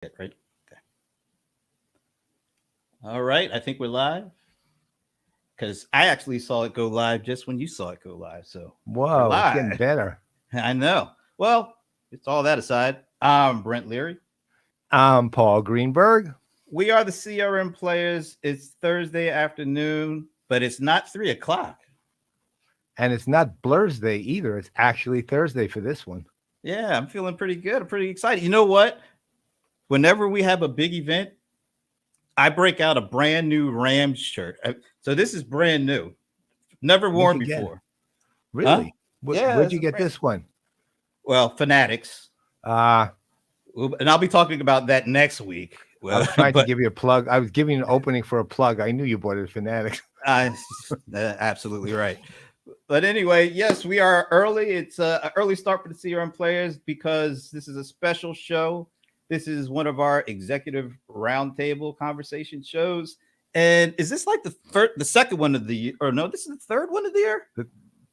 Right. Okay. All right. I think we're live because I actually saw it go live just when you saw it go live. So we're Whoa, it's getting live. better. I know. Well, it's all that aside. I'm Brent Leary. I'm Paul Greenberg. We are the CRM players. It's Thursday afternoon, but it's not 3 o'clock. And it's not Blursday either. It's actually Thursday for this one. Yeah, I'm feeling pretty good. I'm pretty excited. You know what? Whenever we have a big event, I break out a brand new Rams shirt. So this is brand new, never Where'd worn you get it? before. Huh? Really? Yeah, Where'd this you is get brand. this one? Well, Fanatics. Uh, And I'll be talking about that next week. I Well, was trying to but give you a plug. I was giving you an opening for a plug. I knew you bought it at Fanatics. I absolutely right. But anyway, yes, we are early. It's an early start for the CRM players because this is a special show. This is one of our executive roundtable conversation shows. And is this like the second one of the year? Or no, this is the third one of the year?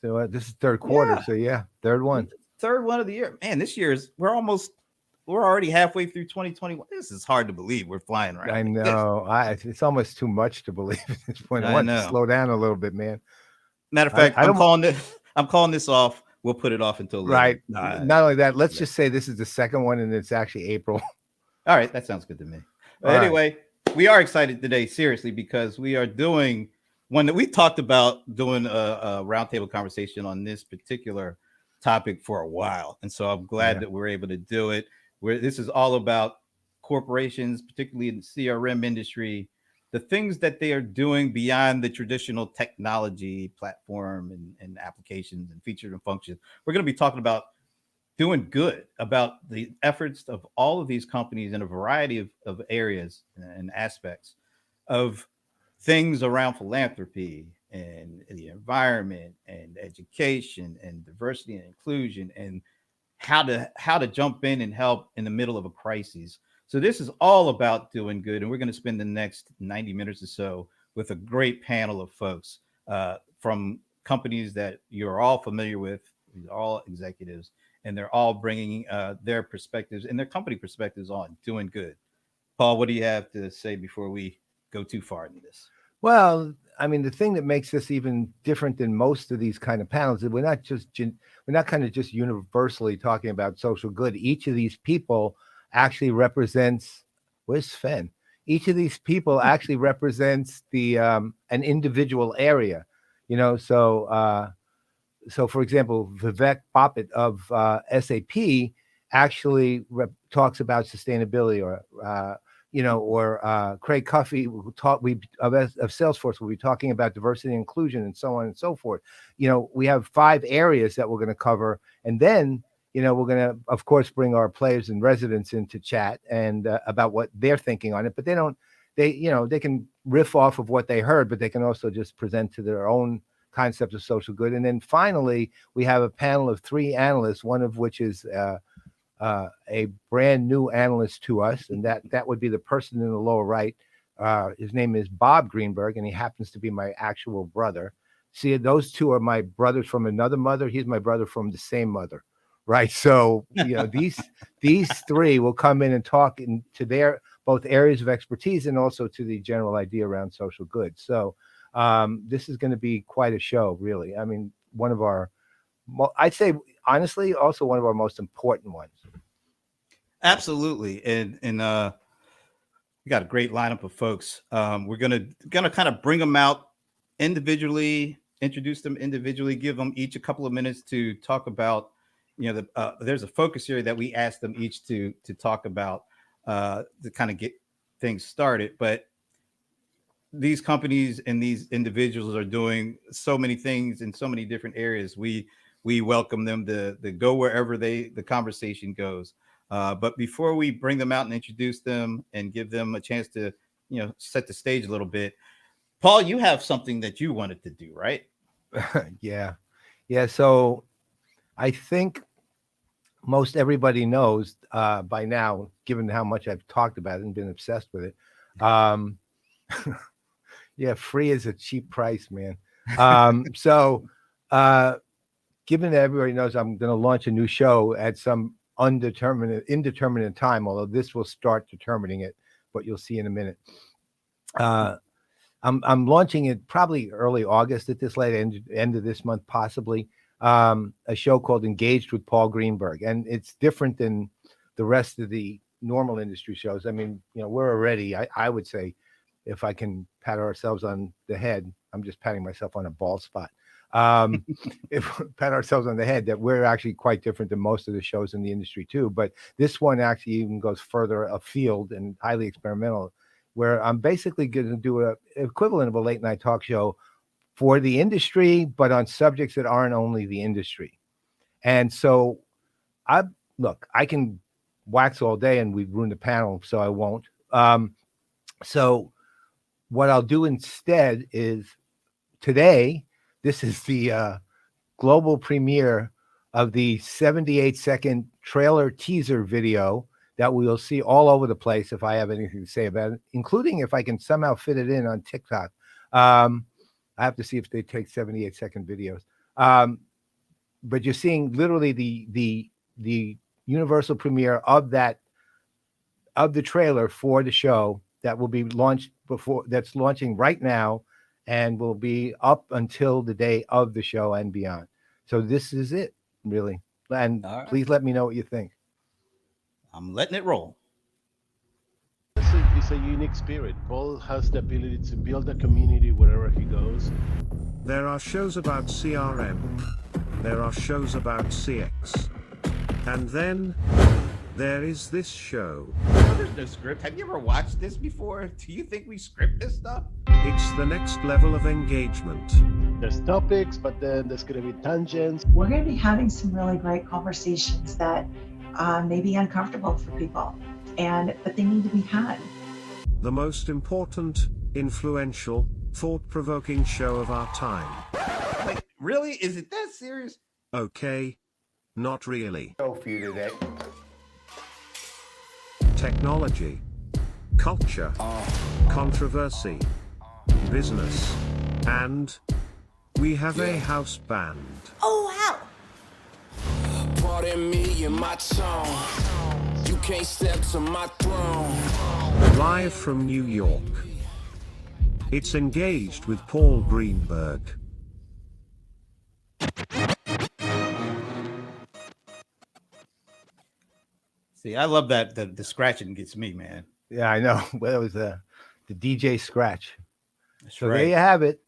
So this is third quarter. Yeah, So yeah, third one. third one of the year. Man, this year is we're already halfway through 2021. This is hard to believe. We're flying around I like this. know. It's almost too much to believe at this point. I I want to know. slow down a little bit, man. Matter of fact, I I'm don't. calling this. I'm calling this off. We'll put it off until later. Right. Not only that, let's just say this is the second one, and it's actually April. All right, that sounds good to me. All But right. anyway, we are excited today, seriously, because we are doing one that we talked about doing a roundtable conversation on this particular topic for a while, and so I'm glad Yeah. that we're able to do it. Where this is all about corporations, particularly in the CRM industry, the things that they are doing beyond the traditional technology platform and applications and features and functions. We're going to be talking about doing good, about the efforts of all of these companies in a variety of areas and aspects of things around philanthropy and the environment and education and diversity and inclusion and how to jump in and help in the middle of a crisis. So this is all about doing good, and we're going to spend the next 90 minutes or so with a great panel of folks from companies that you're all familiar with. These are all executives, and they're all bringing their perspectives and their company perspectives on doing good. Paul, what do you have to say before we go too far into this? Well, I mean, the thing that makes this even different than most of these kind of panels is we're not kind of just universally talking about social good. Each of these people actually represents where's Sven? Each of these people actually represents the an individual area, so for example, Vivek Bapat of SAP actually talks about sustainability, or Craig Cuffie of Salesforce will be talking about diversity and inclusion and so on and so forth. We have 5 areas that we're going to cover, and then we're going to, of course, bring our players and residents into chat and about what they're thinking on it. But they can riff off of what they heard, but they can also just present to their own concept of social good. And then finally, we have a panel of 3 analysts, one of which is a brand new analyst to us, and that would be the person in the lower right. His name is Bob Greenberg, and he happens to be my actual brother. See, those 2 are my brothers from another mother. He's my brother from the same mother, right? So these 3 will come in and talk into their both areas of expertise and also to the general idea around social good. So this is going to be quite a show, really. I mean, I'd say honestly, also one of our most important ones. Absolutely, and we got a great lineup of folks. We're gonna kind of bring them out individually, introduce them individually, give them each a couple of minutes to talk about. There's a focus area that we asked them each to talk about to kind of get things started. But these companies and these individuals are doing so many things in so many different areas. We welcome them to go wherever the conversation goes. But before we bring them out and introduce them and give them a chance to, set the stage a little bit, Paul, you have something that you wanted to do, right? Yeah. So I think most everybody knows by now, given how much I've talked about it and been obsessed with it. Yeah, free is a cheap price, man. So given that everybody knows I'm going to launch a new show at some indeterminate time, although this will start determining it, but you'll see in a minute. I'm launching it probably early August at this end of this month, possibly. A show called Engaged with Paul Greenberg, and it's different than the rest of the normal industry shows. I mean, we're already, I would say, if I can pat ourselves on the head, I'm just patting myself on a bald spot. If we pat ourselves on the head, that we're actually quite different than most of the shows in the industry too. But this one actually even goes further afield and highly experimental, where I'm basically going to do a equivalent of a late night talk show for the industry, but on subjects that aren't only the industry. And so I can wax all day and we'd ruin the panel, so I won't. So what I'll do instead is today, this is the global premiere of the 78-second trailer teaser video that we'll see all over the place if I have anything to say about it, including if I can somehow fit it in on TikTok. I have to see if they take 78-second videos. But you're seeing literally the universal premiere of the trailer for the show that will be launched that's launching right now and will be up until the day of the show and beyond. So this is it, really. And please let me know what you think. I'm letting it roll. It's a unique spirit. Paul has the ability to build a community wherever he goes. There are shows about CRM. There are shows about CX. And then there is this show. There's no script. Have you ever watched this before? Do you think we script this stuff? It's the next level of engagement. There's topics, but then there's going to be tangents. We're going to be having some really great conversations that may be uncomfortable for people, but they need to be had. The most important, influential, thought-provoking show of our time. Like, really? Is it that serious? Okay, not really. Show for you today. Technology, culture, controversy, business, and we have a house band. Oh, wow. Pardon me and my tone. You can't step to my throne. Live from New York. It's Engaged with Paul Greenberg. See, I love that the scratching gets me, man. Yeah, I know. Well, it was the DJ scratch. That's So right. there you have it.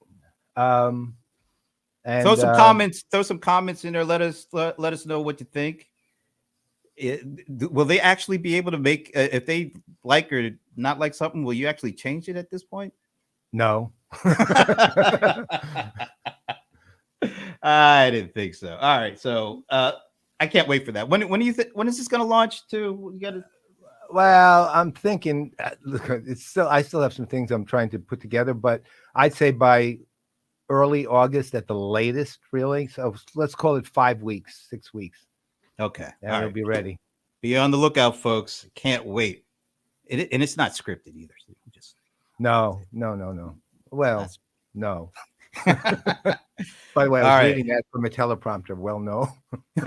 And throw some comments in there. Let us know what you think. Will they actually be able to make if they like or not like something? Will you actually change it at this point? No. I didn't think so. All right, so I can't wait for that. When do you think? When is this going to launch? You got to. Well, I'm thinking. Look, I still have some things I'm trying to put together, but I'd say by early August at the latest, really. So let's call it 5 weeks, 6 weeks. Okay, And it'll be ready. Be on the lookout, folks. Can't wait. And it's not scripted either. So just No. Well, no. By the way, I was All right. reading that from a teleprompter. Well, no.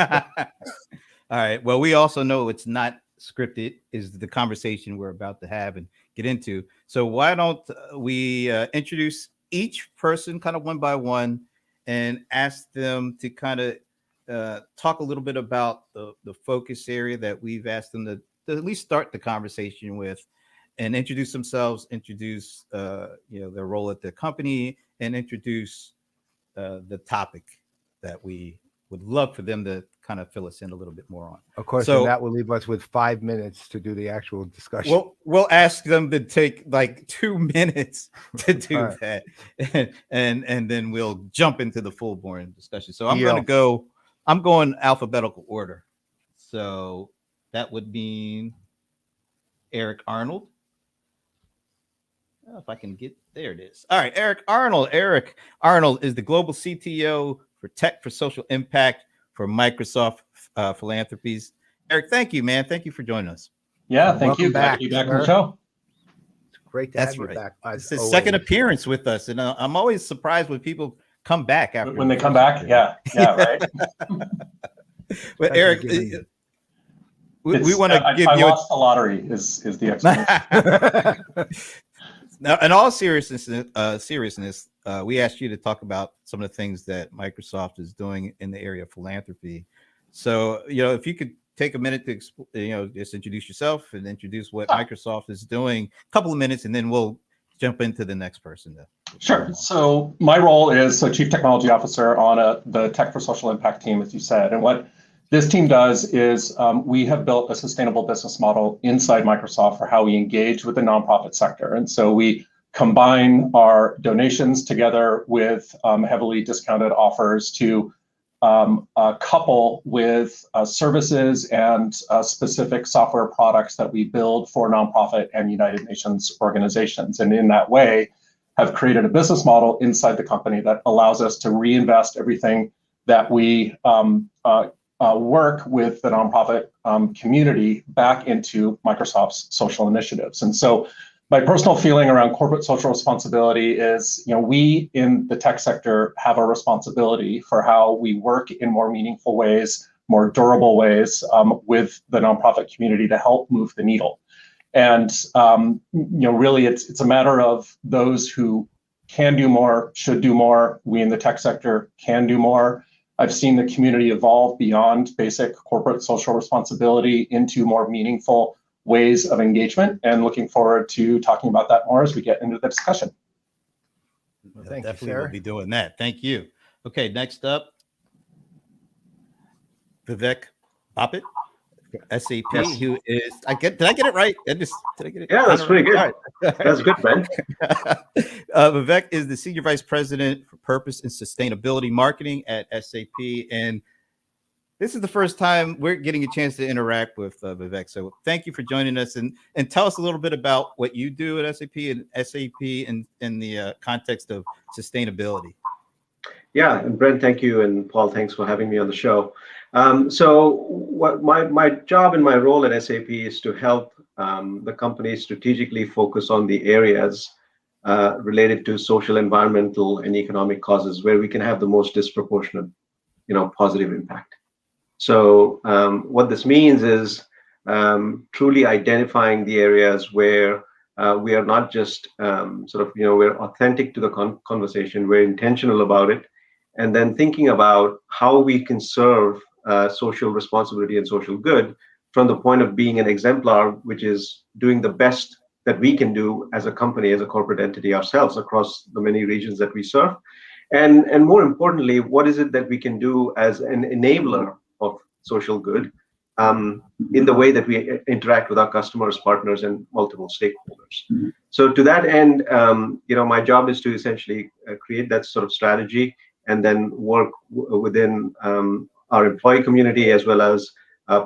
All right. Well, we also know it's not scripted, is the conversation we're about to have and get into. So why don't we introduce each person kind of one by one and ask them to kind of talk a little bit about the focus area that we've asked them to at least start the conversation with, and introduce themselves, introduce their role at the company, and introduce the topic that we would love for them to kind of fill us in a little bit more on. Of course, So- and that will leave us with 5 minutes to do the actual discussion. We'll ask them to take like 2 minutes to do All right. that, and then we'll jump into the full boring discussion. So Deal. I'm going alphabetical order. So that would mean Erik Arnold. If I can get there, it is. All right, Erik Arnold. Erik Arnold is the global CTO for Tech for Social Impact for Microsoft Philanthropies. Erik, thank you, man. Thank you for joining us. Yeah, thank Welcome you. back, Glad to be back on sir. the show. It's great to That's have you right. back. It's as his always. second appearance with us, and I'm always surprised when people come back after When they come back, yeah, right. But Thank you Erik, for giving me- we want to give I you. lost the lottery. Is the explanation? Now, in all seriousness, we asked you to talk about some of the things that Microsoft is doing in the area of philanthropy. So, if you could take a minute to, just introduce yourself and introduce what Microsoft is doing, a couple of minutes, and then we'll jump into the next person. Sure. So my role is Chief Technology Officer on the Tech for Social Impact team, as you said. And what this team does is we have built a sustainable business model inside Microsoft for how we engage with the nonprofit sector. And so we combine our donations together with heavily discounted offers to couple with services and specific software products that we build for nonprofit and United Nations organizations. And in that way, have created a business model inside the company that allows us to reinvest everything that we work with the nonprofit community back into Microsoft's social initiatives. And so my personal feeling around corporate social responsibility is, we in the tech sector have a responsibility for how we work in more meaningful ways, more durable ways with the nonprofit community to help move the needle. And, really it's a matter of those who can do more, should do more. We in the tech sector can do more. I've seen the community evolve beyond basic corporate social responsibility into more meaningful ways of engagement, and looking forward to talking about that more as we get into the discussion. Well, definitely will be doing that. Thank you. Okay, next up, Vivek Bapat, SAP, Yes. who is, did I get it right? Did I get it? Yeah, that's pretty good. Right. That's good, Ben. Vivek is the Senior Vice President for Purpose and Sustainability Marketing at SAP. And this is the first time we're getting a chance to interact with Vivek. So thank you for joining us, and tell us a little bit about what you do at SAP and SAP in the context of sustainability. Yeah, and Brent, thank you, and Paul, thanks for having me on the show. So what my job and my role at SAP is to help the company strategically focus on the areas related to social, environmental, and economic causes where we can have the most disproportionate, positive impact. So what this means is truly identifying the areas where we are not just we're authentic to the conversation, we're intentional about it, and then thinking about how we can serve social responsibility and social good from the point of being an exemplar, which is doing the best that we can do as a company, as a corporate entity ourselves across the many regions that we serve. And more importantly, what is it that we can do as an enabler of social good in the way that we interact with our customers, partners, and multiple stakeholders. So to that end, my job is to essentially create that sort of strategy and then work within our employee community as well as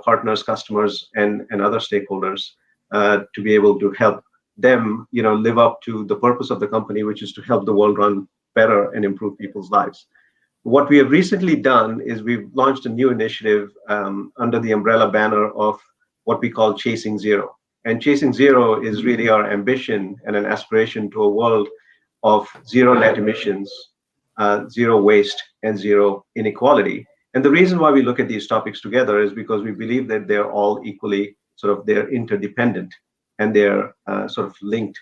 partners, customers, and other stakeholders to be able to help them, live up to the purpose of the company, which is to help the world run better and improve people's lives. What we have recently done is we've launched a new initiative under the umbrella banner of what we call Chasing Zero. And Chasing Zero is really our ambition and an aspiration to a world of zero net emissions, zero waste, and zero inequality. And the reason why we look at these topics together is because we believe that they're all equally they're interdependent and they're sort of linked.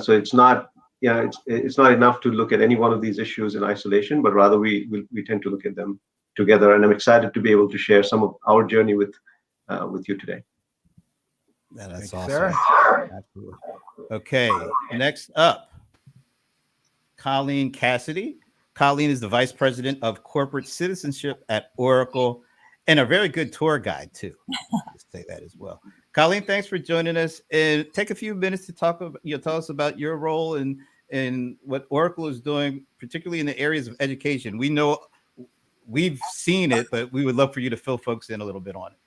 So it's not, it's not enough to look at any one of these issues in isolation, but rather we tend to look at them together. And I'm excited to be able to share some of our journey with you today. Yeah, that's Thank awesome. you, Absolutely. Okay, next up, Colleen Cassity. Colleen is the Vice President of Corporate Citizenship at Oracle and a very good tour guide, too. Let's say that as well. Colleen, thanks for joining us. And take a few minutes to talk about, tell us about your role and what Oracle is doing, particularly in the areas of education. We know we've seen it, but we would love for you to fill folks in a little bit on it.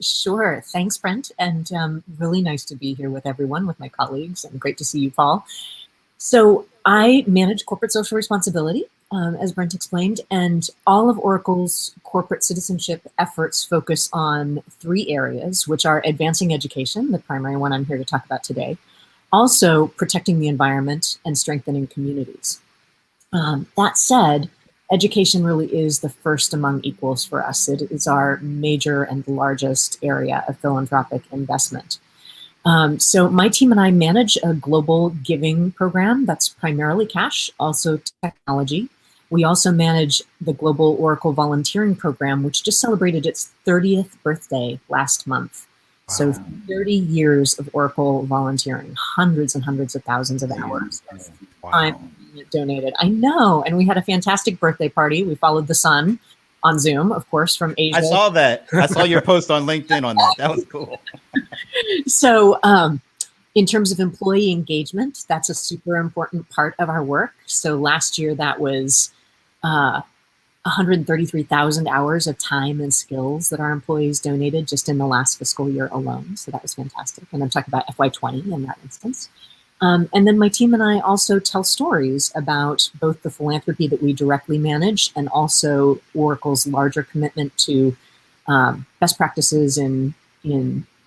Sure. Thanks, Brent. And really nice to be here with everyone, with my colleagues, and great to see you, Paul. So I manage corporate social responsibility, as Brent explained, and all of Oracle's corporate citizenship efforts focus on 3 areas, which are advancing education, the primary one I'm here to talk about today, also protecting the environment and strengthening communities. That said, education really is the first among equals for us. It is our major and largest area of philanthropic investment. So my team and I manage a global giving program that's primarily cash, also technology. We also manage the Global Oracle Volunteering Program, which just celebrated its 30th birthday last month. Wow. So 30 years of Oracle volunteering, hundreds and hundreds of thousands of hours of time donated. I know. And we had a fantastic birthday party. We followed the sun on Zoom, of course, from Asia. I saw that. I saw your post on LinkedIn on that. That was cool. So in terms of employee engagement, that's a super important part of our work. So last year, that was 133,000 hours of time and skills that our employees donated just in the last fiscal year alone. So that was fantastic. And I'm talking about FY20 in that instance. And then my team and I also tell stories about both the philanthropy that we directly manage and also Oracle's larger commitment to best practices in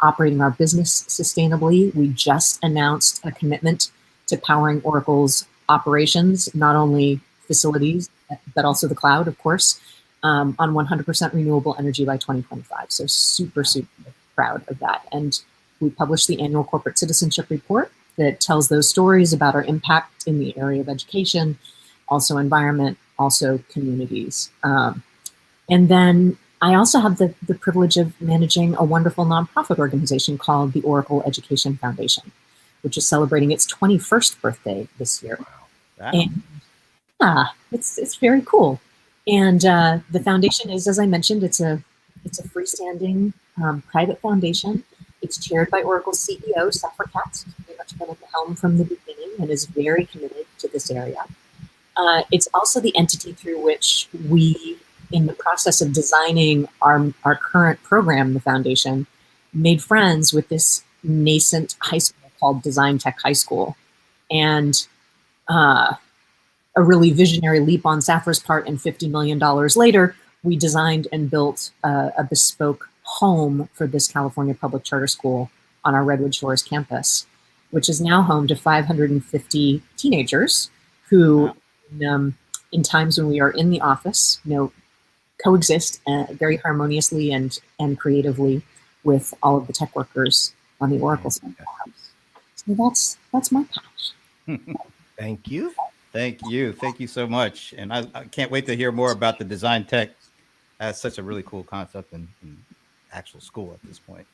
operating our business sustainably. We just announced a commitment to powering Oracle's operations, not only facilities, but also the cloud, of course, on 100% renewable energy by 2025. So super, super proud of that. And we published the annual corporate citizenship report that tells those stories about our impact in the area of education, also environment, also communities. And then I also have the privilege of managing a wonderful nonprofit organization called the Oracle Education Foundation, which is celebrating its 21st birthday this year. Wow. And it's very cool. And the foundation is, as I mentioned, it's a freestanding private foundation. It's chaired by Oracle's CEO, Safra Katz, who's pretty much been at the helm from the beginning and is very committed to this area. It's also the entity through which we, in the process of designing our current program, the foundation, made friends with this nascent high school called Design Tech High School. And a really visionary leap on Safra's part, and $50 million later, we designed and built a bespoke home for this California public charter school on our Redwood Shores campus, which is now home to 550 teenagers who, in times when we are in the office, coexist very harmoniously and creatively with all of the tech workers on the Oracle side of the house. So that's my patch. Thank you. Thank you. Thank you so much. And I can't wait to hear more about the design tech as such a really cool concept in actual school at this point.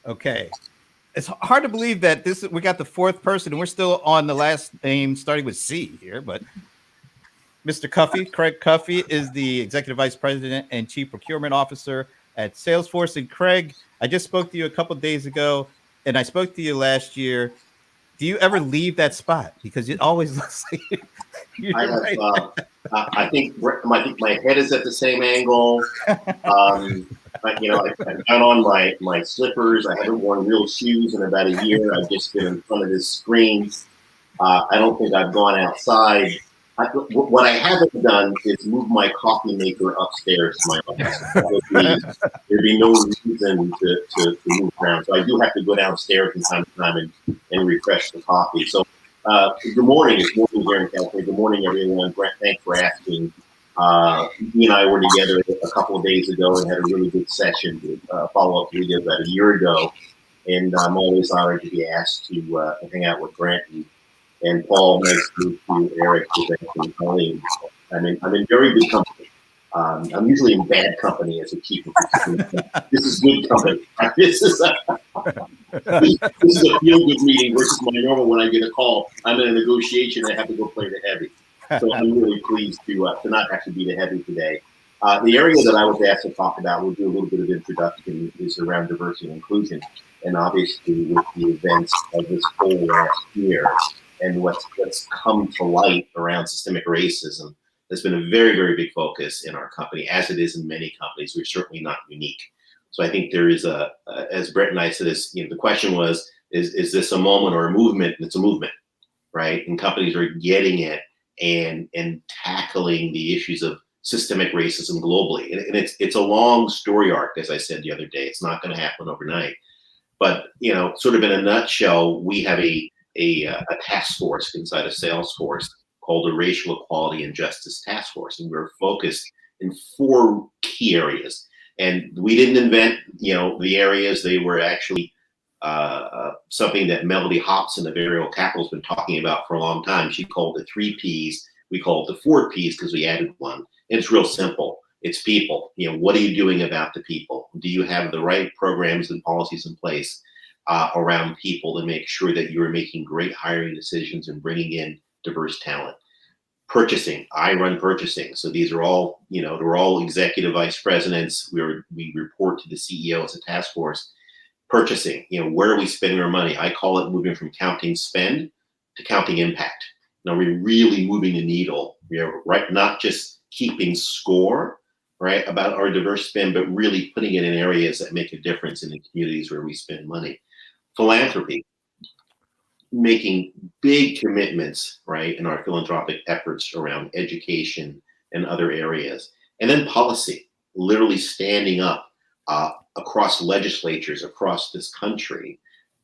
Okay. It's hard to believe that we got the fourth person and we're still on the last name starting with C here, but Mr. Cuffie, Craig Cuffie, is the Executive Vice President and Chief Procurement Officer at Salesforce. And Craig, I just spoke to you a couple of days ago and I spoke to you last year. Do you ever leave that spot? Because it always looks like you're right. I think my head is at the same angle. I've got on my slippers. I haven't worn real shoes in about a year. I've just been in front of this screen. I don't think I've gone outside. What I haven't done is move my coffee maker upstairs to my office. There'd be no reason to move around. So I do have to go downstairs from time to time and refresh the coffee. So good morning. It's morning here in California. Good morning, everyone. Brent, thanks for asking. Me and I were together a couple of days ago and had a really good session, follow-up we did about a year ago. And I'm always honored to be asked to hang out with Brent and Paul. Nice to meet you, Erik, Vivek, and Colleen. I'm in very good company. I'm usually in bad company as a chief of procurement. This is good company. This is a feel-good meeting versus my normal when I get a call. I'm in a negotiation and I have to go play the heavy. So I'm really pleased to not actually be the heavy today. The area that I was asked to talk about, we'll do a little bit of introduction, is around diversity and inclusion. And obviously with the events of this whole last year and what's come to light around systemic racism, there's been a very, very big focus in our company, as it is in many companies. We're certainly not unique. So I think there is as Brett and I said this, the question was, is this a moment or a movement? And it's a movement, right? And companies are getting it and tackling the issues of systemic racism globally. And it's a long story arc, as I said the other day. It's not going to happen overnight. But, sort of in a nutshell, we have a task force inside of Salesforce called the Racial Equality and Justice Task Force, and we're focused in 4 key areas. And we didn't invent, the areas. They were actually something that Melody Hobson of Ariel Capital has been talking about for a long time. She called it 3 Ps. We call it the 4 Ps because we added one. And it's real simple. It's people. What are you doing about the people? Do you have the right programs and policies in place around people to make sure that you're making great hiring decisions and bringing in diverse talent? Purchasing. I run purchasing. So these are all, they're all executive vice presidents. We report to the CEO as a task force. Purchasing, where are we spending our money? I call it moving from counting spend to counting impact. Now we're really moving the needle, right? Not just keeping score, right, about our diverse spend, but really putting it in areas that make a difference in the communities where we spend money. Philanthropy, making big commitments, right, in our philanthropic efforts around education and other areas. And then policy, literally standing up across legislatures across this country,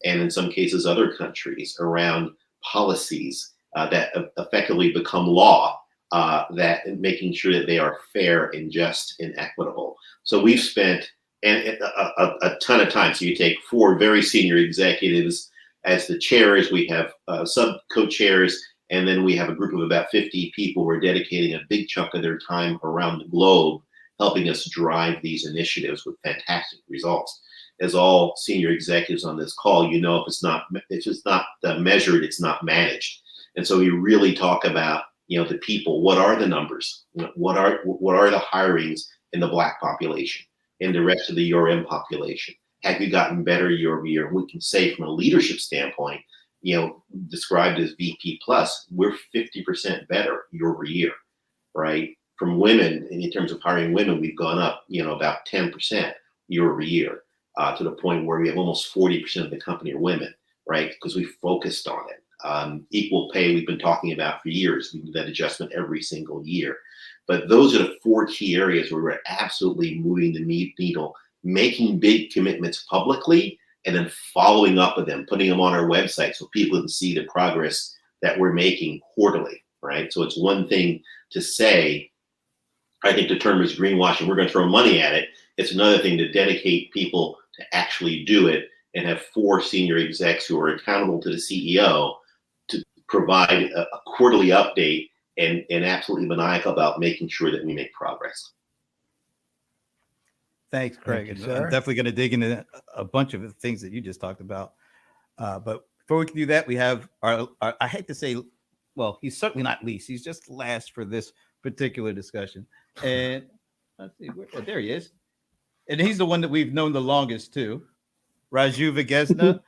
and in some cases other countries, around policies that effectively become law, that making sure that they are fair and just and equitable. So we've spent a ton of time. So you take 4 very senior executives as the chairs, we have sub co-chairs, and then we have a group of about 50 people who are dedicating a big chunk of their time around the globe, helping us drive these initiatives with fantastic results. As all senior executives on this call, if it's not measured, it's not managed. And so we really talk about, the people. What are the numbers? What are the hirings in the Black population, in the rest of the URM population? Have you gotten better year over year? We can say from a leadership standpoint, described as VP plus, we're 50% better year over year, right? From women, in terms of hiring women, we've gone up, about 10% year over year, to the point where we have almost 40% of the company are women, right? Because we focused on it. Equal pay, we've been talking about for years. We do that adjustment every single year. But those are the 4 key areas where we're absolutely moving the needle, making big commitments publicly, and then following up with them, putting them on our website so people can see the progress that we're making quarterly, right? So it's one thing to say, I think the term is greenwashing, we're going to throw money at it. It's another thing to dedicate people to actually do it and have 4 senior execs who are accountable to the CEO to provide a quarterly update and absolutely maniacal about making sure that we make progress. Thanks, Craig. Thank you, I'm sir. definitely going to dig into a bunch of the things that you just talked about. But before we can do that, we have our I hate to say, well, he's certainly not least. He's just last for this particular discussion. And let's see, there he is. And he's the one that we've known the longest too. Raju Vegesna.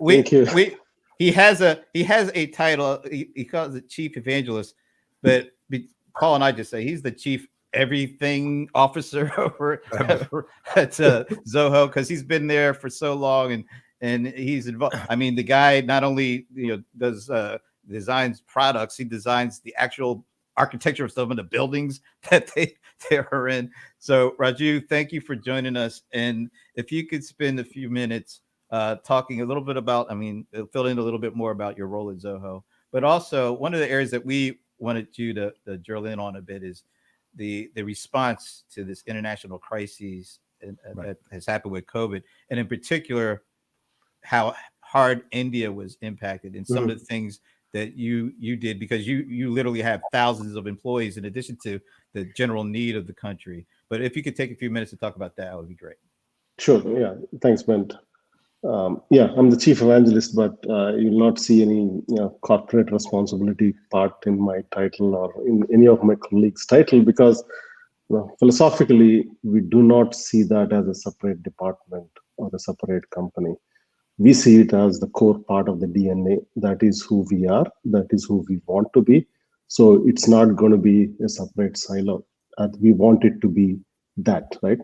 Thank you. He has a title. He calls it Chief Evangelist, but Paul and I just say he's the Chief Everything Officer over at Zoho, because he's been there for so long and he's involved. I mean, the guy not only does designs products, he designs the actual architecture of some of the buildings that they are in. So Raju, thank you for joining us. And if you could spend a few minutes talking a little bit about, fill in a little bit more about your role at Zoho, but also one of the areas that we wanted you to drill in on a bit is the response to this international crisis that has happened with COVID, and in particular, how hard India was impacted and some of the things that you did, because you literally have thousands of employees in addition to the general need of the country. But if you could take a few minutes to talk about that, would be great. Sure. Yeah. Thanks, Brent. I'm the chief evangelist, but you'll not see any corporate responsibility part in my title or in any of my colleagues' title, because philosophically, we do not see that as a separate department or a separate company. We see it as the core part of the DNA. That is who we are. That is who we want to be. So it's not going to be a separate silo. We want it to be that, right?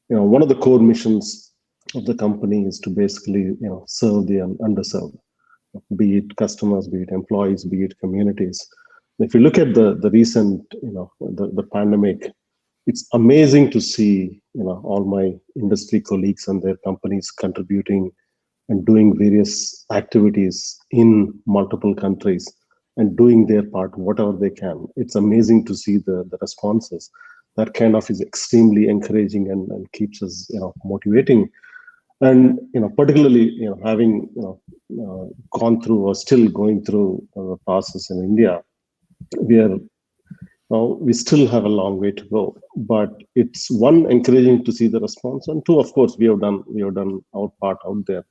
One of the core missions of the company is to basically, serve the underserved, be it customers, be it employees, be it communities. If you look at the recent, the pandemic, it's amazing to see, all my industry colleagues and their companies contributing and doing various activities in multiple countries and doing their part, whatever they can. It's amazing to see the responses. That kind of is extremely encouraging and keeps us, motivating. And, particularly, having, gone through or still going through the process in India, we still have a long way to go, but it's one, encouraging to see the response, and two, of course, we have done our part out there.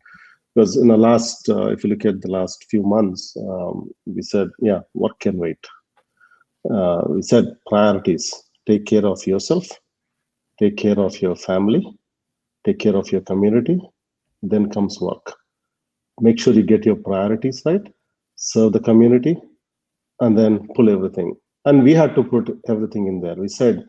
Because in the last, if you look at the last few months, we said, what can wait? We said priorities: take care of yourself, take care of your family, take care of your community. Then comes work. Make sure you get your priorities right, serve the community, and then pull everything. And we had to put everything in there. We said,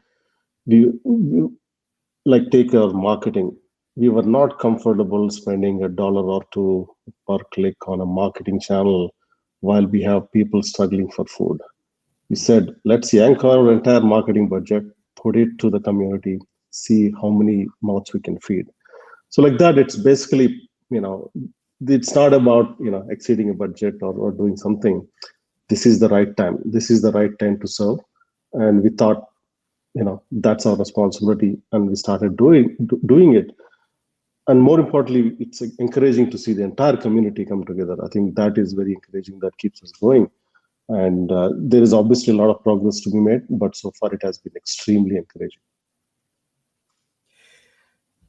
take our marketing. We were not comfortable spending $1 or $2 per click on a marketing channel while we have people struggling for food. We said, let's yank our entire marketing budget, put it to the community, see how many mouths we can feed. So like that, it's basically, it's not about, exceeding a budget or doing something. This is the right time. This is the right time to serve. And we thought, that's our responsibility. And we started doing it. And more importantly, it's encouraging to see the entire community come together. I think that is very encouraging. That keeps us going. And there is obviously a lot of progress to be made, but so far it has been extremely encouraging.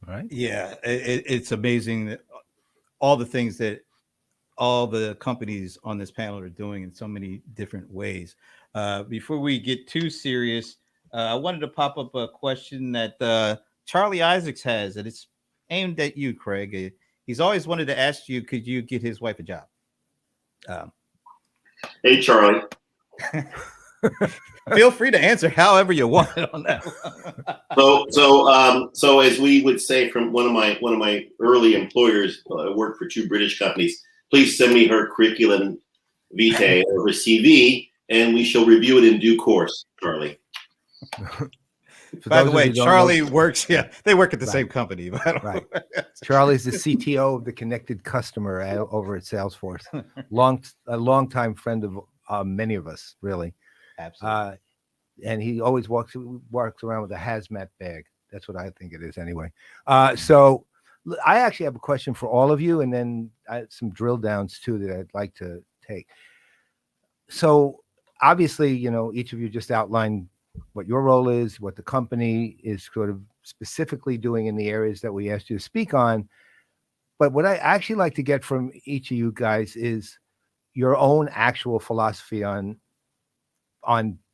Right. Yeah, it's amazing that all the things that all the companies on this panel are doing in so many different ways. Before we get too serious, I wanted to pop up a question that Charlie Isaacs has, and it's aimed at you, Craig. He's always wanted to ask you, could you get his wife a job? Hey, Charlie. Feel free to answer however you want on that. So as we would say from one of my early employers, I worked for 2 British companies. Please send me her curriculum vitae or her CV, and we shall review it in due course, Charlie. By the way, Charlie works. Yeah, they work at the same company. Right. Charlie's the CTO of the Connected Customer over at Salesforce. A long-time friend of many of us, really. Absolutely. And he always walks around with a hazmat bag. That's what I think it is, anyway. So I actually have a question for all of you, and then some drill downs too that I'd like to take. So obviously, each of you just outlined what your role is, what the company is sort of specifically doing in the areas that we asked you to speak on. But what I actually like to get from each of you guys is your own actual philosophy on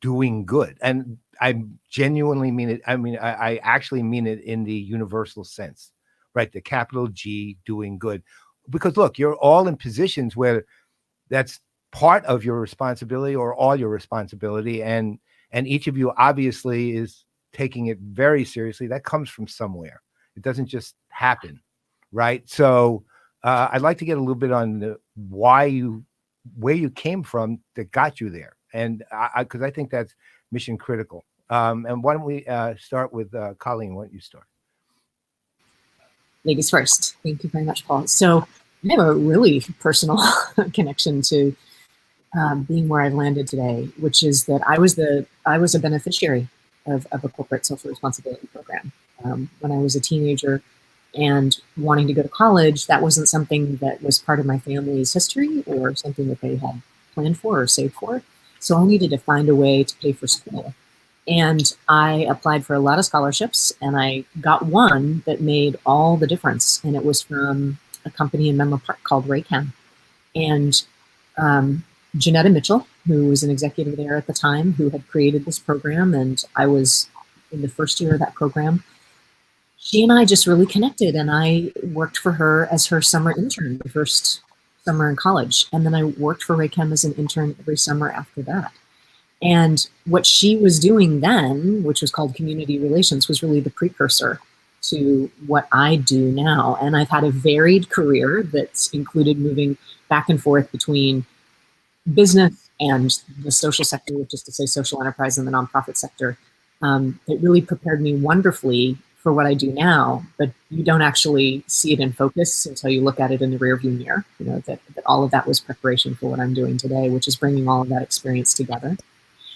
doing good. And I genuinely mean it. I mean, I actually mean it in the universal sense, right? The capital G, doing good. Because look, you're all in positions where that's part of your responsibility or all your responsibility. And each of you obviously is taking it very seriously. That comes from somewhere. It doesn't just happen, right? So I'd like to get a little bit on where you came from that got you there. And because I think that's mission critical. And why don't we start with Colleen? Why don't you start? Ladies first. Thank you very much, Paul. So I have a really personal connection to being where I've landed today, which is that I was a beneficiary of a corporate social responsibility program. When I was a teenager and wanting to go to college, that wasn't something that was part of my family's history or something that they had planned for or saved for. So I needed to find a way to pay for school. And I applied for a lot of scholarships, and I got one that made all the difference. And it was from a company in Menlo Park called Raychem. And Janetta Mitchell, who was an executive there at the time, who had created this program, and I was in the first year of that program, she and I just really connected, and I worked for her as her summer intern the first summer in college. And then I worked for Raychem as an intern every summer after that. And what she was doing then, which was called community relations, was really the precursor to what I do now. And I've had a varied career that's included moving back and forth between business and the social sector, which is to say social enterprise and the nonprofit sector. It really prepared me wonderfully for what I do now, but you don't actually see it in focus until you look at it in the rearview mirror. You know, that all of that was preparation for what I'm doing today, which is bringing all of that experience together.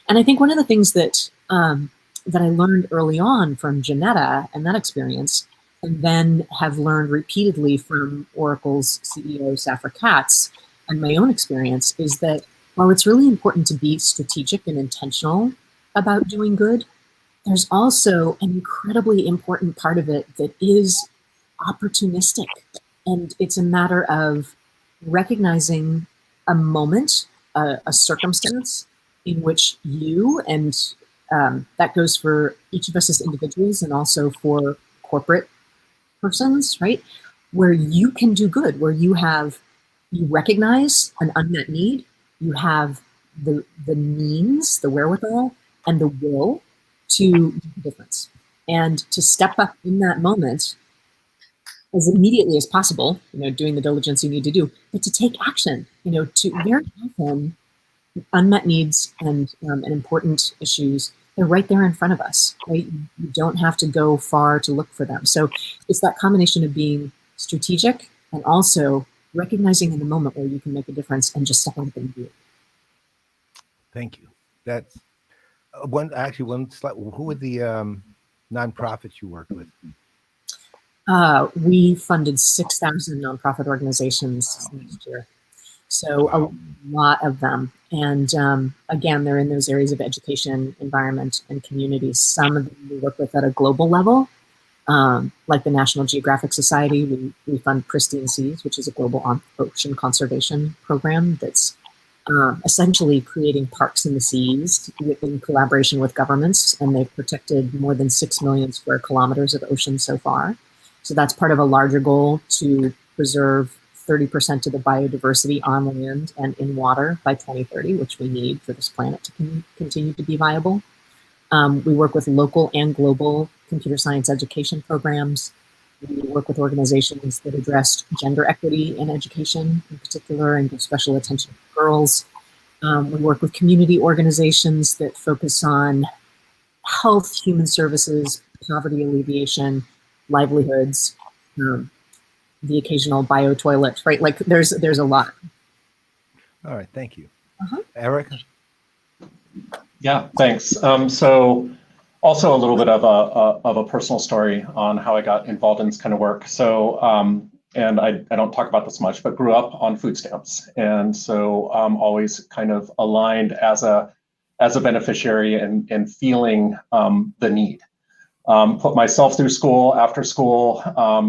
And I think one of the things that that I learned early on from Janetta and that experience, and then have learned repeatedly from Oracle's CEO, Safra Catz, and my own experience, is that while it's really important to be strategic and intentional about doing good, there's also an incredibly important part of it that is opportunistic. And it's a matter of recognizing a moment, a circumstance in which you, and that goes for each of us as individuals and also for corporate persons, right? Where you can do good, where you recognize an unmet need, you have the means, the wherewithal, and the will to make a difference, and to step up in that moment as immediately as possible, you know, doing the diligence you need to do, but to take action, you know, to very often unmet needs and important issues, they're right there in front of us, right? You don't have to go far to look for them. So it's that combination of being strategic and also recognizing in the moment where you can make a difference and just step up and do it. Thank you. That's one slide. Who were the nonprofits you worked with? We funded 6,000 nonprofit organizations last year. So a lot of them. And again, they're in those areas of education, environment, and community. Some of them we work with at a global level, like the National Geographic Society. We fund Pristine Seas, which is a global ocean conservation program that's essentially creating parks in the seas in collaboration with governments, and they've protected more than 6 million square kilometers of ocean so far. So that's part of a larger goal to preserve 30% of the biodiversity on land and in water by 2030, which we need for this planet to continue to be viable. We work with local and global computer science education programs. We work with organizations that address gender equity in education in particular and give special attention to girls. We work with community organizations that focus on health, human services, poverty alleviation, livelihoods, the occasional bio toilet, right? Like there's a lot. All right, thank you. Erik? Yeah, thanks. So also a little bit of a personal story on how I got involved in this kind of work. So, and I don't talk about this much, but grew up on food stamps. And so always kind of aligned as a beneficiary and feeling the need. Put myself through school, after school,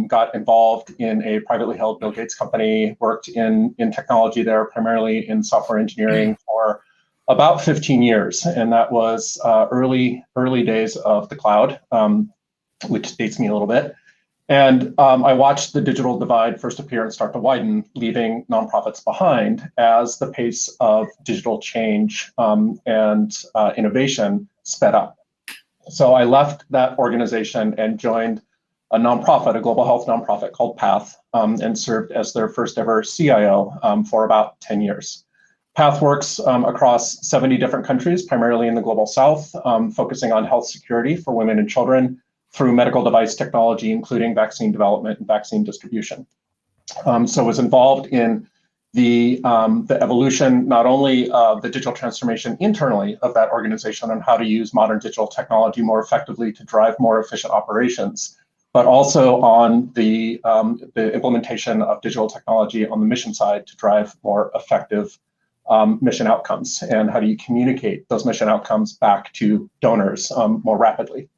got involved in a privately held Bill Gates company, worked in technology there, primarily in software engineering for about 15 years. And that was early days of the cloud, which dates me a little bit. And I watched the digital divide first appear and start to widen, leaving nonprofits behind as the pace of digital change and innovation sped up. So I left that organization and joined a nonprofit, a global health nonprofit called PATH, and served as their first ever CIO for about 10 years. PATH works across 70 different countries, primarily in the global south, focusing on health security for women and children through medical device technology, including vaccine development and vaccine distribution. So was involved in the evolution, not only of the digital transformation internally of that organization on how to use modern digital technology more effectively to drive more efficient operations, but also on the implementation of digital technology on the mission side to drive more effective mission outcomes. And how do you communicate those mission outcomes back to donors more rapidly?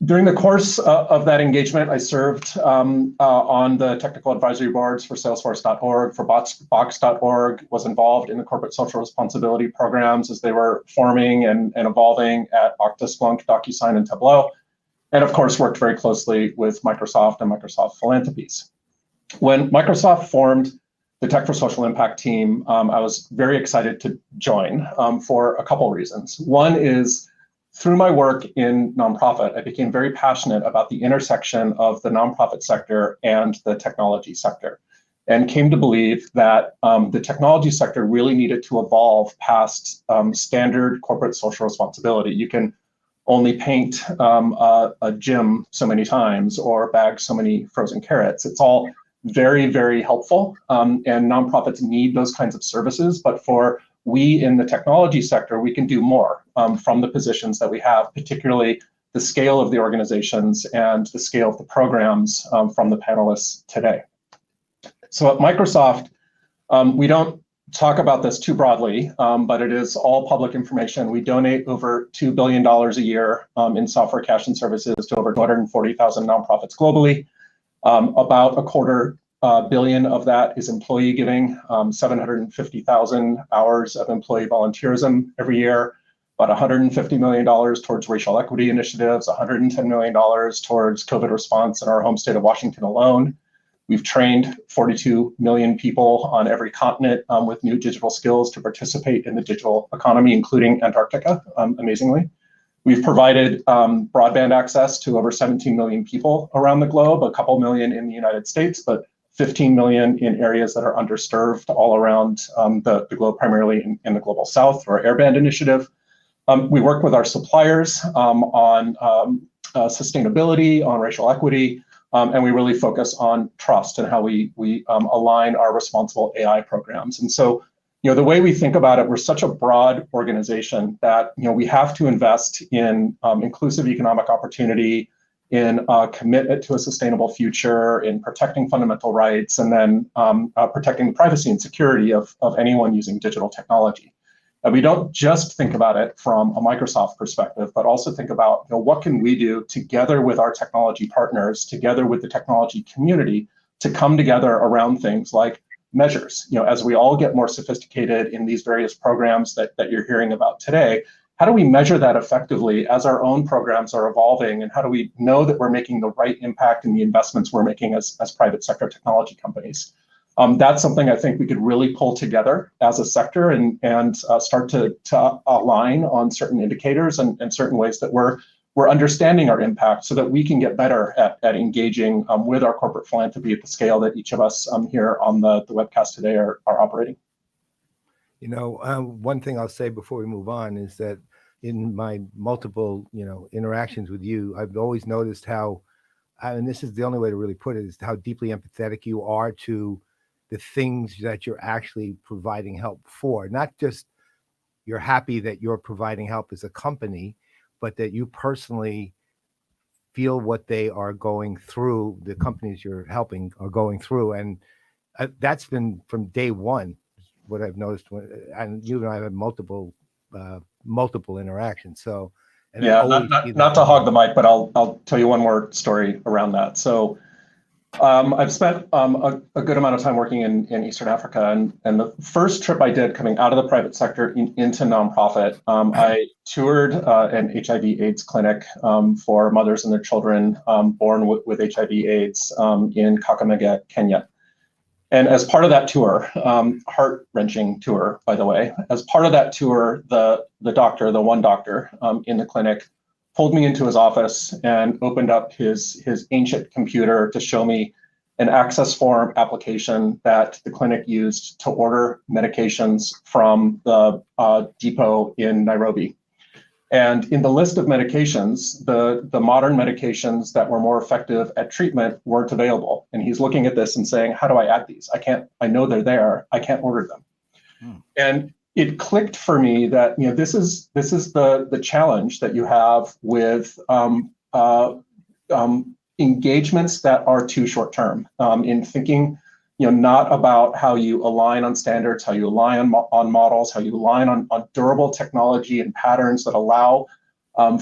During the course of that engagement, I served on the technical advisory boards for Salesforce.org, for Box.org, was involved in the corporate social responsibility programs as they were forming and evolving at Okta, Splunk, DocuSign, and Tableau, and of course worked very closely with Microsoft and Microsoft Philanthropies. When Microsoft formed the Tech for Social Impact team, I was very excited to join for a couple reasons. One is, through my work in nonprofit, I became very passionate about the intersection of the nonprofit sector and the technology sector, and came to believe that the technology sector really needed to evolve past standard corporate social responsibility. You can only paint a gym so many times or bag so many frozen carrots. It's all very, very helpful, and nonprofits need those kinds of services. But for we in the technology sector, we can do more from the positions that we have, particularly the scale of the organizations and the scale of the programs from the panelists today. So at Microsoft, we don't talk about this too broadly, but it is all public information. We donate over $2 billion a year in software, cash, and services to over 240,000 nonprofits globally. About $250 million of that is employee giving, 750,000 hours of employee volunteerism every year, about $150 million towards racial equity initiatives, $110 million towards COVID response in our home state of Washington alone. We've trained 42 million people on every continent with new digital skills to participate in the digital economy, including Antarctica, amazingly. We've provided broadband access to over 17 million people around the globe, a couple million in the United States, but 15 million in areas that are underserved all around the globe, primarily in the Global South through our Airband initiative. We work with our suppliers on sustainability, on racial equity, and we really focus on trust and how we align our responsible AI programs. And so, the way we think about it, we're such a broad organization that we have to invest in inclusive economic opportunity, in commitment to a sustainable future, in protecting fundamental rights, and then protecting the privacy and security of anyone using digital technology. And we don't just think about it from a Microsoft perspective, but also think about what can we do together with our technology partners, together with the technology community, to come together around things like measures. As we all get more sophisticated in these various programs that you're hearing about today, how do we measure that effectively as our own programs are evolving? And how do we know that we're making the right impact in the investments we're making as private sector technology companies? That's something I think we could really pull together as a sector and start to align on certain indicators and certain ways that we're understanding our impact so that we can get better at engaging with our corporate philanthropy at the scale that each of us here on the webcast today are operating. One thing I'll say before we move on is that in my multiple, interactions with you, I've always noticed how, and this is the only way to really put it, is how deeply empathetic you are to the things that you're actually providing help for. Not just you're happy that you're providing help as a company, but that you personally feel what they are going through, the companies you're helping are going through. And that's been from day one, what I've noticed. And you and I have had multiple interactions. So, and yeah, not to hog the mic, but I'll tell you one more story around that. So I've spent a good amount of time working in Eastern Africa, and the first trip I did coming out of the private sector into nonprofit, I toured an HIV/AIDS clinic for mothers and their children born with HIV/AIDS in Kakamega, Kenya. And as part of that tour, heart-wrenching tour, by the way, as part of that tour, the one doctor in the clinic pulled me into his office and opened up his ancient computer to show me an access form application that the clinic used to order medications from the depot in Nairobi. And in the list of medications, the modern medications that were more effective at treatment weren't available. And he's looking at this and saying, how do I add these? I know they're there, I can't order them. And it clicked for me that this is the challenge that you have with engagements that are too short term in thinking not about how you align on standards, how you align on models, how you align on durable technology and patterns that allow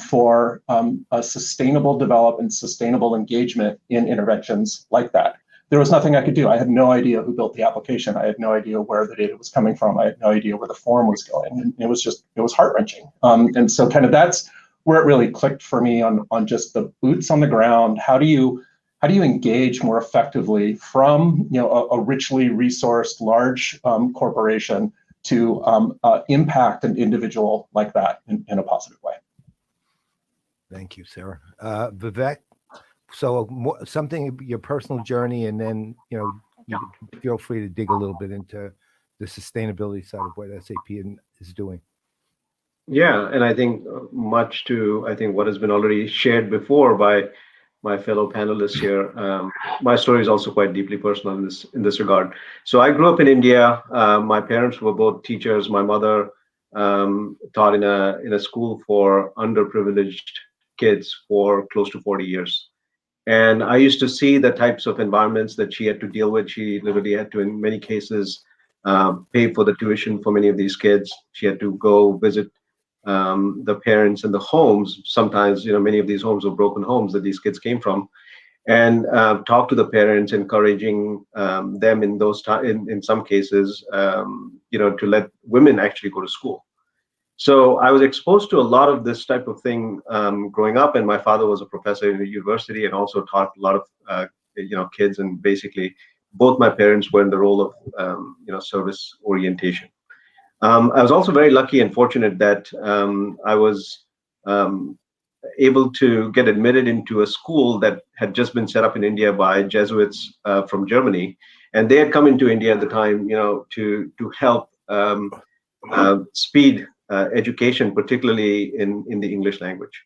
for a sustainable development, sustainable engagement in interventions like that. There was nothing I could do. I had no idea who built the application. I had no idea where the data was coming from. I had no idea where the form was going. And it was heart-wrenching. And so kind of that's where it really clicked for me on just the boots on the ground. How do you engage more effectively from a richly resourced large corporation to impact an individual like that in a positive way? Thank you, Sarah. Vivek, so something, your personal journey, and then you feel free to dig a little bit into the sustainability side of what SAP is doing. Yeah, and I think much to what has been already shared before by my fellow panelists here. My story is also quite deeply personal in this regard. So I grew up in India. My parents were both teachers. My mother taught in a school for underprivileged kids for close to 40 years. And I used to see the types of environments that she had to deal with. She literally had to, in many cases, pay for the tuition for many of these kids. She had to go visit the parents in the homes. Sometimes, many of these homes were broken homes that these kids came from, and talk to the parents, encouraging them in in some cases, to let women actually go to school. So I was exposed to a lot of this type of thing growing up, and my father was a professor in a university and also taught a lot of kids. And basically, both my parents were in the role of service orientation. I was also very lucky and fortunate that I was able to get admitted into a school that had just been set up in India by Jesuits from Germany, and they had come into India at the time, to help speed education, particularly in the English language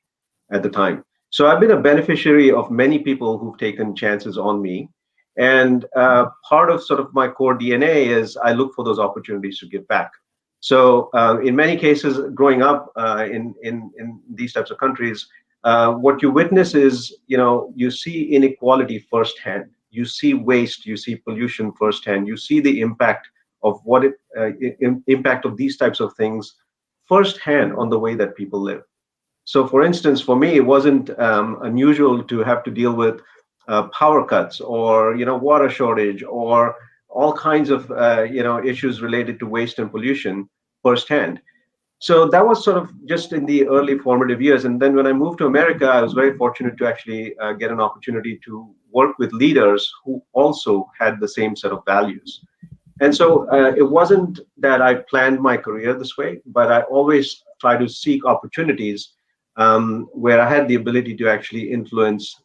at the time. So I've been a beneficiary of many people who've taken chances on me. And part of sort of my core DNA is I look for those opportunities to give back. So in many cases, growing up in these types of countries, what you witness is, you see inequality firsthand. You see waste, you see pollution firsthand. You see the impact of impact of these types of things firsthand on the way that people live. So, for instance, for me, it wasn't unusual to have to deal with power cuts or water shortage or all kinds of issues related to waste and pollution firsthand. So that was sort of just in the early formative years. And then when I moved to America, I was very fortunate to actually get an opportunity to work with leaders who also had the same set of values. And so it wasn't that I planned my career this way, but I always try to seek opportunities where I had the ability to actually influence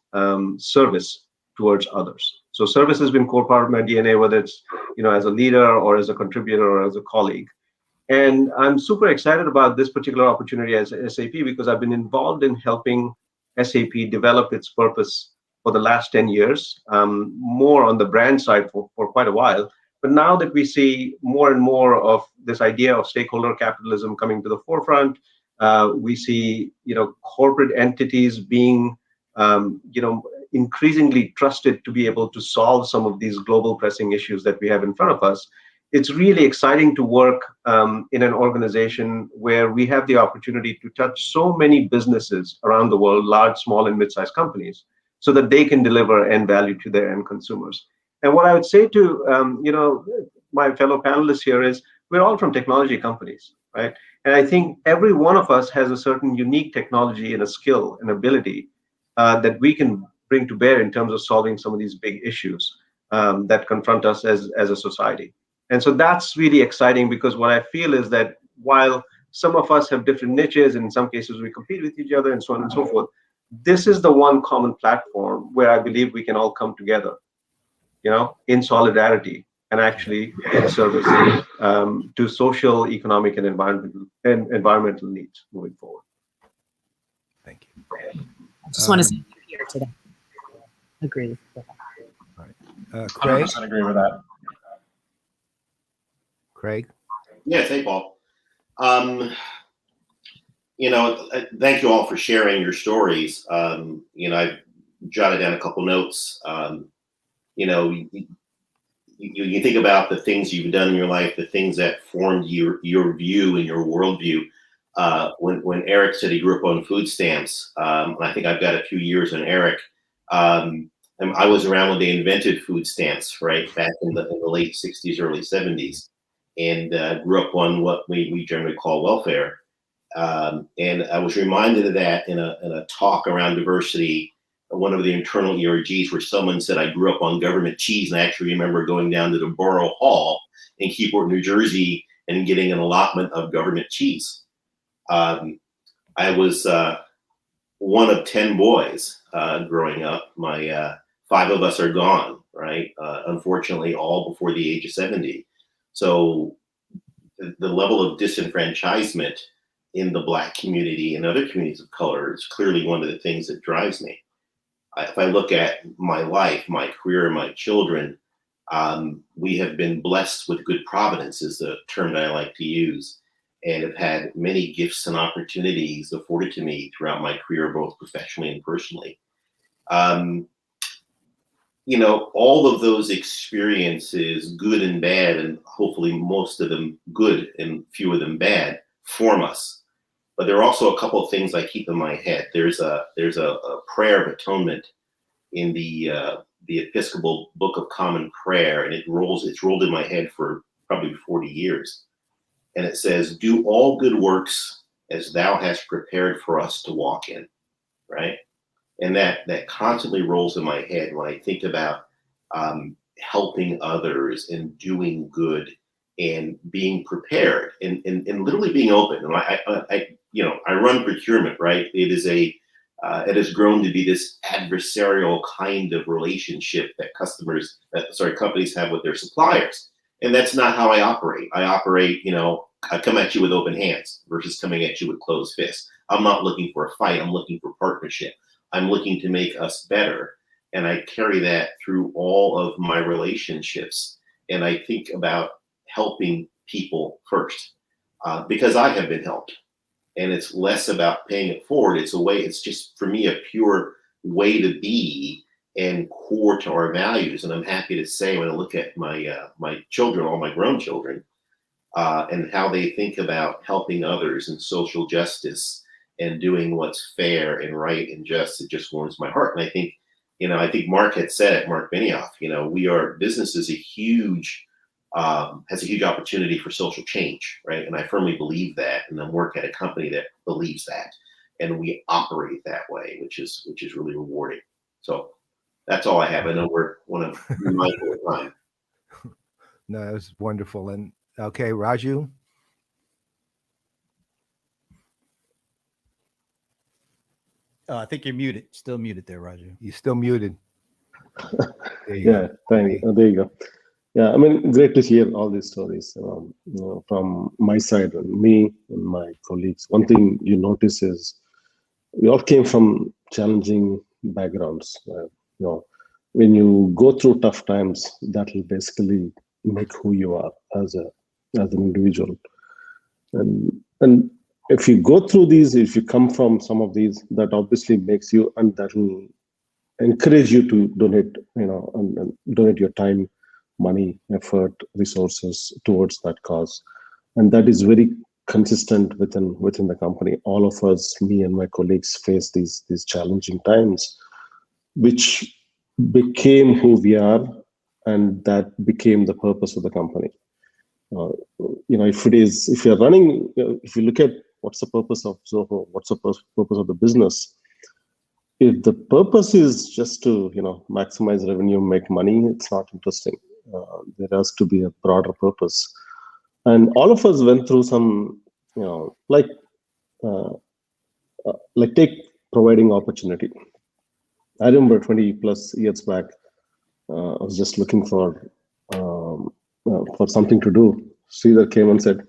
service towards others. So service has been core part of my DNA, whether it's as a leader or as a contributor or as a colleague. And I'm super excited about this particular opportunity as SAP because I've been involved in helping SAP develop its purpose for the last 10 years, more on the brand side for quite a while. But now that we see more and more of this idea of stakeholder capitalism coming to the forefront, we see corporate entities being increasingly trusted to be able to solve some of these global pressing issues that we have in front of us. It's really exciting to work in an organization where we have the opportunity to touch so many businesses around the world, large, small, and mid-sized companies, so that they can deliver end value to their end consumers. And what I would say to my fellow panelists here is we're all from technology companies, right? And I think every one of us has a certain unique technology and a skill and ability that we can bring to bear in terms of solving some of these big issues that confront us as a society. And so that's really exciting because what I feel is that while some of us have different niches, and in some cases we compete with each other and so on and so forth, this is the one common platform where I believe we can all come together, in solidarity and actually in service to social, economic, and environmental needs moving forward. Thank you. I just want to say you're here today. Agree with that. All right. Craig? 100% agree with that. Craig? Yes, hey, Paul. Thank you all for sharing your stories. I've jotted down a couple notes. You think about the things you've done in your life, the things that formed your view and your worldview. When Erik said he grew up on food stamps, and I think I've got a few years on Erik. I was around when they invented food stamps, right, back in the late 60s, early 70s, and grew up on what we generally call welfare. And I was reminded of that in a talk around diversity, one of the internal ERGs, where someone said I grew up on government cheese, and I actually remember going down to the Borough Hall in Keyport, New Jersey, and getting an allotment of government cheese. I was one of 10 boys growing up. My 5 of us are gone, right? Unfortunately, all before the age of 70. So the level of disenfranchisement in the Black community and other communities of color is clearly one of the things that drives me. If I look at my life, my career, my children, we have been blessed with good providence is the term that I like to use, and have had many gifts and opportunities afforded to me throughout my career, both professionally and personally. You know, all of those experiences, good and bad, and hopefully most of them good and few of them bad, form us. But there are also a couple of things I keep in my head. There's a prayer of atonement in the Episcopal Book of Common Prayer, and it's rolled in my head for probably 40 years. And it says, "Do all good works as thou hast prepared for us to walk in," right? And that constantly rolls in my head when I think about helping others and doing good and being prepared and literally being open. And I run procurement, right? It has grown to be this adversarial kind of relationship that companies have with their suppliers. And that's not how I operate. I operate, I come at you with open hands versus coming at you with closed fists. I'm not looking for a fight. I'm looking for partnership. I'm looking to make us better. And I carry that through all of my relationships. And I think about helping people first because I have been helped. And it's less about paying it forward. It's just for me a pure way to be and core to our values. And I'm happy to say when I look at my children, all my grown children, and how they think about helping others and social justice and doing what's fair and right and just, it just warms my heart. And I think Mark had said it, Mark Benioff, business is has a huge opportunity for social change, right? And I firmly believe that, and I work at a company that believes that, and we operate that way, which is really rewarding. So that's all I have. I know want to be mindful of time. No, that was wonderful. And okay, Raju. I think you're muted. Still muted there, Raju. You're still muted. Yeah, thank you. There you go. Yeah, I mean, great to hear all these stories from my side, and me and my colleagues. One thing you notice is we all came from challenging backgrounds. When you go through tough times, that will basically make who you are as an individual. And if you go through these, if you come from some of these, that obviously makes you, and that will encourage you to donate, and donate your time, money, effort, resources towards that cause. And that is very consistent within the company. All of us, me and my colleagues, face these challenging times, which became who we are, and that became the purpose of the company. If you're running, if you look at what's the purpose of Zoho, what's the purpose of the business, if the purpose is just to maximize revenue, make money, it's not interesting. There has to be a broader purpose. And all of us went through some, take providing opportunity. I remember 20 plus years back, I was just looking for something to do. Sridhar came and said,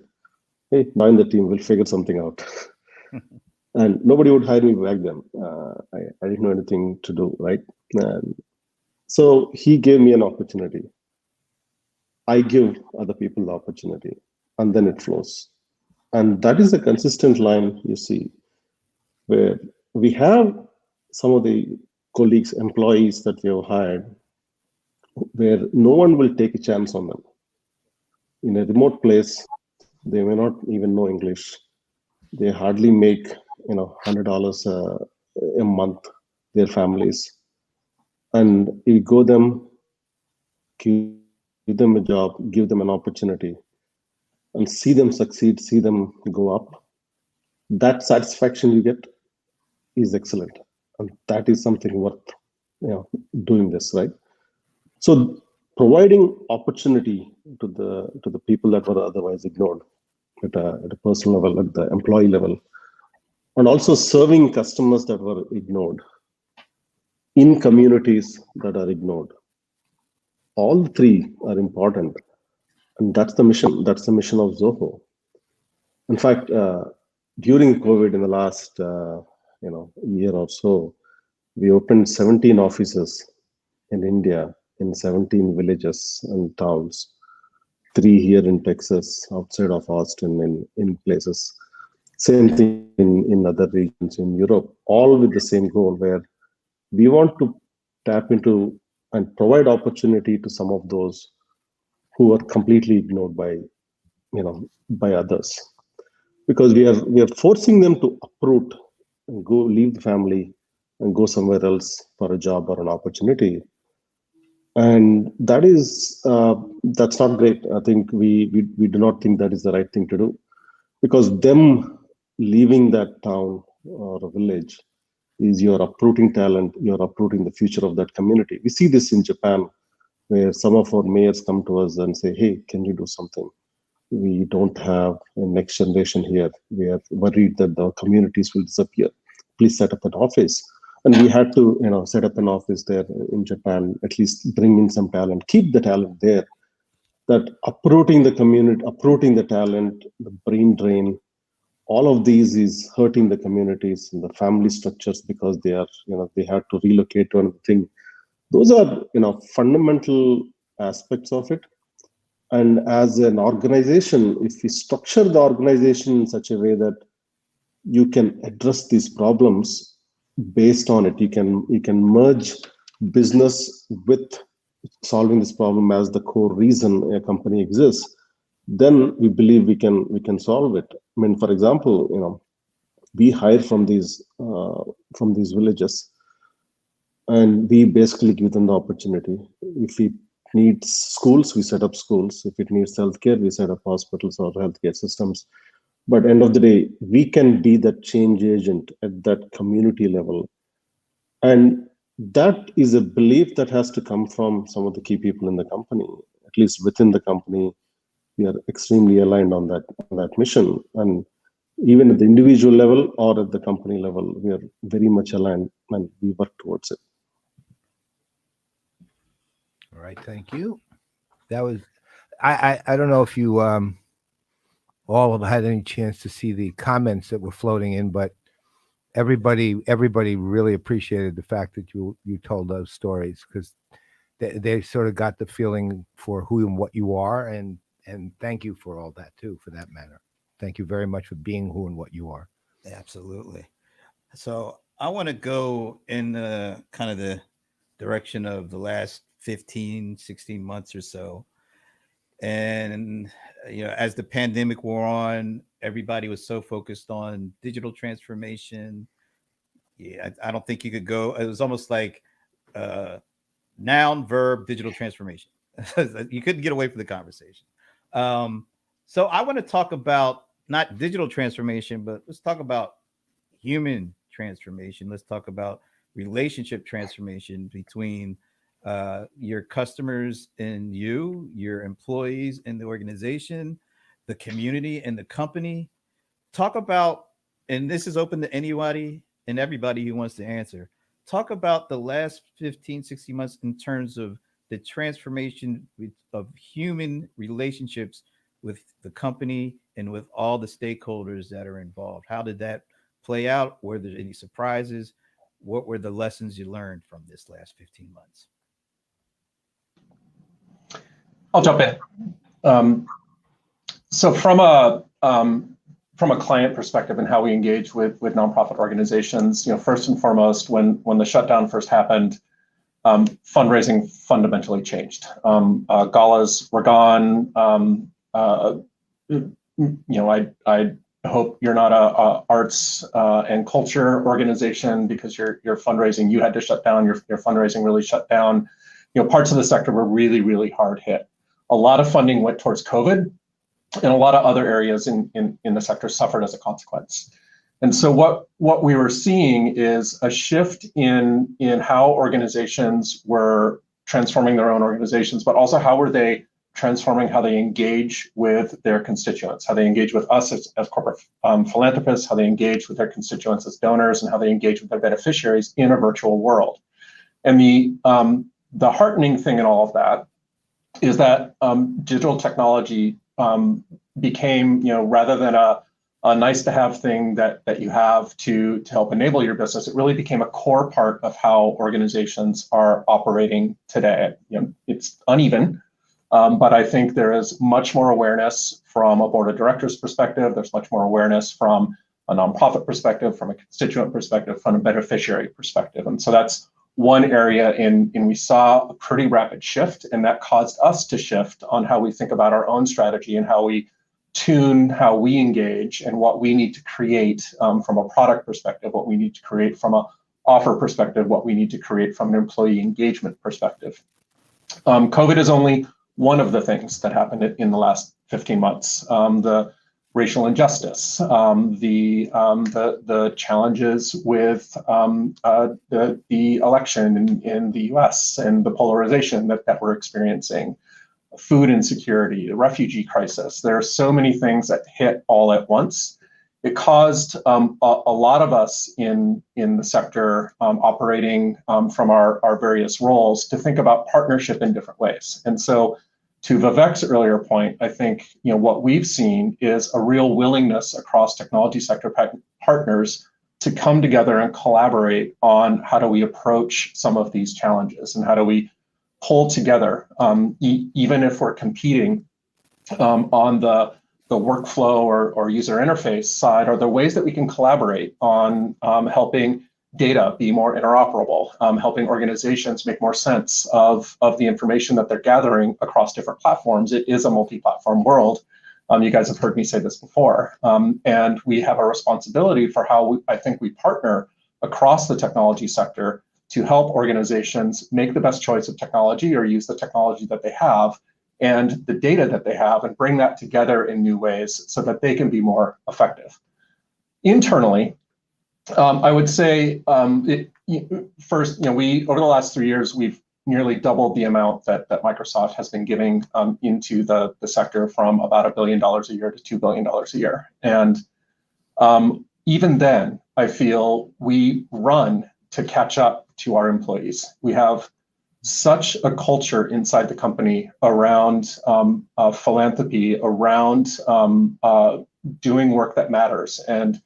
"Hey, join the team, we'll figure something out." And nobody would hire me back then. I didn't know anything to do, right? And so he gave me an opportunity. I give other people the opportunity, and then it flows. And that is a consistent line you see, where we have some of the colleagues, employees that we have hired, where no one will take a chance on them. In a remote place, they may not even know English. They hardly make $100 a month, their families. And you go them, give them a job, give them an opportunity, and see them succeed, see them go up. That satisfaction you get is excellent. And that is something worth doing this, right? So providing opportunity to the people that were otherwise ignored at a personal level, at the employee level, and also serving customers that were ignored in communities that are ignored. All three are important, and that's the mission. That's the mission of Zoho. In fact, during COVID in the last year or so, we opened 17 offices in India in 17 villages and towns, 3 here in Texas, outside of Austin, in places. Same thing in other regions in Europe, all with the same goal, where we want to tap into and provide opportunity to some of those who are completely ignored by others, because we are forcing them to uproot and go leave the family and go somewhere else for a job or an opportunity, and that's not great. I think we do not think that is the right thing to do, because them leaving that town or a village is you're uprooting talent, you're uprooting the future of that community. We see this in Japan, where some of our mayors come to us and say, hey, can you do something? We don't have a next generation here. We are worried that the communities will disappear. Please set up an office. And we had to set up an office there in Japan, at least bring in some talent, keep the talent there. That uprooting the community, uprooting the talent, the brain drain, all of these is hurting the communities and the family structures, because they are, they have to relocate to another thing. Those are, fundamental aspects of it. And as an organization, if we structure the organization in such a way that you can address these problems based on it, you can merge business with solving this problem as the core reason a company exists, then we believe we can solve it. I mean, for example, we hire from these villages, and we basically give them the opportunity. If it needs schools, we set up schools. If it needs healthcare, we set up hospitals or healthcare systems. But end of the day, we can be that change agent at that community level. And that is a belief that has to come from some of the key people in the company. At least within the company, we are extremely aligned on that mission. And even at the individual level or at the company level, we are very much aligned and we work towards it. All right, thank you. That was, I don't know if you all have had any chance to see the comments that were floating in, but everybody really appreciated the fact that you told those stories, because they sort of got the feeling for who and what you are, and thank you for all that too, for that matter. Thank you very much for being who and what you are. Absolutely. So I want to go in kind of the direction of the last 15, 16 months or so. And, as the pandemic wore on, everybody was so focused on digital transformation. Yeah, I don't think you could go. It was almost like noun, verb, digital transformation. You couldn't get away from the conversation. So I want to talk about not digital transformation, but let's talk about human transformation. Let's talk about relationship transformation between your customers and you, your employees in the organization, the community and the company. Talk about, and this is open to anybody and everybody who wants to answer. Talk about the last 15, 16 months in terms of the transformation of human relationships with the company and with all the stakeholders that are involved. How did that play out? Were there any surprises? What were the lessons you learned from this last 15 months? I'll jump in. So from a client perspective and how we engage with nonprofit organizations, first and foremost, when the shutdown first happened, fundraising fundamentally changed. Galas were gone. I hope you're not a arts and culture organization, because your fundraising, you had to shut down. Your fundraising really shut down. Parts of the sector were really, really hard hit. A lot of funding went towards COVID, and a lot of other areas in the sector suffered as a consequence. And so what we were seeing is a shift in how organizations were transforming their own organizations, but also how were they transforming how they engage with their constituents, how they engage with us as corporate philanthropists, how they engage with their constituents as donors, and how they engage with their beneficiaries in a virtual world. And the heartening thing in all of that is that digital technology became, rather than a a nice to have thing that you have to help enable your business. It really became a core part of how organizations are operating today. It's uneven, but I think there is much more awareness from a board of directors perspective. There's much more awareness from a nonprofit perspective, from a constituent perspective, from a beneficiary perspective. And so that's one area in we saw a pretty rapid shift, and that caused us to shift on how we think about our own strategy and how we tune how we engage and what we need to create from a product perspective, what we need to create from a offer perspective, what we need to create from an employee engagement perspective. COVID is only one of the things that happened in the last 15 months. The racial injustice, the challenges with the election in the US and the polarization that we're experiencing, food insecurity, the refugee crisis. There are so many things that hit all at once. It caused a lot of us in the sector operating from our various roles to think about partnership in different ways. And so to Vivek's earlier point, I think what we've seen is a real willingness across technology sector partners to come together and collaborate on how do we approach some of these challenges and how do we pull together, even if we're competing on the workflow or user interface side. Are there ways that we can collaborate on helping data be more interoperable, helping organizations make more sense of the information that they're gathering across different platforms? It is a multi-platform world. You guys have heard me say this before. And we have a responsibility for how I think we partner across the technology sector to help organizations make the best choice of technology or use the technology that they have and the data that they have and bring that together in new ways so that they can be more effective. Internally, I would say first, we over the last 3 years, we've nearly doubled the amount that Microsoft has been giving into the sector from about $1 billion a year to $2 billion a year. And even then, I feel we run to catch up to our employees. We have such a culture inside the company around philanthropy, around doing work that matters. And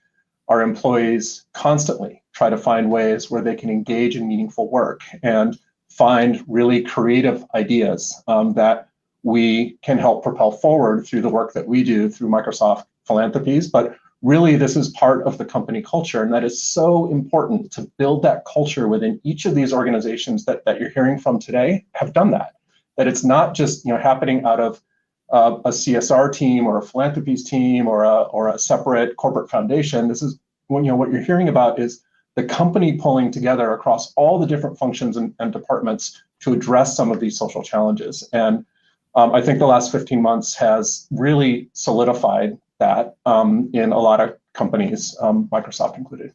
our employees constantly try to find ways where they can engage in meaningful work and find really creative ideas that we can help propel forward through the work that we do through Microsoft Philanthropies. But really, this is part of the company culture, and that is so important to build that culture within each of these organizations that you're hearing from today have done that. That it's not just happening out of a CSR team or a philanthropies team or a separate corporate foundation. This is what you're hearing about is the company pulling together across all the different functions and departments to address some of these social challenges. And I think the last 15 months has really solidified that in a lot of companies, Microsoft included.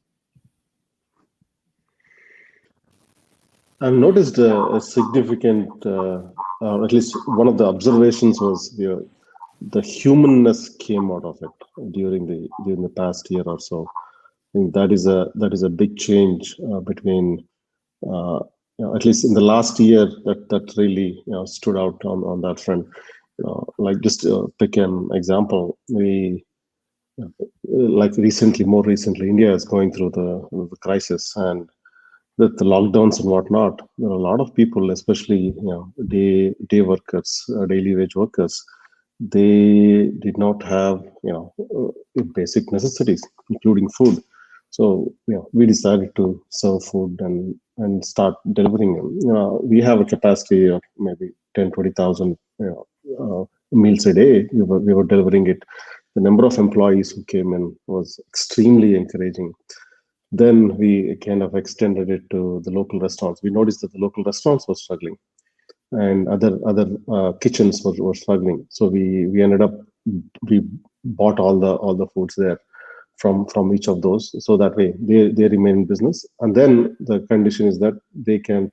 I've noticed a significant, at least one of the observations was the humanness came out of it during the past year or so. I think that is a big change between, at least in the last year, that really stood out on that front. Like just pick an example, more recently, India is going through the crisis, and with the lockdowns and whatnot, there are a lot of people, especially day workers, daily wage workers, they did not have basic necessities, including food. So we decided to serve food and start delivering them. We have a capacity of maybe 10,000-20,000 meals a day. We were delivering it. The number of employees who came in was extremely encouraging. Then we kind of extended it to the local restaurants. We noticed that the local restaurants were struggling, and other kitchens were struggling. So we ended up we bought all the foods there from each of those, so that way they remain in business. And then the condition is that they can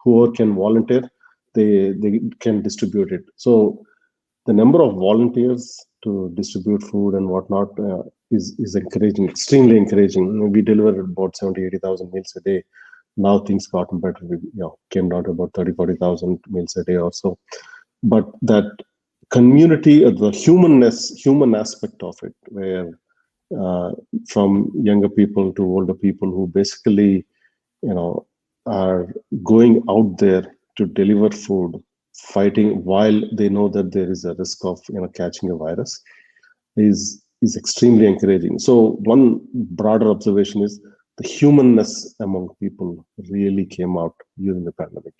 whoever can volunteer, they can distribute it. So the number of volunteers to distribute food and whatnot is encouraging, extremely encouraging. We delivered about 70,000-80,000 meals a day. Now things gotten better. We came down to about 30,000-40,000 meals a day or so. But that community, the human aspect of it, where from younger people to older people who basically, are going out there to deliver food, fighting while they know that there is a risk of catching a virus, is extremely encouraging. So one broader observation is the humanness among people really came out during the pandemic.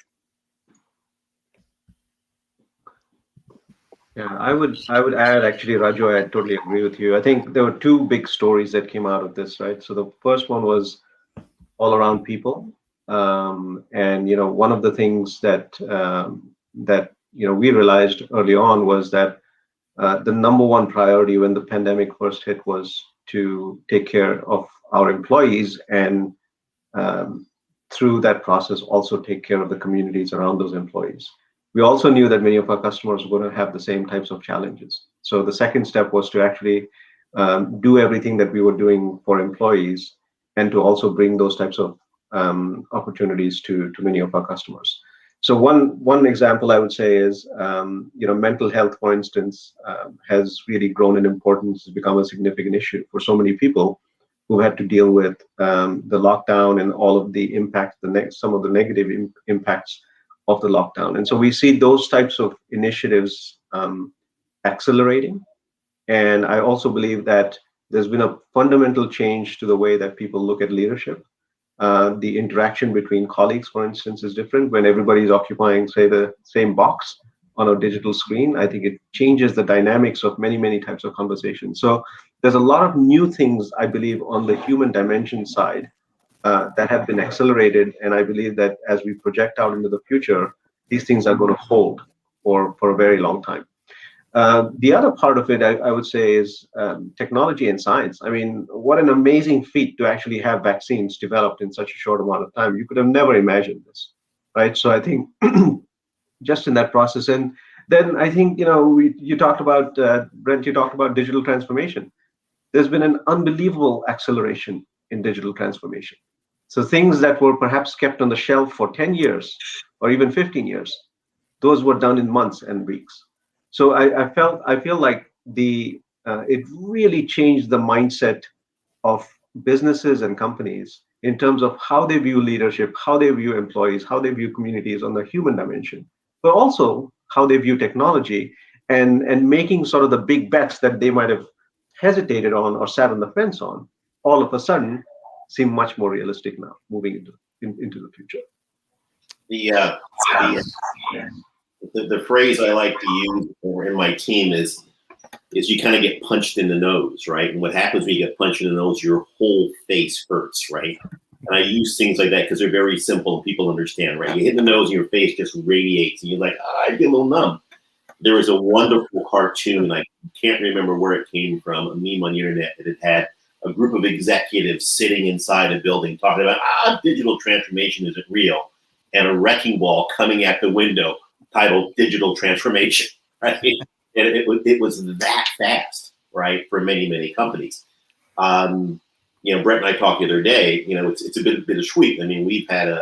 Yeah, I would add, actually, Raju, I totally agree with you. I think there were two big stories that came out of this, right? So the first one was all around people, and one of the things that we realized early on was that the number one priority when the pandemic first hit was to take care of our employees, and through that process also take care of the communities around those employees. We also knew that many of our customers were going to have the same types of challenges. So the second step was to actually do everything that we were doing for employees, and to also bring those types of opportunities to many of our customers. So one example I would say is, mental health, for instance, has really grown in importance, has become a significant issue for so many people who had to deal with the lockdown and all of the impacts, some of the negative impacts of the lockdown. And so we see those types of initiatives accelerating. And I also believe that there's been a fundamental change to the way that people look at leadership. The interaction between colleagues, for instance, is different when everybody's occupying, say, the same box on a digital screen. I think it changes the dynamics of many, many types of conversations. So there's a lot of new things, I believe, on the human dimension side that have been accelerated. And I believe that as we project out into the future, these things are going to hold for a very long time. The other part of it, I would say, is technology and science. I mean, what an amazing feat to actually have vaccines developed in such a short amount of time. You could have never imagined this, right? So I think just in that process, and then I think, you talked about, Brent, you talked about digital transformation. There's been an unbelievable acceleration in digital transformation. So things that were perhaps kept on the shelf for 10 years or even 15 years, those were done in months and weeks. So I feel like it really changed the mindset of businesses and companies in terms of how they view leadership, how they view employees, how they view communities on the human dimension, but also how they view technology, and making sort of the big bets that they might have hesitated on or sat on the fence on, all of a sudden seem much more realistic now, moving into the future. The phrase I like to use in my team is you kind of get punched in the nose, right? And what happens when you get punched in the nose, your whole face hurts, right? And I use things like that because they're very simple and people understand, right? You hit the nose and your face just radiates and you're like, I get a little numb. There was a wonderful cartoon, I can't remember where it came from, a meme on the internet, that it had a group of executives sitting inside a building talking about, digital transformation isn't real, and a wrecking ball coming at the window titled Digital Transformation, right? And it was that fast, right, for many, many companies. Brent and I talked the other day, it's a bit bittersweet. I mean, we've had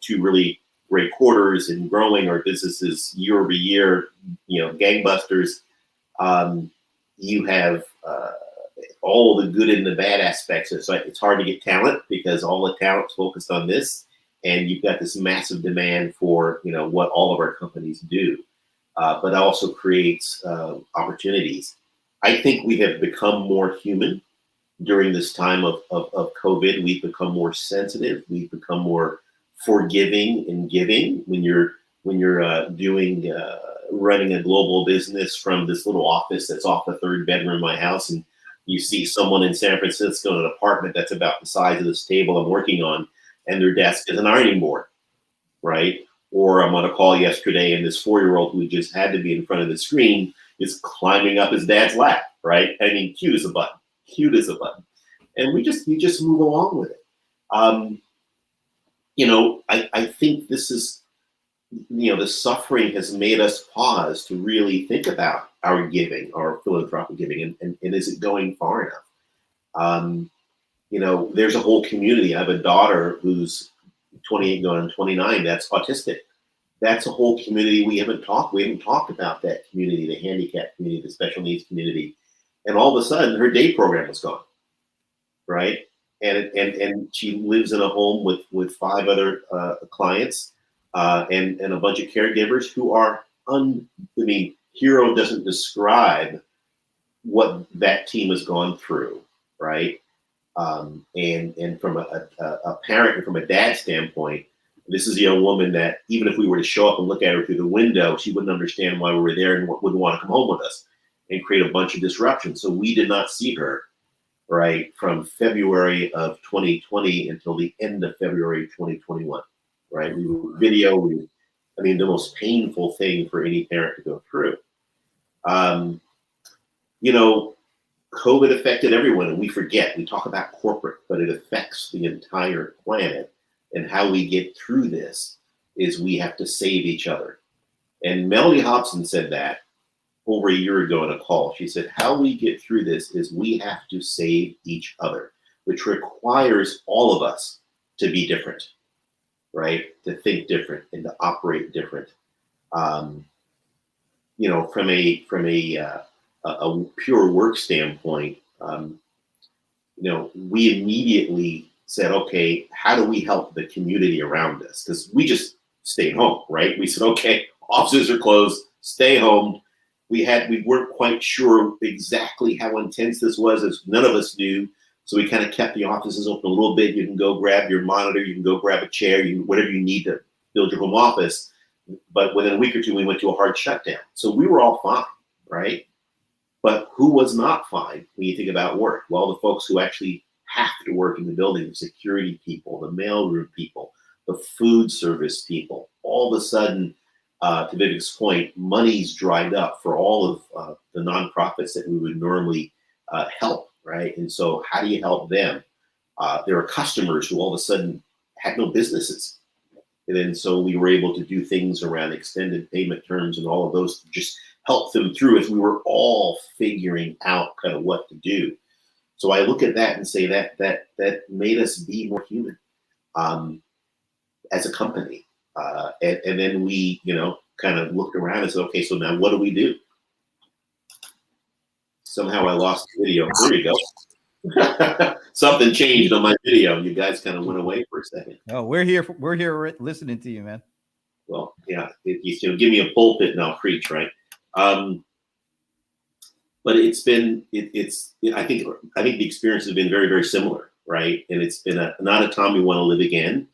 two really great quarters and growing our businesses year over year, gangbusters. You have all the good and the bad aspects. It's hard to get talent because all the talent's focused on this. And you've got this massive demand for, what all of our companies do, but also creates opportunities. I think we have become more human during this time of COVID. We've become more sensitive. We've become more forgiving and giving. When you're running a global business from this little office that's off the third bedroom of my house, and you see someone in San Francisco in an apartment that's about the size of this table I'm working on, and their desk is an ironing board, right? Or I'm on a call yesterday and this 4-year-old who just had to be in front of the screen is climbing up his dad's lap, right? I mean, cute as a button. And we just move along with it. I think this is, the suffering has made us pause to really think about our giving, our philanthropic giving, and is it going far enough? There's a whole community. I have a daughter who's 28 going on 29 that's autistic. That's a whole community we haven't talked about that community, the handicapped community, the special needs community. And all of a sudden, her day program was gone, right? And she lives in a home with 5 other clients and a bunch of caregivers who are hero doesn't describe what that team has gone through, right? And from a parent and from a dad standpoint, this is a young woman that even if we were to show up and look at her through the window, she wouldn't understand why we were there and wouldn't want to come home with us and create a bunch of disruption. So we did not see her, right, from February of 2020 until the end of February 2021, right? We were video, the most painful thing for any parent to go through. COVID affected everyone, and we forget. We talk about corporate, but it affects the entire planet. And how we get through this is we have to save each other. And Melody Hobson said that over a year ago in a call. She said, how we get through this is we have to save each other, which requires all of us to be different, right? To think different and to operate different. From a pure work standpoint, we immediately said, okay, how do we help the community around us? Because we just stayed home, right? We said, okay, offices are closed, stay home. We weren't quite sure exactly how intense this was, as none of us knew. So we kind of kept the offices open a little bit. You can go grab your monitor, you can go grab a chair, whatever you need to build your home office. But within a week or two, we went to a hard shutdown. So we were all fine, right? But who was not fine when you think about work? Well, the folks who actually have to work in the building, the security people, the mailroom people, the food service people. All of a sudden, to Vivek's point, money's dried up for all of the nonprofits that we would normally help, right? And so how do you help them? There are customers who all of a sudden had no businesses. And then so we were able to do things around extended payment terms and all of those to just help them through as we were all figuring out kind of what to do. So I look at that and say that made us be more human as a company. And then we, kind of looked around and said, okay, so now what do we do? Somehow I lost the video. There you go. Something changed on my video. You guys kind of went away for a second. Oh, we're here listening to you, man. Well, yeah, give me a pulpit and I'll preach, right? But it's been, I think the experience has been very, very similar, right? And it's been not a time we want to live again.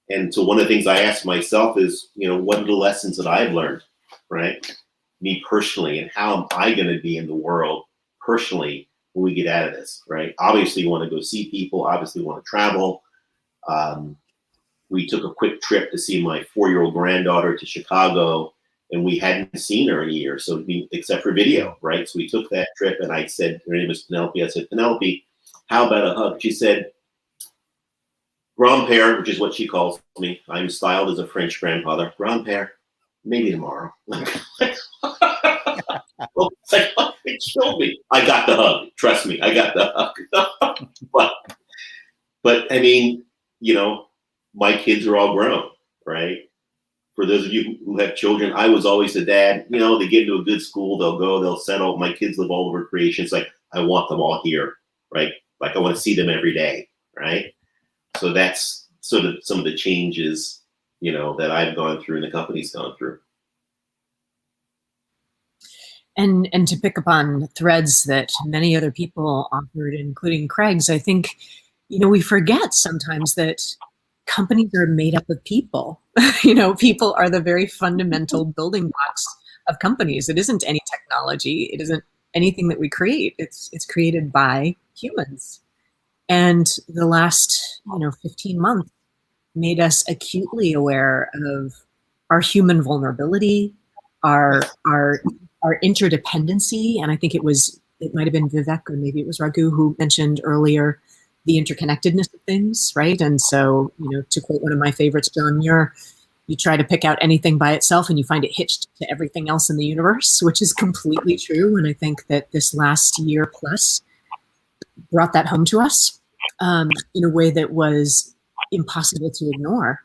And so one of the things I ask myself is, what are the lessons that I've learned, right? Me personally, and how am I going to be in the world personally when we get out of this, right? Obviously, you want to go see people. Obviously, you want to travel. We took a quick trip to see my 4-year-old granddaughter to Chicago, and we hadn't seen her in a year, so except for video, right? So we took that trip, and I said, her name is Penelope. I said, Penelope, how about a hug? She said, grand-père, which is what she calls me. I'm styled as a French grandfather. Grand-père, maybe tomorrow. Well, it killed me. I got the hug. Trust me, I got the hug. but I mean, my kids are all grown, right? For those of you who have children, I was always a dad. They get into a good school, they'll go, they'll settle. My kids live all over creation. It's like, I want them all here, right? Like I want to see them every day, right? So that's sort of some of the changes, that I've gone through and the company's gone through. And to pick up on threads that many other people offered, including Craig's, I think, we forget sometimes that companies are made up of people. People are the very fundamental building blocks of companies. It isn't any technology. It isn't anything that we create. It's created by humans. And the last, 15 months made us acutely aware of our human vulnerability, our interdependency. And I think it might have been Vivek or maybe it was Raju who mentioned earlier the interconnectedness of things, right? And so, to quote one of my favorites, John Muir, you try to pick out anything by itself and you find it hitched to everything else in the universe, which is completely true. And I think that this last year plus brought that home to us in a way that was impossible to ignore.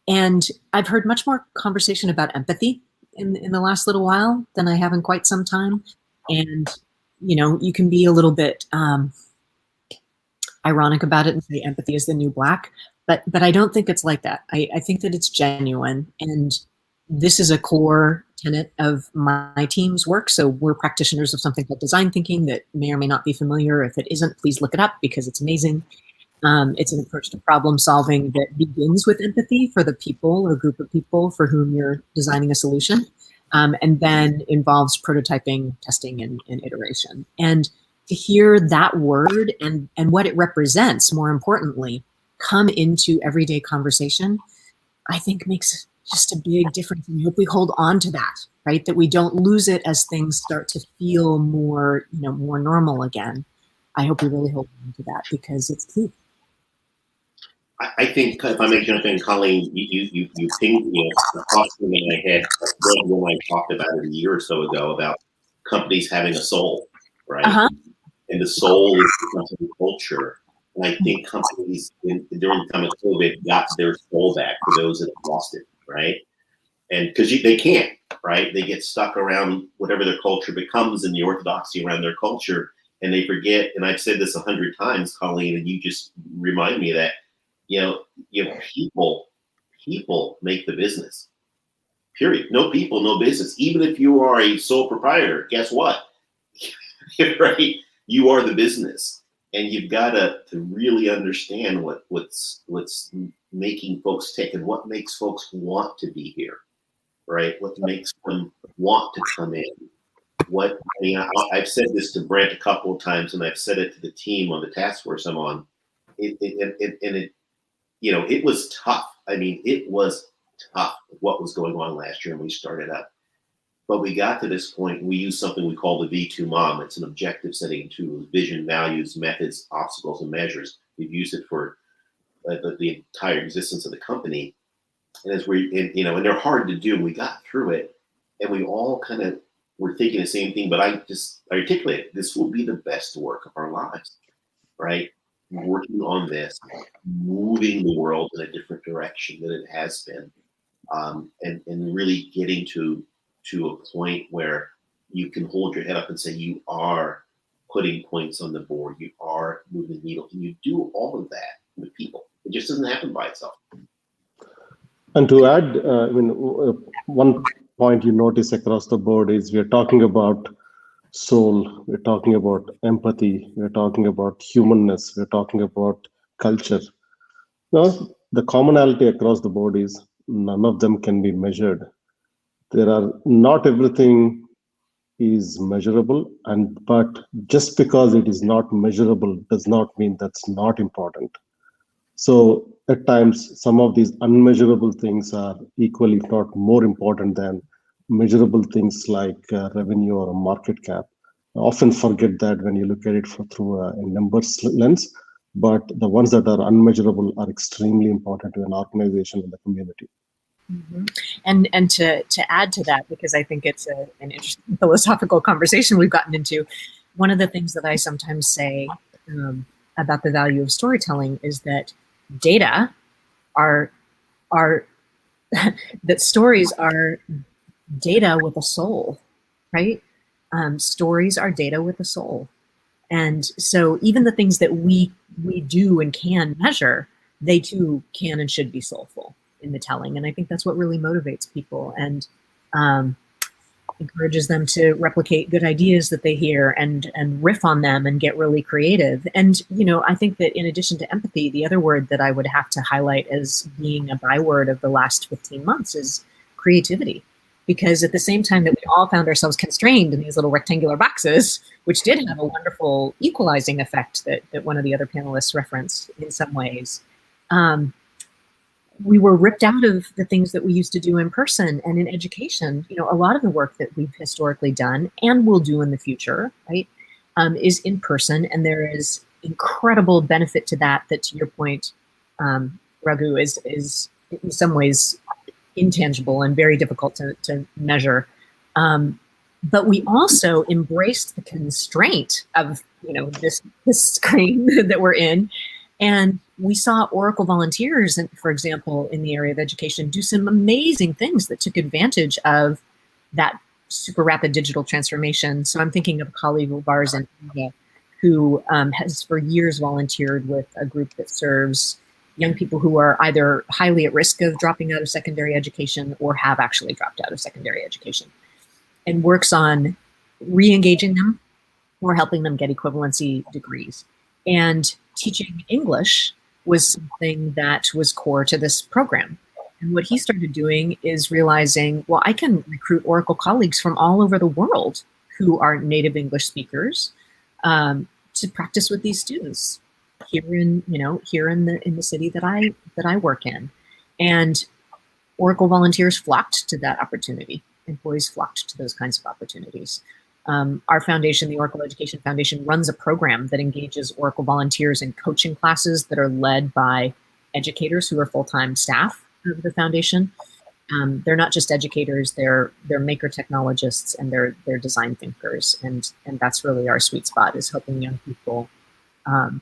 And I've heard much more conversation about empathy in the last little while than I have in quite some time. And you can be a little bit ironic about it and say empathy is the new black, but I don't think it's like that. I think that it's genuine, and this is a core tenet of my team's work. So we're practitioners of something called design thinking that may or may not be familiar. If it isn't, please look it up because it's amazing. It's an approach to problem solving that begins with empathy for the people or group of people for whom you're designing a solution, and then involves prototyping, testing, and iteration. And to hear that word and what it represents, more importantly, come into everyday conversation, I think makes just a big difference. And I hope we hold on to that, right? That we don't lose it as things start to feel more, more normal again. I hope we really hold on to that because it's key. I think if I may jump in, Colleen, you pinged me a question in my head when I talked about it a year or so ago about companies having a soul, right? And the soul is the company culture. And I think companies during the time of COVID got their soul back for those that have lost it, right? And because they can't, right? They get stuck around whatever their culture becomes and the orthodoxy around their culture, and they forget. And I've said this 100 times, Colleen, and you just remind me of that. People make the business. Period. No people, no business. Even if you are a sole proprietor, guess what? Right? You are the business, and you've got to really understand what's making folks tick and what makes folks want to be here, right? What makes them want to come in. I've said this to Brent a couple of times, and I've said it to the team on the task force I'm on. It was tough. I mean, it was tough what was going on last year when we started up. But we got to this point, we use something we call the V2 MOM. It's an objective setting tool, vision, values, methods, obstacles, and measures. We've used it for the entire existence of the company. And and they're hard to do. We got through it, and we all kind of were thinking the same thing, but I articulate, this will be the best work of our lives, right? Working on this, moving the world in a different direction than it has been, and really getting to a point where you can hold your head up and say you are putting points on the board, you are moving the needle, and you do all of that with people. It just doesn't happen by itself. And to add, one point you notice across the board is we're talking about soul, we're talking about empathy, we're talking about humanness, we're talking about culture. Now, the commonality across the board is none of them can be measured. Not everything is measurable, but just because it is not measurable does not mean that's not important. So at times, some of these unmeasurable things are equally, if not more important than measurable things like revenue or a market cap. I often forget that when you look at it through a numbers lens, but the ones that are unmeasurable are extremely important to an organization and the community. Mm-hmm. And to add to that, because I think it's an interesting philosophical conversation we've gotten into, one of the things that I sometimes say about the value of storytelling is that data are that stories are data with a soul, right? Stories are data with a soul. And so even the things that we do and can measure, they too can and should be soulful in the telling. And I think that's what really motivates people and encourages them to replicate good ideas that they hear and riff on them and get really creative. And, I think that in addition to empathy, the other word that I would have to highlight as being a byword of the last 15 months is creativity. Because at the same time that we all found ourselves constrained in these little rectangular boxes, which did have a wonderful equalizing effect that one of the other panelists referenced in some ways, we were ripped out of the things that we used to do in person and in education. A lot of the work that we've historically done and will do in the future, right, is in person. And there is incredible benefit to that to your point, Raghu, is in some ways intangible and very difficult to measure. But we also embraced the constraint of, this screen that we're in. And we saw Oracle volunteers, for example, in the area of education, do some amazing things that took advantage of that super rapid digital transformation. So I'm thinking of a colleague of ours in India who has for years volunteered with a group that serves young people who are either highly at risk of dropping out of secondary education or have actually dropped out of secondary education, and works on re-engaging them or helping them get equivalency degrees. And teaching English was something that was core to this program. And what he started doing is realizing, well, I can recruit Oracle colleagues from all over the world who are native English speakers to practice with these students here in the city that I work in. And Oracle volunteers flocked to that opportunity. Employees flocked to those kinds of opportunities. Our foundation, the Oracle Education Foundation, runs a program that engages Oracle volunteers in coaching classes that are led by educators who are full-time staff of the foundation. They're not just educators; they're maker technologists and they're design thinkers, and that's really our sweet spot, is helping young people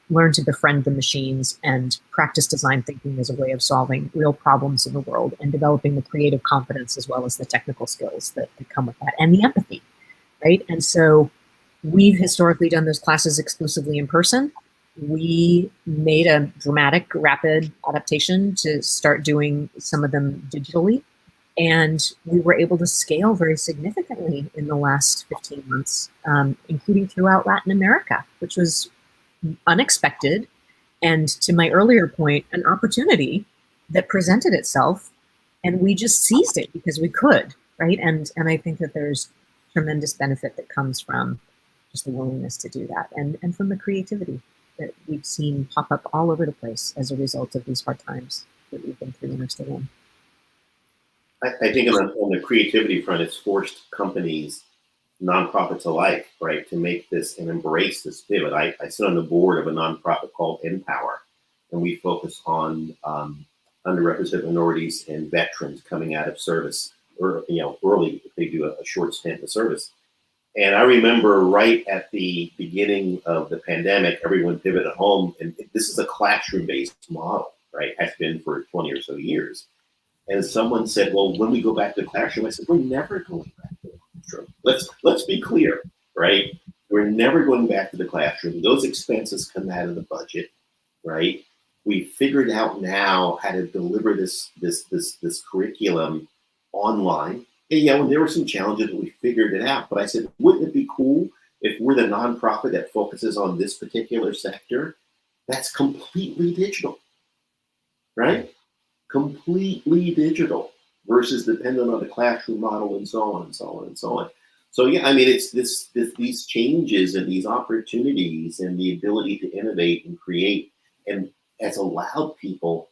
learn to befriend the machines and practice design thinking as a way of solving real problems in the world and developing the creative competence as well as the technical skills that come with that, and the empathy, right? And so we've historically done those classes exclusively in person. We made a dramatic, rapid adaptation to start doing some of them digitally. And we were able to scale very significantly in the last 15 months, including throughout Latin America, which was unexpected. And to my earlier point, an opportunity that presented itself, and we just seized it because we could, right? And I think that there's tremendous benefit that comes from just the willingness to do that, and from the creativity that we've seen pop up all over the place as a result of these hard times that we've been through and are still in. I think on the creativity front, it's forced companies, nonprofits alike, right, to make this and embrace this pivot. I sit on the board of a nonprofit called Empower, and we focus on underrepresented minorities and veterans coming out of service, or early if they do a short stint in service. And I remember right at the beginning of the pandemic, everyone pivoted home, and this is a classroom-based model, right? Has been for 20 or so years. And someone said, well, when we go back to the classroom, I said, we're never going back to the classroom. Let's be clear, right? We're never going back to the classroom. Those expenses come out of the budget, right? We figured out now how to deliver this curriculum online. And there were some challenges, but we figured it out. But I said, wouldn't it be cool if we're the nonprofit that focuses on this particular sector that's completely digital, right? Completely digital versus dependent on the classroom model, and so on and so on and so on. So yeah, I mean, it's these changes and these opportunities and the ability to innovate and create, and has allowed people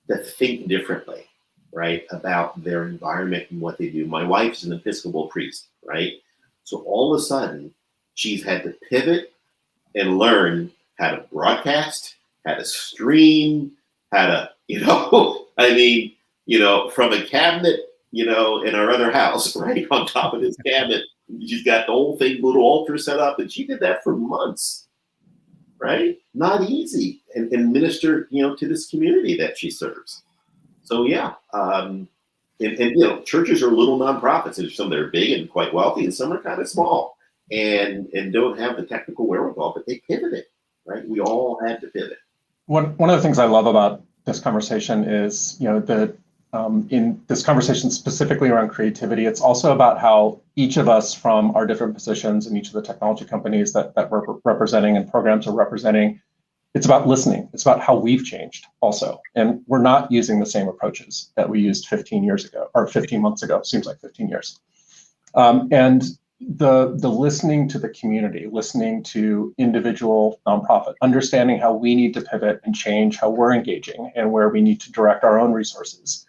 to think differently, right, about their environment and what they do. My wife's an Episcopal priest, right? So all of a sudden, she's had to pivot and learn how to broadcast, how to stream, how to, from a cabinet, in our other house, right, on top of this cabinet, she's got the whole thing, little altar set up, and she did that for months, right? Not easy, and minister, to this community that she serves. So yeah, and churches are little nonprofits. There's some that are big and quite wealthy, and some are kind of small and don't have the technical wherewithal, but they pivoted, right? We all had to pivot. One of the things I love about this conversation is, that in this conversation specifically around creativity, it's also about how each of us from our different positions in each of the technology companies that we're representing and programs are representing, it's about listening. It's about how we've changed also. And we're not using the same approaches that we used 15 years ago, or 15 months ago, seems like 15 years. And the listening to the community, listening to individual nonprofit, understanding how we need to pivot and change how we're engaging and where we need to direct our own resources.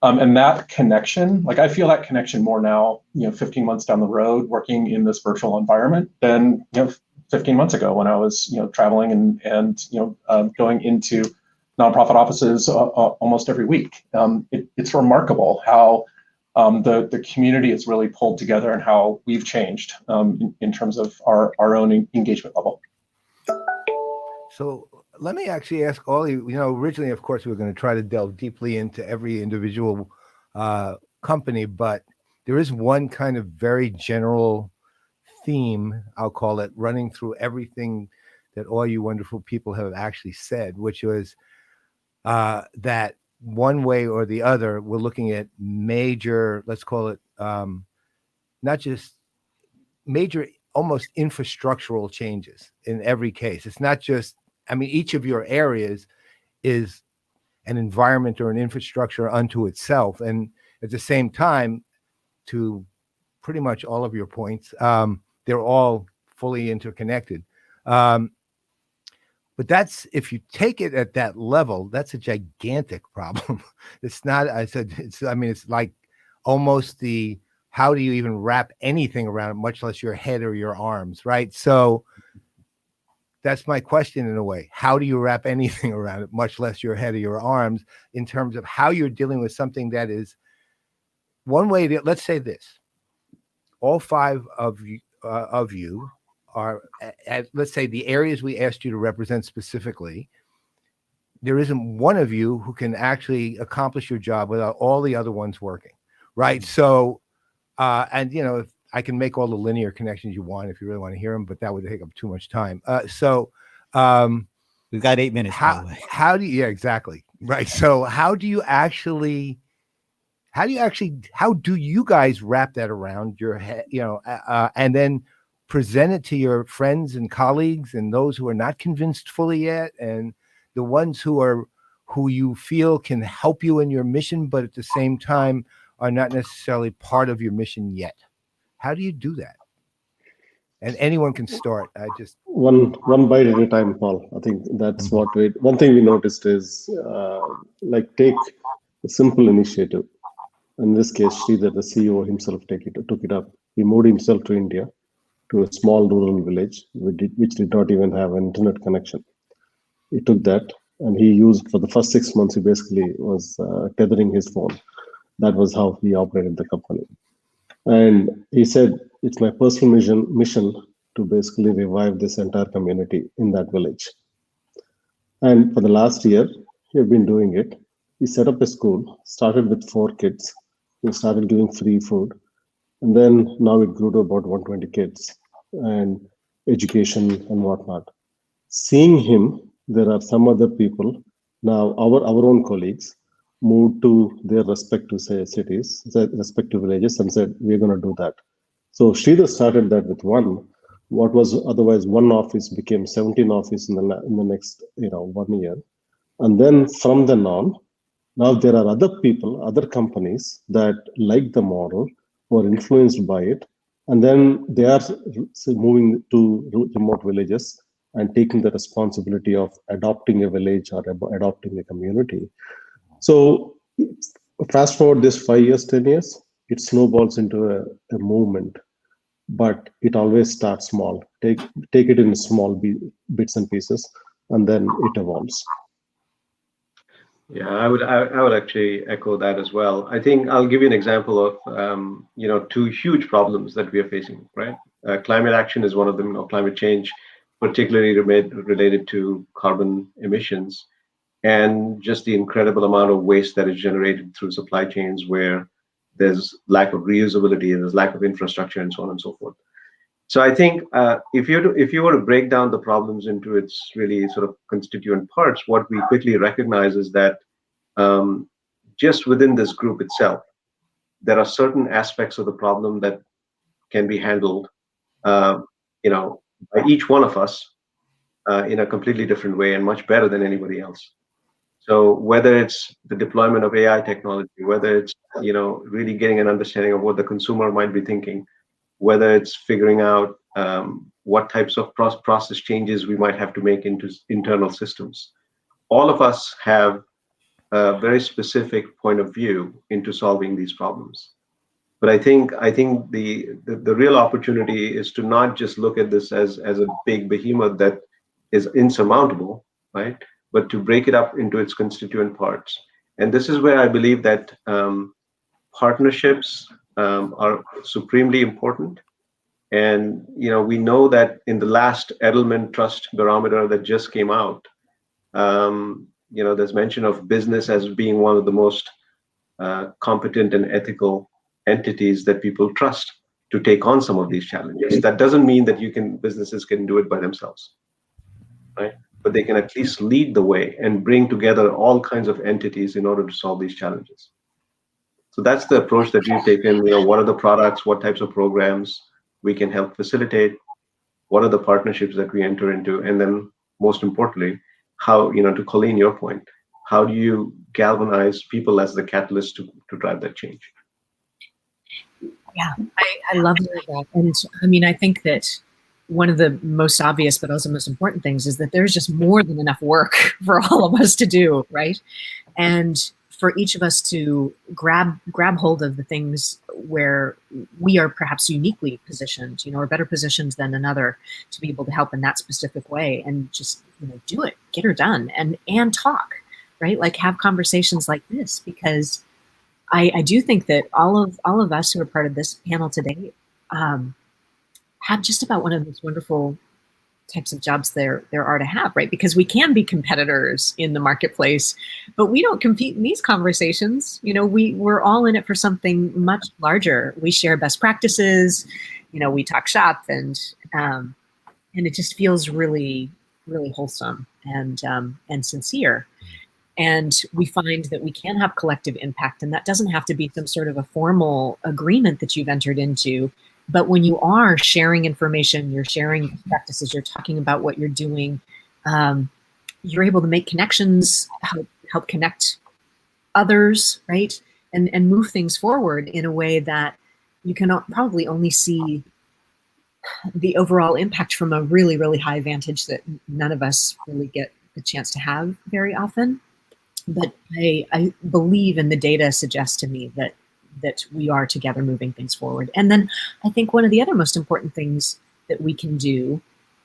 And that connection, I feel that connection more now, 15 months down the road, working in this virtual environment than, 15 months ago when I was, traveling and going into nonprofit offices almost every week. It's remarkable how the community is really pulled together and how we've changed in terms of our own engagement level. So let me actually ask all you, originally, of course, we were going to try to delve deeply into every individual company, but there is one kind of very general theme, I'll call it, running through everything that all you wonderful people have actually said, which was that one way or the other, we're looking at major, let's call it, not just major, almost infrastructural changes in every case. It's not just, I mean, each of your areas is an environment or an infrastructure unto itself. And at the same time, to pretty much all of your points, they're all fully interconnected. But that's, if you take it at that level, that's a gigantic problem. It's not, I said, it's, I mean, it's like almost the, how do you even wrap anything around it, much less your head or your arms, right? So that's my question in a way. How do you wrap anything around it, much less your head or your arms, in terms of how you're dealing with something that is one way to, let's say this, all five of you are at, let's say, the areas we asked you to represent specifically, there isn't one of you who can actually accomplish your job without all the other ones working, right? So, and you know, if I can make all the linear connections you want if you really want to hear them, but that would take up too much time. We've got 8 minutes. How do you, yeah, exactly, right? So how do you guys wrap that around your head, you know, and then present it to your friends and colleagues and those who are not convinced fully yet, and the ones who you feel can help you in your mission, but at the same time are not necessarily part of your mission yet? How do you do that? And anyone can start. I just one bite at a time, Paul. I think that's what one thing we noticed is like take a simple initiative. In this case, Sridhar, the CEO himself, took it up. He moved himself to India, to a small rural village, which did not even have an internet connection. He took that and he used, for the first 6 months, he basically was tethering his phone. That was how he operated the company. And he said, it's my personal mission to basically revive this entire community in that village. And for the last year, he has been doing it. He set up a school, started with 4 kids. He started giving free food. And then now it grew to about 120 kids and education and whatnot. Seeing him, there are some other people, now our own colleagues, moved to their respective cities, respective villages, and said, we're going to do that. So Sridhar started that with one. What was otherwise one office became 17 offices in the next 1 year. And then from then on, now there are other people, other companies that like the model, who are influenced by it, and then they are moving to remote villages and taking the responsibility of adopting a village or adopting a community. So fast forward this 5 years, 10 years, it snowballs into a movement, but it always starts small. Take it in small bits and pieces, and then it evolves. Yeah, I would actually echo that as well. I think I'll give you an example of 2 huge problems that we are facing. Right, climate action is one of them. Climate change, particularly related to carbon emissions, and just the incredible amount of waste that is generated through supply chains where there's lack of reusability and there's lack of infrastructure and so on and so forth. So I think if you were to break down the problems into its really sort of constituent parts, what we quickly recognize is that just within this group itself, there are certain aspects of the problem that can be handled, by each one of us in a completely different way and much better than anybody else. So whether it's the deployment of AI technology, whether it's really getting an understanding of what the consumer might be thinking, whether it's figuring out what types of process changes we might have to make into internal systems. All of us have a very specific point of view into solving these problems. But I think the real opportunity is to not just look at this as a big behemoth that is insurmountable, right? But to break it up into its constituent parts. And this is where I believe that partnerships are supremely important. And we know that in the last Edelman Trust Barometer that just came out, there's mention of business as being one of the most competent and ethical entities that people trust to take on some of these challenges. That doesn't mean that businesses can do it by themselves, right? But they can at least lead the way and bring together all kinds of entities in order to solve these challenges. So that's the approach that we've taken. What are the products, what types of programs we can help facilitate, what are the partnerships that we enter into, and then most importantly, how, to Colleen, your point, how do you galvanize people as the catalyst to drive that change? Yeah, I love that. And I mean, I think that one of the most obvious, but also most important things is that there's just more than enough work for all of us to do, right? And for each of us to grab hold of the things where we are perhaps uniquely positioned, or better positioned than another to be able to help in that specific way, and just do it, get her done, and talk, right? Like have conversations like this, because I do think that all of us who are part of this panel today have just about one of the most wonderful types of jobs there are to have, right? Because we can be competitors in the marketplace, but we don't compete in these conversations. We're all in it for something much larger. We share best practices, we talk shop, and it just feels really, really wholesome and sincere. And we find that we can have collective impact, and that doesn't have to be some sort of a formal agreement that you've entered into. But when you are sharing information, you're sharing practices, you're talking about what you're doing, you're able to make connections, help connect others, right? And move things forward in a way that you can probably only see the overall impact from a really, really high vantage that none of us really get the chance to have very often. But I believe, and the data suggests to me that we are together moving things forward. And then I think one of the other most important things that we can do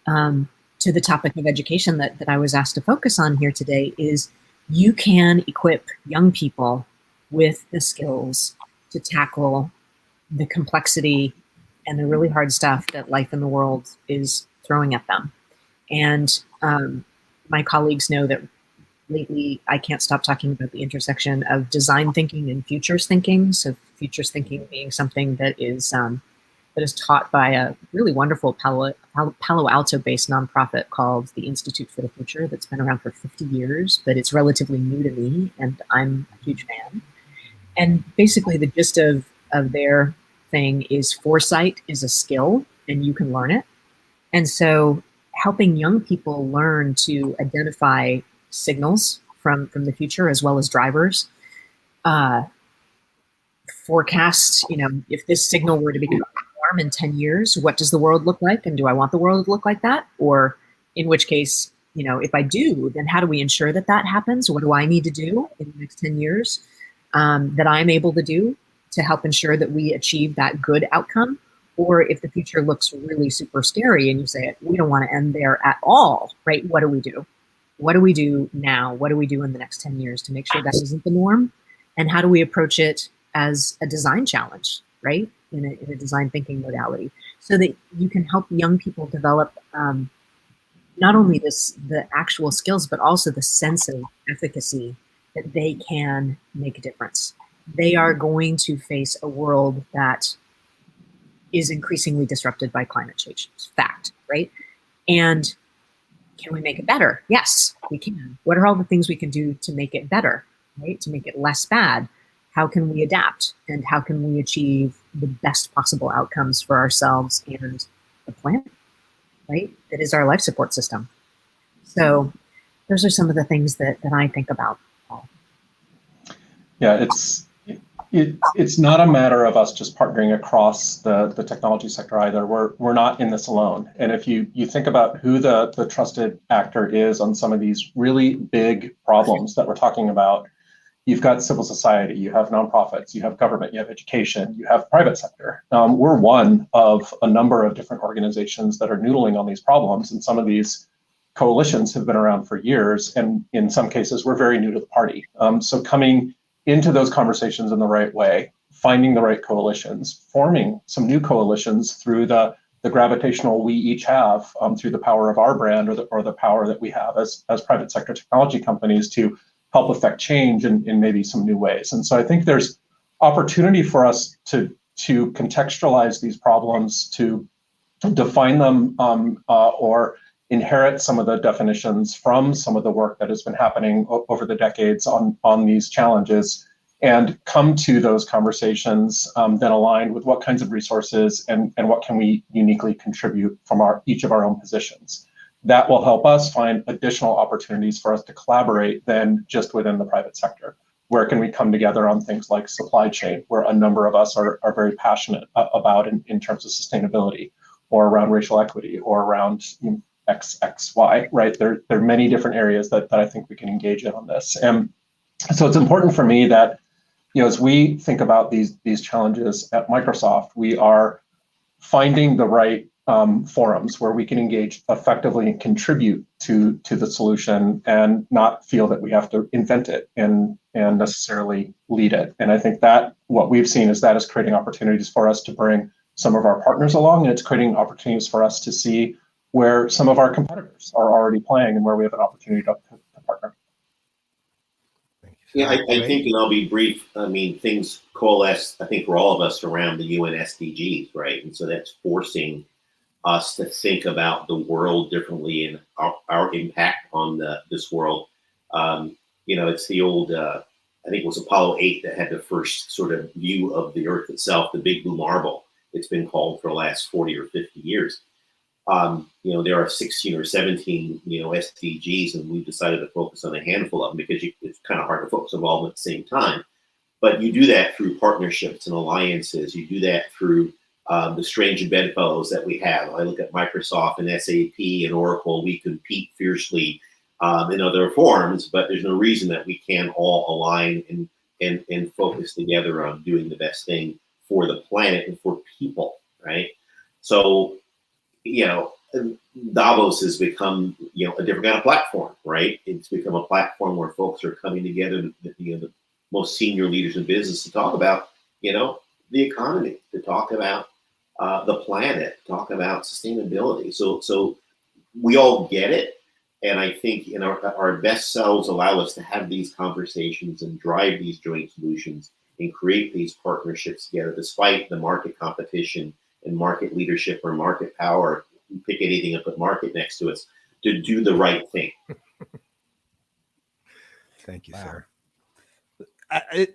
to the topic of education that I was asked to focus on here today is you can equip young people with the skills to tackle the complexity and the really hard stuff that life in the world is throwing at them. And my colleagues know that lately, I can't stop talking about the intersection of design thinking and futures thinking. So futures thinking being something that is taught by a really wonderful Palo Alto-based nonprofit called the Institute for the Future that's been around for 50 years, but it's relatively new to me, and I'm a huge fan. And basically the gist of their thing is foresight is a skill, and you can learn it. And so helping young people learn to identify signals from the future as well as drivers, forecast, if this signal were to become a norm in 10 years, what does the world look like? And do I want the world to look like that? Or in which case, if I do, then how do we ensure that happens? What do I need to do in the next 10 years that I'm able to do to help ensure that we achieve that good outcome? Or if the future looks really super scary and you say, we don't want to end there at all, right? What do we do? What do we do now? What do we do in the next 10 years to make sure that isn't the norm? And how do we approach it as a design challenge, right? In a design thinking modality, so that you can help young people develop not only the actual skills, but also the sense of efficacy that they can make a difference. They are going to face a world that is increasingly disrupted by climate change. It's fact, right? And can we make it better? Yes, we can. What are all the things we can do to make it better, right? To make it less bad? How can we adapt? And how can we achieve the best possible outcomes for ourselves and the planet, right? That is our life support system. So those are some of the things that I think about, Paul. Yeah, it's not a matter of us just partnering across the technology sector either. We're not in this alone. And if you think about who the trusted actor is on some of these really big problems that we're talking about, you've got civil society, you have nonprofits, you have government, you have education, you have private sector. We're one of a number of different organizations that are noodling on these problems, and some of these coalitions have been around for years, and in some cases, we're very new to the party. So coming into those conversations in the right way, finding the right coalitions, forming some new coalitions through the gravitational we each have through the power of our brand or the power that we have as private sector technology companies to help affect change in maybe some new ways. And so I think there's opportunity for us to contextualize these problems, to define them, or inherit some of the definitions from some of the work that has been happening over the decades on these challenges, and come to those conversations then aligned with what kinds of resources and what can we uniquely contribute from each of our own positions. That will help us find additional opportunities for us to collaborate than just within the private sector. Where can we come together on things like supply chain, where a number of us are very passionate about in terms of sustainability, or around racial equity, or around XXY, right? There are many different areas that I think we can engage in on this. And so it's important for me that, as we think about these challenges at Microsoft, we are finding the right forums where we can engage effectively and contribute to the solution, and not feel that we have to invent it and necessarily lead it. And I think that what we've seen is that is creating opportunities for us to bring some of our partners along, and it's creating opportunities for us to see where some of our competitors are already playing and where we have an opportunity to partner. Yeah, I think, and I'll be brief, I mean, things coalesce, I think, for all of us around the UN SDGs, right? And so that's forcing us to think about the world differently and our impact on this world. It's the old, I think it was Apollo 8 that had the first sort of view of the Earth itself, the big blue marble. It's been called for the last 40 or 50 years. There are 16 or 17, SDGs, and we've decided to focus on a handful of them because it's kind of hard to focus on all of them at the same time. But you do that through partnerships and alliances. You do that through the strange bedfellows that we have. I look at Microsoft and SAP and Oracle. We compete fiercely in other forums, but there's no reason that we can't all align and focus together on doing the best thing for the planet and for people, right? So, Davos has become, a different kind of platform, right? It's become a platform where folks are coming together, the most senior leaders in business to talk about, the economy, to talk about the planet, to talk about sustainability. So we all get it. And I think our best selves allow us to have these conversations and drive these joint solutions and create these partnerships together, despite the market competition and market leadership or market power. Pick anything and put market next to us, to do the right thing. Thank you, sir.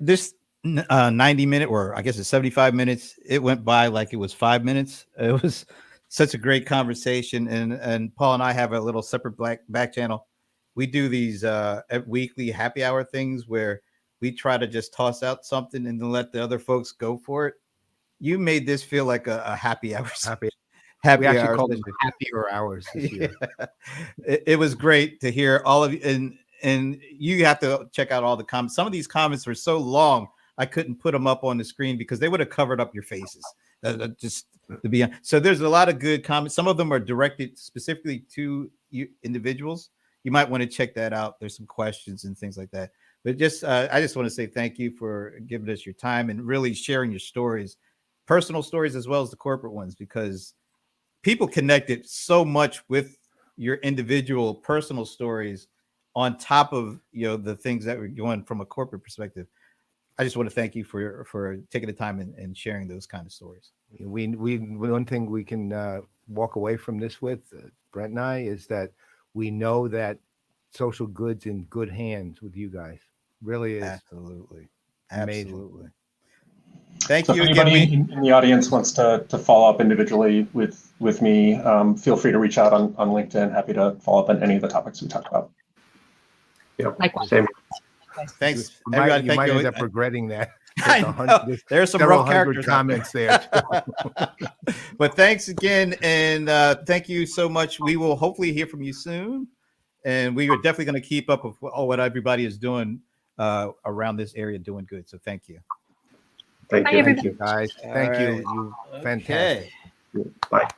This 90-minute, or I guess it's 75 minutes, it went by like it was 5 minutes. It was such a great conversation. And Paul and I have a little separate back channel. We do these weekly happy hour things where we try to just toss out something and then let the other folks go for it. You made this feel like a happy hour. We actually called them happier hours this year. Yeah. It was great to hear all of you, and you have to check out all the comments. Some of these comments were so long I couldn't put them up on the screen because they would have covered up your faces. Just to be honest. So there's a lot of good comments. Some of them are directed specifically to you individuals. You might want to check that out. There's some questions and things like that. But I just want to say thank you for giving us your time and really sharing your stories, personal stories as well as the corporate ones, because people connected so much with your individual personal stories on top of the things that were going from a corporate perspective. I just want to thank you for taking the time and sharing those kind of stories. We one thing we can walk away from this with, Brent and I, is that we know that social good's in good hands with you guys. Really is. Absolutely. Amazing. Absolutely. Thank you. If anybody in the audience wants to follow up individually with me, feel free to reach out on LinkedIn. Happy to follow up on any of the topics we talked about. Yep. Likewise. Same. Thanks. You might end up regretting that. There's some rough characters comments there. But thanks again, and thank you so much. We will hopefully hear from you soon, and we are definitely going to keep up with what everybody is doing around this area, doing good. So thank you. Thank you. Thank you, guys. Thank you. You fantastic. Okay. Bye.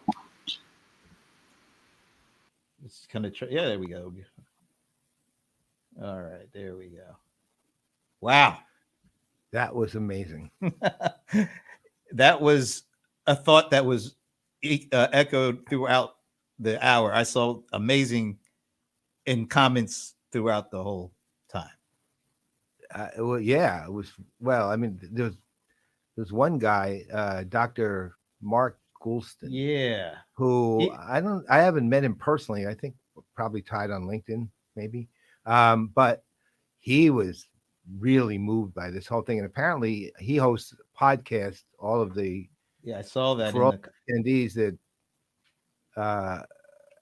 It's kind of yeah. There we go. All right, there we go. Wow, that was amazing. That was a thought that was echoed throughout the hour. I saw amazing in comments throughout the whole time. Well, yeah, it was. Well, I mean, there's one guy, Dr. Mark Goulston, Yeah. who I haven't met him personally. I think probably tied on LinkedIn, maybe. But he was really moved by this whole thing. And apparently he hosts a podcast, all of the, I saw that for in all the attendees that,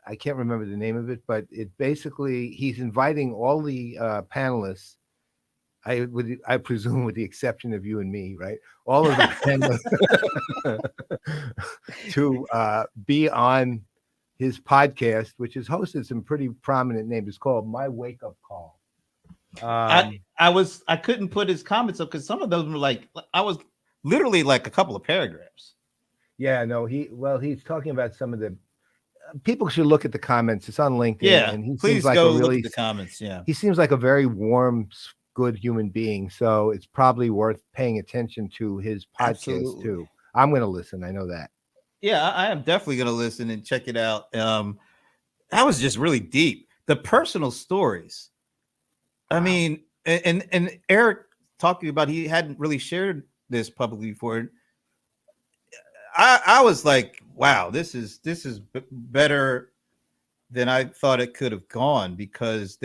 I can't remember the name of it, but it basically, he's inviting all the panelists, I presume with the exception of you and me, right? All of the panelists to be on his podcast, which has hosted some pretty prominent names. It's called My Wake Up Call. I couldn't put his comments up because some of those were like, I was literally like a couple of paragraphs. Yeah, no, he's talking about some of the people should look at the comments. It's on LinkedIn. Yeah, and he please seems like go a really, look at the comments. Yeah, he seems like a very warm, good human being. So it's probably worth paying attention to his podcast Absolutely. too. I'm going to listen. I know that. Yeah, I am definitely going to listen and check it out. That was just really deep. The personal stories. Wow. I mean, and Erik talking about he hadn't really shared this publicly before. I was like, wow, this is better than I thought it could have gone, because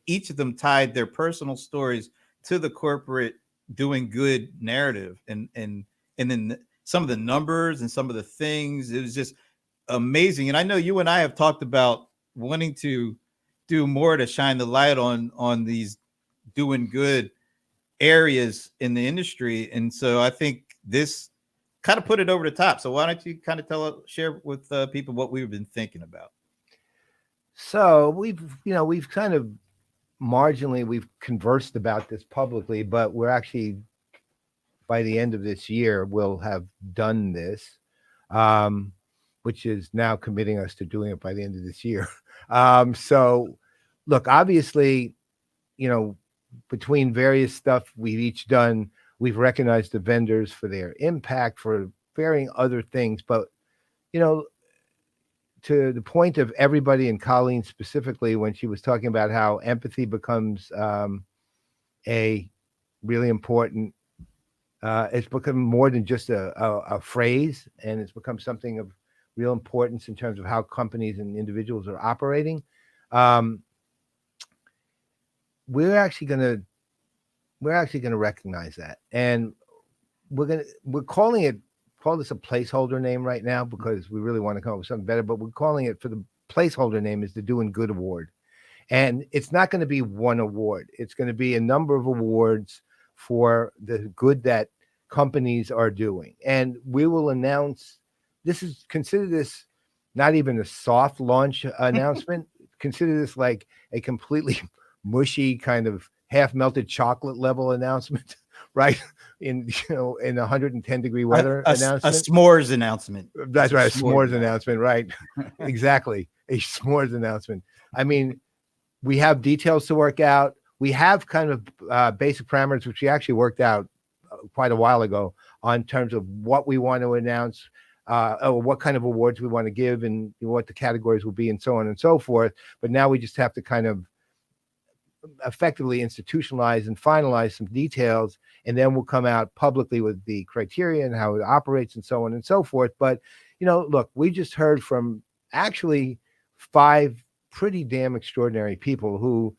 each of them tied their personal stories to the corporate doing good narrative, and then some of the numbers and some of the things. It was just amazing. And I know you and I have talked about wanting to do more to shine the light on these doing good areas in the industry, and so I think this kind of put it over the top. So why don't you kind of share with people what we've been thinking about? So we've kind of we've conversed about this publicly, but we're actually, by the end of this year, we'll have done this, which is now committing us to doing it by the end of this year. So look, obviously, between various stuff we've each done, we've recognized the vendors for their impact, for varying other things. But, to the point of everybody, and Colleen specifically, when she was talking about how empathy becomes a really important, it's become more than just a phrase, and it's become something of real importance in terms of how companies and individuals are operating. We're actually going to recognize that, and we're calling this a placeholder name right now, because we really want to come up with something better, but we're calling it, for the placeholder name is the Doing Good Award. And it's not going to be one award. It's going to be a number of awards for the good that companies are doing. And we will announce, consider this not even a soft launch announcement. Consider this like a completely mushy kind of half melted chocolate level announcement, right? In 110-degree weather announcement. A s'mores announcement. That's right, a s'mores announcement, right? Exactly, a s'mores announcement. I mean, we have details to work out. We have kind of basic parameters, which we actually worked out quite a while ago, on terms of what we want to announce, or what kind of awards we want to give, and what the categories will be, and so on and so forth. But now we just have to kind of effectively institutionalize and finalize some details, and then we'll come out publicly with the criteria and how it operates, and so on and so forth. But look, we just heard from actually 5 pretty damn extraordinary people who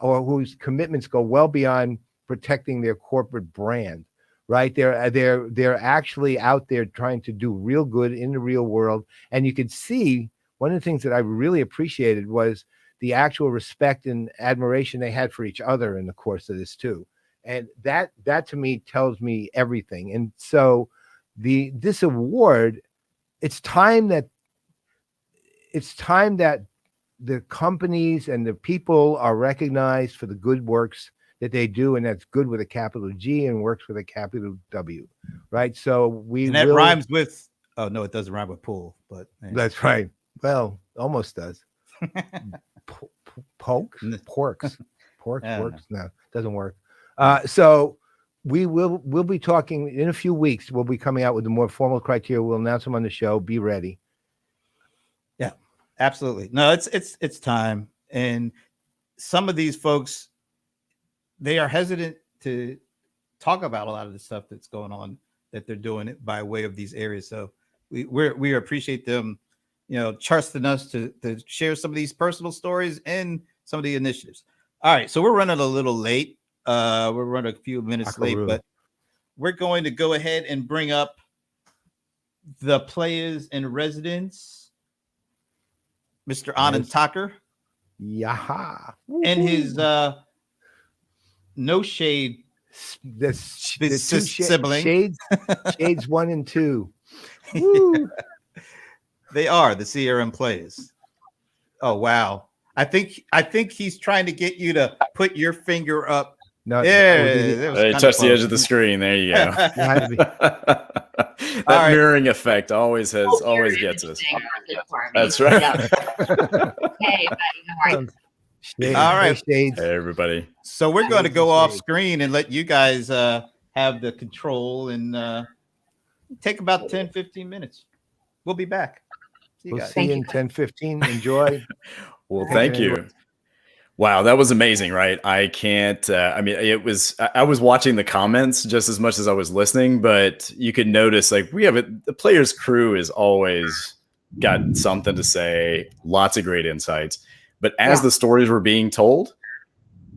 whose commitments go well beyond protecting their corporate brand, right? They're actually out there trying to do real good in the real world. And you could see, one of the things that I really appreciated was the actual respect and admiration they had for each other in the course of this too. And that to me tells me everything. And so this award, it's time that the companies and the people are recognized for the good works that they do, and that's good with a capital G and works with a capital W, right? So that rhymes with, oh no, it doesn't rhyme with pool, but that's right. Well, almost does. Porks works. No, doesn't work. So we'll be talking in a few weeks. We'll be coming out with the more formal criteria. We'll announce them on the show. Be ready. Yeah, absolutely. No, it's time. And some of these folks, they are hesitant to talk about a lot of the stuff that's going on that they're doing it by way of these areas. So we appreciate them, trusting us to share some of these personal stories and some of the initiatives. All right, so we're running a little late. We're running a few minutes late, but we're going to go ahead and bring up the players in residence, Mr. Anand Thakur. Yaha. And his no shade the sibling. Shades 1 and 2. They are the CRM Playaz. Oh wow. I think he's trying to get you to put your finger up. No, yeah, touch the edge of the screen. There you go. That mirroring effect always gets us. That's right. Hey, buddy, all right. Hey, everybody. So we're going to go off screen and let you guys have the control and take about 10-15 minutes. We'll be back. We'll see you in 10-15. Enjoy. Well, thank you. Wow, that was amazing, right? I can't, I was watching the comments just as much as I was listening, but you could notice like the Playaz crew is always got something to say, lots of great insights. But as the stories were being told,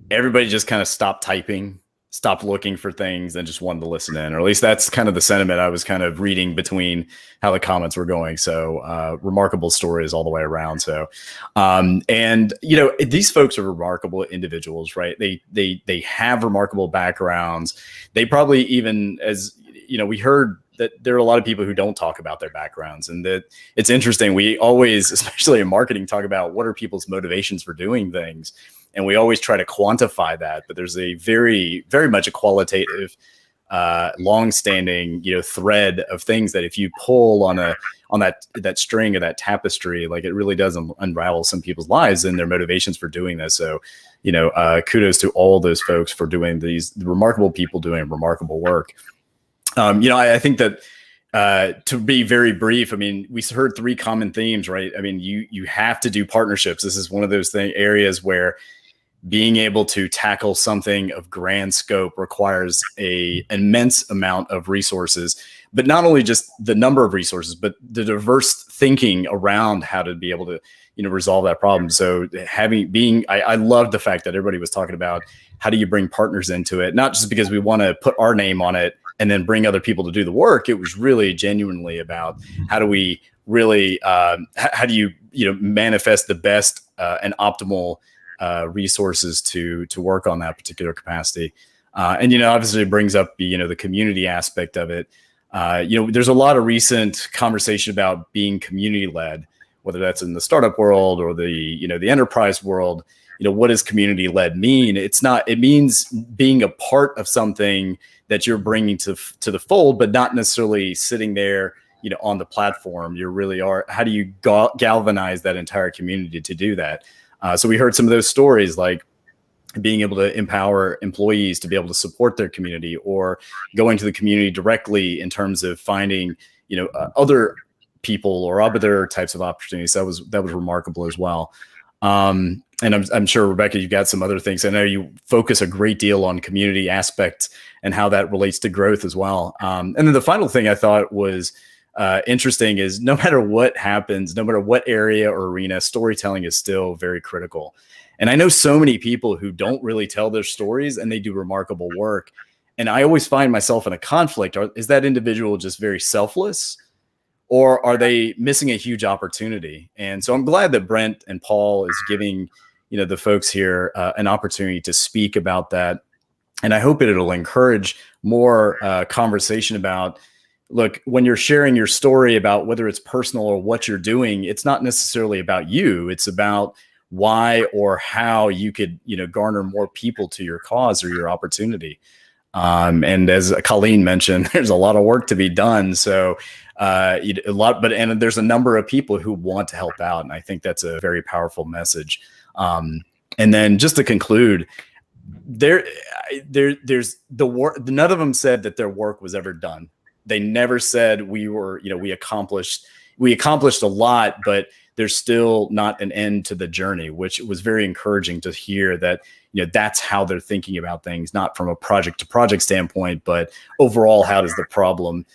everybody just kind of stopped typing, stopped looking for things, and just wanted to listen in. Or at least that's kind of the sentiment I was kind of reading between how the comments were going. So remarkable stories all the way around. So, and these folks are remarkable individuals, right? They have remarkable backgrounds. They probably even, as we heard that there are a lot of people who don't talk about their backgrounds, and that it's interesting. We always, especially in marketing, talk about what are people's motivations for doing things. And we always try to quantify that, but there's a very, very much a qualitative, long-standing, thread of things that if you pull on that string or that tapestry, like it really does unravel some people's lives and their motivations for doing this. So, kudos to all those folks for doing these remarkable people doing remarkable work. I think that to be very brief, we heard three common themes, right? You have to do partnerships. This is one of those areas where being able to tackle something of grand scope requires an immense amount of resources, but not only just the number of resources, but the diverse thinking around how to be able to, resolve that problem. So I loved the fact that everybody was talking about how do you bring partners into it, not just because we want to put our name on it and then bring other people to do the work. It was really genuinely about how do we really, how do you, manifest the best and optimal resources to work on that particular capacity. And, obviously it brings up, the community aspect of it. There's a lot of recent conversation about being community led, whether that's in the startup world or the enterprise world. What does community led mean? It means being a part of something that you're bringing to the fold, but not necessarily sitting there, on the platform. You really are. How do you galvanize that entire community to do that? So we heard some of those stories, like being able to empower employees to be able to support their community, or going to the community directly in terms of finding, other people or other types of opportunities. That was remarkable as well. And I'm sure, Rebecca, you've got some other things. I know you focus a great deal on community aspects and how that relates to growth as well. And then the final thing I thought was interesting is no matter what happens, no matter what area or arena, storytelling is still very critical. And I know so many people who don't really tell their stories and they do remarkable work. And I always find myself in a conflict. Is that individual just very selfless, or are they missing a huge opportunity? And so I'm glad that Brent and Paul is giving, the folks here an opportunity to speak about that. And I hope it'll encourage more conversation about, look, when you're sharing your story about whether it's personal or what you're doing, it's not necessarily about you. It's about why or how you could, garner more people to your cause or your opportunity. And as Colleen mentioned, there's a lot of work to be done. So and there's a number of people who want to help out. And I think that's a very powerful message. And then just to conclude, there's the work. None of them said that their work was ever done. They never said we accomplished a lot, but there's still not an end to the journey, which was very encouraging to hear that, that's how they're thinking about things, not from a project to project standpoint, but overall, how does the problem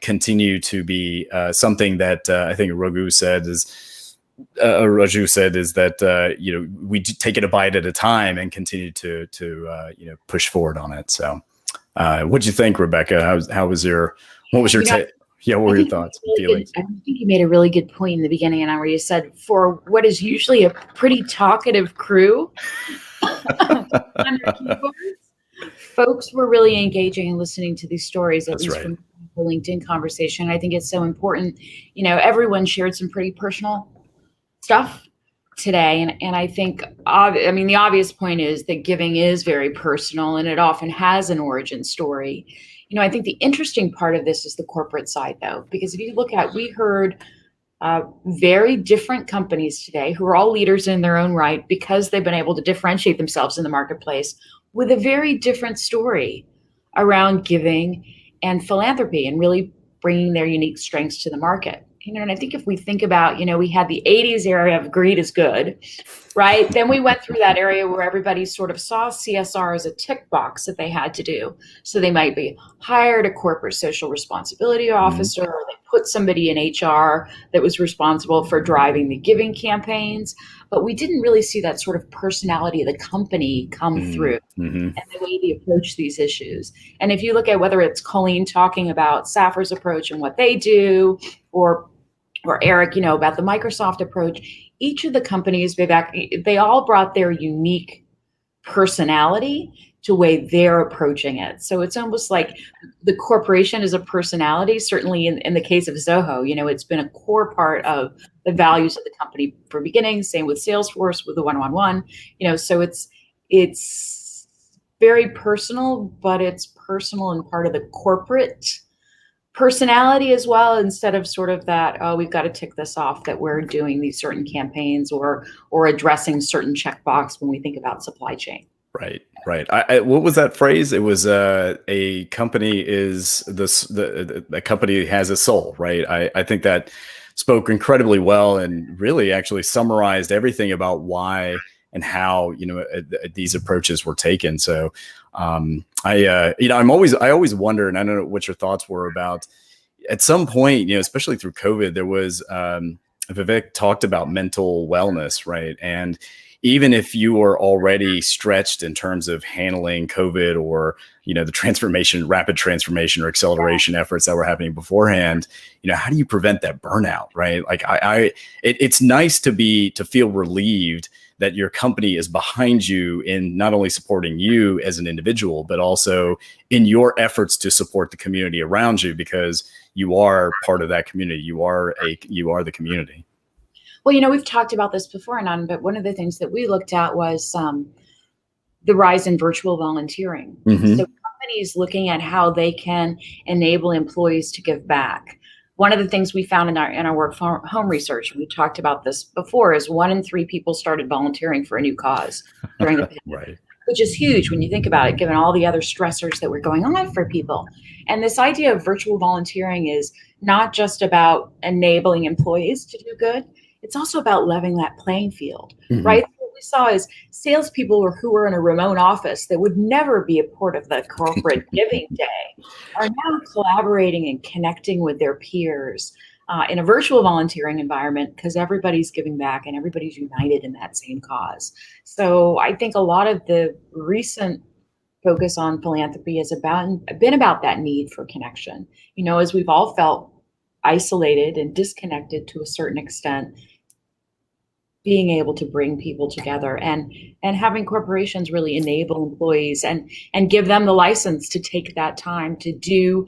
continue to be something that I think Raju said is that we take it a bite at a time and continue to push forward on it. So, what'd you think, Rebecca? What was your take? Yeah, what were your thoughts and feelings? I think you made a really good point in the beginning, and where you said for what is usually a pretty talkative crew, on their keyboards, folks were really engaging and listening to these stories, at least from the LinkedIn conversation. I think it's so important. Everyone shared some pretty personal stuff today. And I think, the obvious point is that giving is very personal, and it often has an origin story. I think the interesting part of this is the corporate side, though, because if you look at, we heard very different companies today who are all leaders in their own right because they've been able to differentiate themselves in the marketplace with a very different story around giving and philanthropy and really bringing their unique strengths to the market. And I think if we think about, we had the 80s era of greed is good, right? Then we went through that area where everybody sort of saw CSR as a tick box that they had to do. So they might be hired a corporate social responsibility officer, or they put somebody in HR that was responsible for driving the giving campaigns. But we didn't really see that sort of personality of the company come through and the way they approach these issues. And if you look at whether it's Colleen talking about Saffir's approach and what they do, or Erik, about the Microsoft approach, each of the companies, Vivek, they all brought their unique personality to the way they're approaching it. So it's almost like the corporation is a personality. Certainly in the case of Zoho, it's been a core part of the values of the company from beginning. Same with Salesforce, with the 111. So it's very personal, but it's personal and part of the corporate personality as well, instead of sort of that, we've got to tick this off that we're doing these certain campaigns or addressing certain checkbox when we think about supply chain. Right. What was that phrase? It was a company is the company has a soul, right? I think that spoke incredibly well and really actually summarized everything about why and how these approaches were taken. So I always wonder, and I don't know what your thoughts were about. At some point, especially through COVID, there was Vivek talked about mental wellness, right? And even if you were already stretched in terms of handling COVID or the rapid transformation or acceleration efforts that were happening beforehand, how do you prevent that burnout, right? Like it's nice to feel relieved that your company is behind you in not only supporting you as an individual, but also in your efforts to support the community around you, because you are part of that community. You are the community. Well, we've talked about this before, Anand, but one of the things that we looked at was the rise in virtual volunteering. So companies looking at how they can enable employees to give back. One of the things we found in our work from home research, we talked about this before, is 1 in 3 people started volunteering for a new cause during the pandemic, which is huge when you think about it, given all the other stressors that were going on for people. And this idea of virtual volunteering is not just about enabling employees to do good, it's also about leveling that playing field, right? What we saw is salespeople who were in a remote office that would never be a part of the corporate giving day are now collaborating and connecting with their peers in a virtual volunteering environment, because everybody's giving back and everybody's united in that same cause. So I think a lot of the recent focus on philanthropy has been about that need for connection. As we've all felt isolated and disconnected to a certain extent, being able to bring people together and having corporations really enable employees and give them the license to take that time to do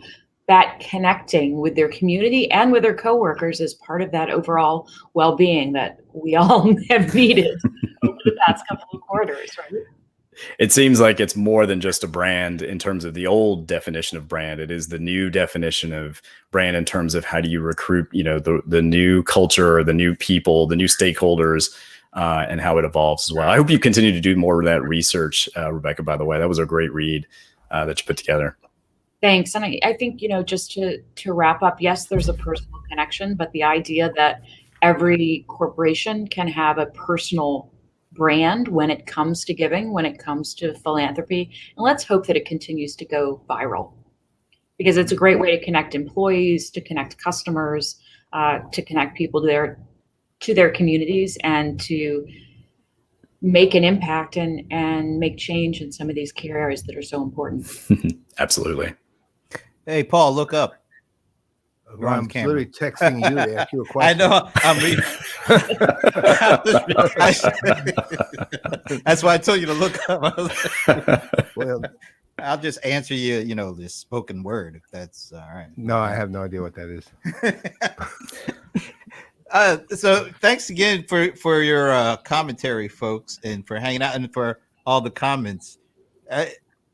that connecting with their community and with their coworkers as part of that overall well-being that we all have needed over the past couple of quarters, right? It seems like it's more than just a brand in terms of the old definition of brand. It is the new definition of brand in terms of how do you recruit, the new culture, the new people, the new stakeholders, and how it evolves as well. I hope you continue to do more of that research, Rebecca, by the way. That was a great read that you put together. Thanks. And I think, just to wrap up, yes, there's a personal connection, but the idea that every corporation can have a personal brand when it comes to giving, when it comes to philanthropy. And let's hope that it continues to go viral, because it's a great way to connect employees, to connect customers, to connect people to their communities, and to make an impact and make change in some of these key areas that are so important. Absolutely. Hey, Paul, look up. I'm literally texting you to ask you a question. I know. I'm reading. That's why I told you to look up. Well, I'll just answer you, this spoken word, if that's all right. No, I have no idea what that is. So thanks again for your commentary, folks, and for hanging out and for all the comments.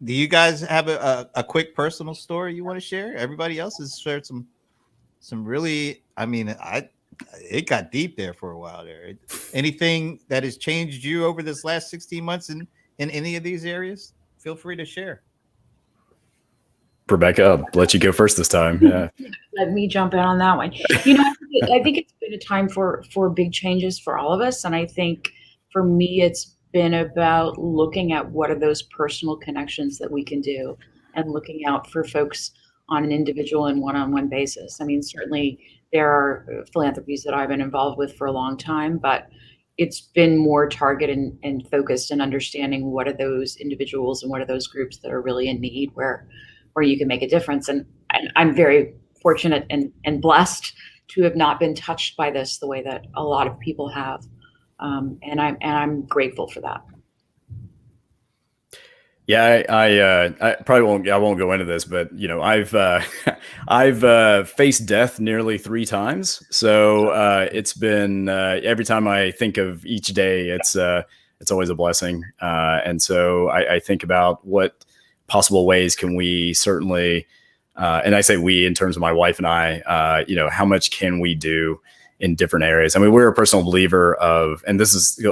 Do you guys have a quick personal story you want to share? Everybody else has shared some really, it got deep there for a while there. Anything that has changed you over this last 16 months in any of these areas? Feel free to share. Rebecca, I'll let you go first this time. Yeah. Let me jump in on that one. I think it's been a time for big changes for all of us. And I think for me, it's been about looking at what are those personal connections that we can do and looking out for folks on an individual and one-on-one basis. Certainly there are philanthropies that I've been involved with for a long time, but it's been more targeted and focused and understanding what are those individuals and what are those groups that are really in need where you can make a difference. And I'm very fortunate and blessed to have not been touched by this the way that a lot of people have. And I'm grateful for that. Yeah, I probably won't go into this, but I've faced death nearly 3 times. So it's been every time I think of each day, it's always a blessing. And so I think about what possible ways can we certainly, and I say we in terms of my wife and I, how much can we do in different areas? We're a personal believer of, and this is,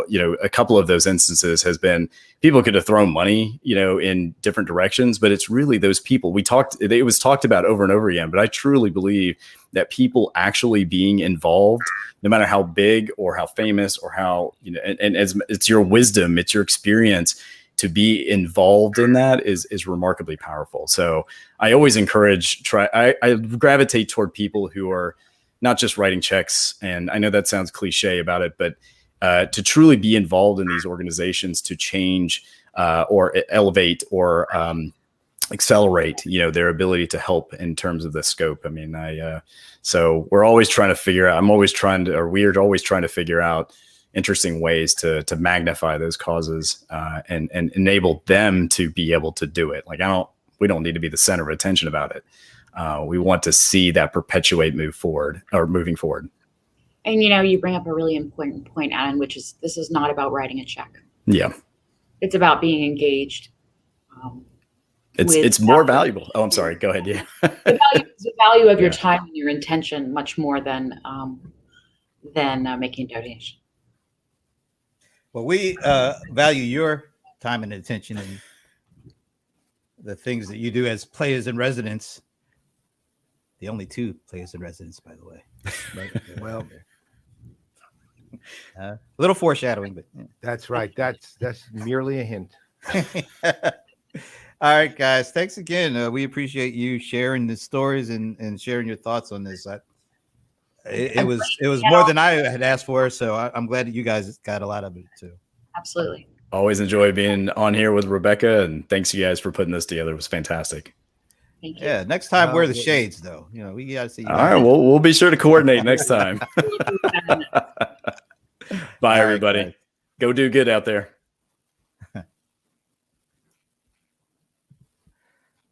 a couple of those instances has been people could have thrown money, in different directions, but it's really those people it was talked about over and over again. But I truly believe that people actually being involved, no matter how big or how famous or how, and as it's your wisdom, it's your experience to be involved in that is remarkably powerful. So I always encourage, I gravitate toward people who are not just writing checks. And I know that sounds cliche about it, but to truly be involved in these organizations to change or elevate or accelerate, their ability to help in terms of the scope. So we're always trying to figure out, we're always trying to figure out interesting ways to magnify those causes and enable them to be able to do it. We don't need to be the center of attention about it. We want to see that moving forward. And you bring up a really important point, Adam, which is this is not about writing a check. Yeah. It's about being engaged. It's more valuable. Oh, I'm sorry. Go ahead. Yeah. the value of your time and your intention much more than making a donation. Well, we value your time and attention and the things that you do as players in residence. The only 2 players in residence, by the way. But, well, a little foreshadowing, but yeah. That's right. That's merely a hint. All right, guys. Thanks again. We appreciate you sharing the stories and sharing your thoughts on this. It was more than I had asked for, so I'm glad that you guys got a lot of it too. Absolutely. Always enjoy being on here with Rebecca, and thanks you guys for putting this together. It was fantastic. Thank you. Yeah, next time wear the shades though. We gotta see. All right, we'll be sure to coordinate next time. Bye, everybody. Right, go do good out there.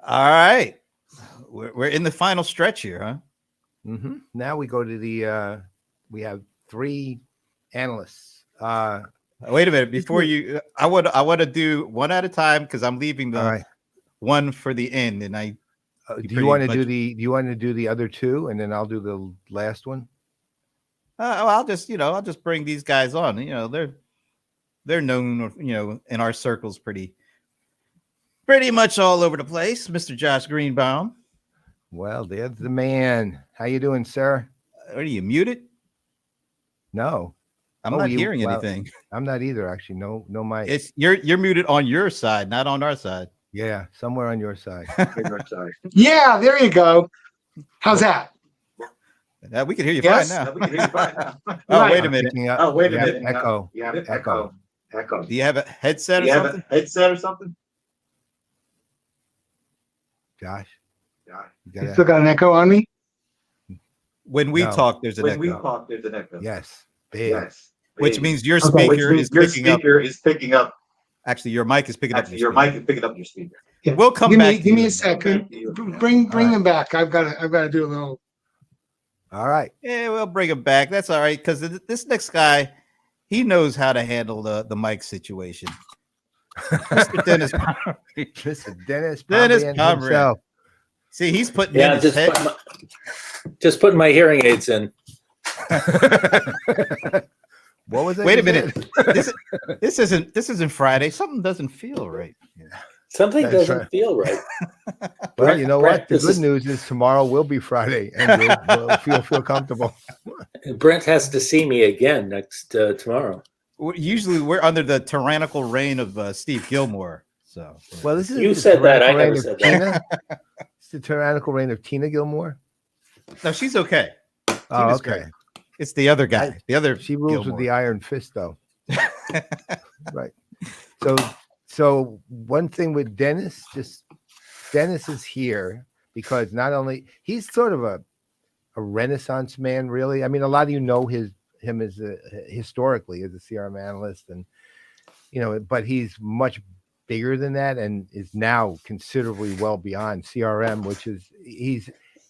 All right, we're in the final stretch here, huh? Mm-hmm. Now we go to we have 3 analysts. Wait a minute before you. I want to do one at a time because I'm leaving the one for the end, and I. Do you want to do the other 2, and then I'll do the last one? I'll just bring these guys on. They're known, in our circles pretty much all over the place. Mr. Josh Greenbaum. Well, there's the man. How you doing, sir? Are you muted? No, I'm Oh, not you- hearing well, anything. I'm not either. Actually, no mic. It's you're muted on your side, not on our side. Yeah, somewhere on your side. Yeah, there you go. How's that? We can hear you Yes? fine now. We can hear you fine now. Oh, Right. wait a minute. Picking up- Oh, wait a yeah, minute. Echo. You have Echo. Echo. Do you have a headset Do or you have something? a headset or something? Josh. Yeah. You You gotta- still got an echo on me? When we No. talk, there's an When we echo, talk, there's an echo. Yes. Big. Yes. which Big. means your Okay. speaker Which is means your picking up. speaker is picking up. Actually, your mic is picking Actually, up your speaker. mic is picking up your speaker. Yeah. We'll come give back me to give me you. a second. Back to you. Bring All right. them back. I've got to do a little. All right. Yeah, we'll bring him back. That's all right, because this next guy, he knows how to handle the mic situation. Mr. Dennis Pomeroy. Mr. Dennis Dennis Pomeroy Pomeroy. himself. See, he's putting Yeah, in his head. just putting my hearing aids in. What was it? Wait a you minute. said? This isn't Friday. Something doesn't feel right. Something That's doesn't right. feel right. Well, you know Brett, what? The this good is- news is tomorrow will be Friday, and we'll feel comfortable. Brent has to see me again next tomorrow. Usually, we're under the tyrannical reign of Steve Gilmore. So, Well, this is You the said that, I tyrannical never reign of said that. Tina. It's the tyrannical reign of Tina Gilmore. no, she's okay. Oh, Tina's okay. great. It's the other guy. The other She rules Gilmore. with the iron fist, though. Right. So one thing with Dennis, Dennis is here because not only he's sort of a Renaissance man, really. I mean, a lot of you know him as historically as a CRM analyst, and but he's much bigger than that, and is now considerably well beyond CRM, which is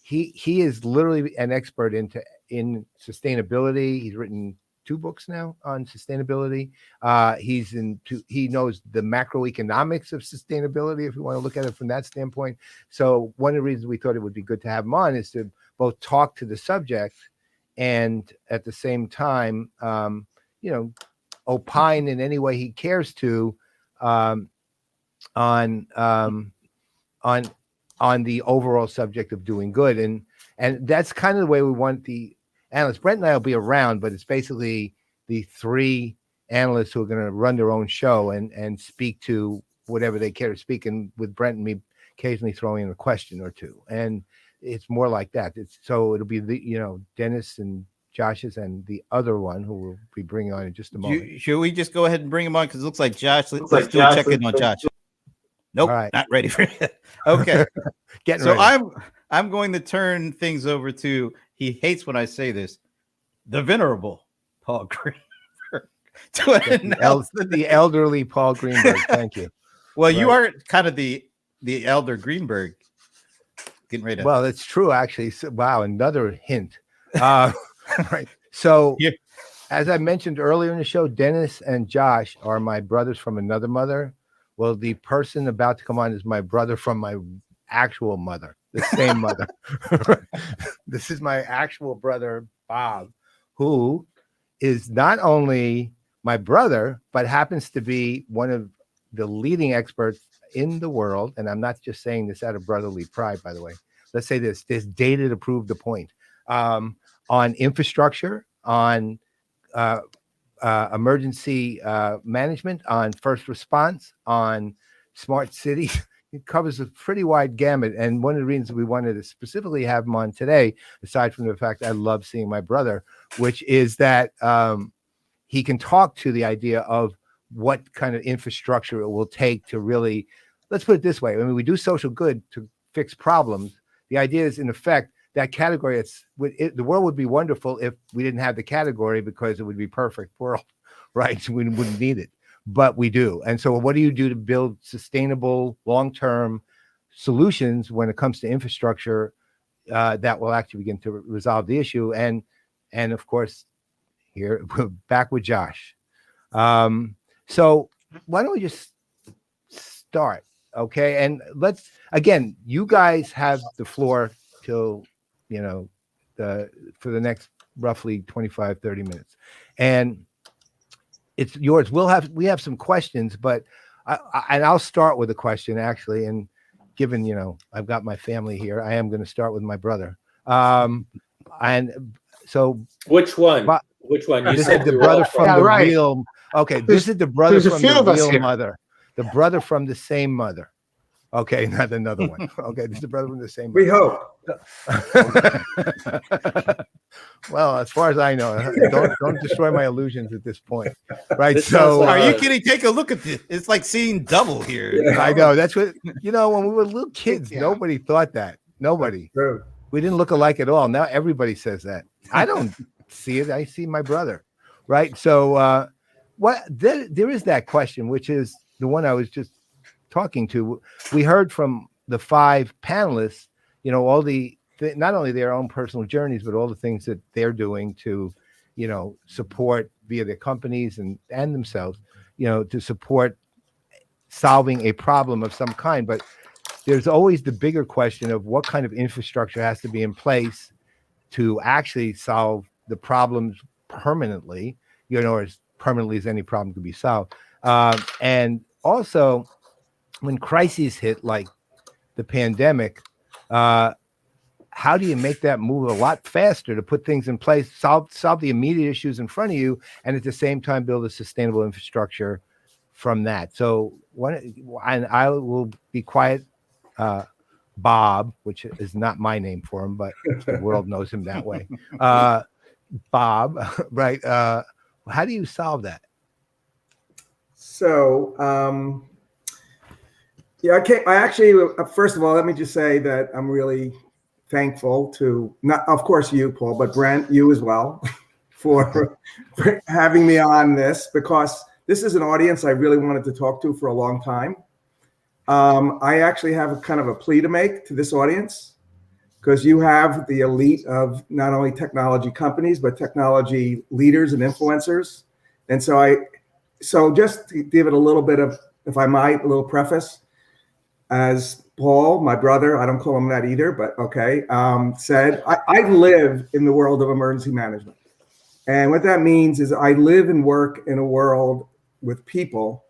he is literally an expert in sustainability. He's written 2 books now on sustainability. He knows the macroeconomics of sustainability, if you want to look at it from that standpoint. So one of the reasons we thought it would be good to have him on is to both talk to the subject and at the same time, opine in any way he cares to on the overall subject of doing good. And that's kind of the way we want the analysts. Brent and I will be around, but it's basically the 3 analysts who are going to run their own show and speak to whatever they care to speak. And with Brent and me occasionally throwing in a question or 2. And it's more like that. It'll be Dennis and Josh's and the other one who we'll be bringing on in just a moment. Should we just go ahead and bring him on? Because it looks like Josh. Let's do a check in on Josh. Nope, All right. not ready for it. Okay. Getting So ready. I'm going to turn things over to, he hates when I say this, the venerable Paul Greenberg to announce the elderly Paul Greenberg. Thank you. Well, you Right. are kind of the elder Greenberg. Getting ready to. Well, it's true, actually. So, wow, another hint. Right. So, Yeah. as I mentioned earlier in the show, Dennis and Josh are my brothers from another mother. Well, the person about to come on is my brother from my actual mother, the same mother. This is my actual brother, Bob, who is not only my brother, but happens to be one of the leading experts in the world. And I'm not just saying this out of brotherly pride, by the way. Let's say this data to prove the point, on infrastructure, on emergency management, on first response, on smart cities. It covers a pretty wide gamut. And one of the reasons we wanted to specifically have him on today, aside from the fact I love seeing my brother, which is that he can talk to the idea of what kind of infrastructure it will take to really, let's put it this way. I mean, we do social good to fix problems. The idea is, in effect, that category, the world would be wonderful if we didn't have the category, because it would be perfect world, right? We wouldn't need it, but we do. And so what do you do to build sustainable, long-term solutions when it comes to infrastructure that will actually begin to resolve the issue? And of course, here we're back with Josh. So why don't we just start, okay? And let's, again, you guys have the floor till, for the next roughly 25, 30 minutes. And it's yours. We have some questions, but I'll start with a question, actually. And given, I've got my family here, I am going to start with my brother. And so Which one? Which one? You This said is the we were brother all from Yeah, the right. real. Okay, this is the brother there's a from few the of us real here. mother. The brother from the same mother. Okay, not another one. Okay, this is the brother from the same mother. We hope. Well, as far as I know, don't destroy my illusions at this point, right? This So, sounds like Are you kidding? Take a look at this. It's like seeing double here. I know that's what when we were little kids, nobody thought that. Nobody. True. We didn't look alike at all. Now everybody says that. I don't see it. I see my brother, right? So, there is that question, which is the one I was just talking to. We heard from the 5 panelists, all the not only their own personal journeys, but all the things that they're doing to, support via their companies and themselves, to support solving a problem of some kind. But there's always the bigger question of what kind of infrastructure has to be in place to actually solve the problems permanently, as permanently as any problem could be solved. And also, when crises hit, like the pandemic, how do you make that move a lot faster to put things in place, solve the immediate issues in front of you, and at the same time build a sustainable infrastructure from that? So and I will be quiet, Bob, which is not my name for him, but the world knows him that way. Bob, right? How do you solve that? So, I actually, first of all, let me just say that I'm really thankful to, not, of course, you, Paul, but Brent, you as well, for having me on this, because this is an audience I really wanted to talk to for a long time. I actually have a kind of a plea to make to this audience, because you have the elite of not only technology companies, but technology leaders and influencers. And so just to give it a little bit of, if I might, a little preface, as Paul, my brother, I don't call him that either, but okay, said, I live in the world of emergency management. And what that means is I live and work in a world with people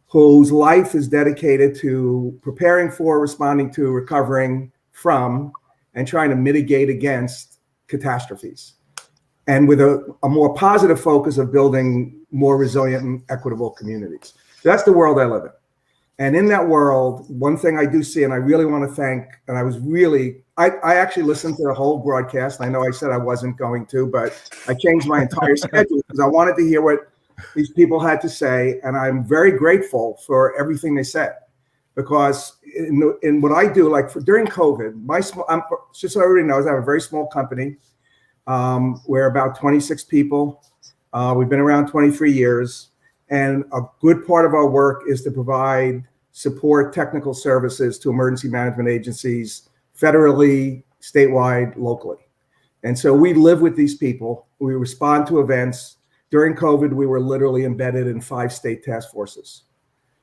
whose life is dedicated to preparing for, responding to, recovering from, and trying to mitigate against catastrophes. And with a more positive focus of building more resilient and equitable communities. So that's the world I live in. And in that world, one thing I do see, and I really want to thank, and I actually listened to the whole broadcast. I know I said I wasn't going to, but I changed my entire schedule because I wanted to hear what these people had to say. And I'm very grateful for everything they said, because in what I do, like during COVID, just so everybody knows, I have a very small company. We're about 26 people. We've been around 23 years. And a good part of our work is to provide support technical services to emergency management agencies, federally, statewide, locally. And so we live with these people. We respond to events. During COVID, we were literally embedded in 5 state task forces.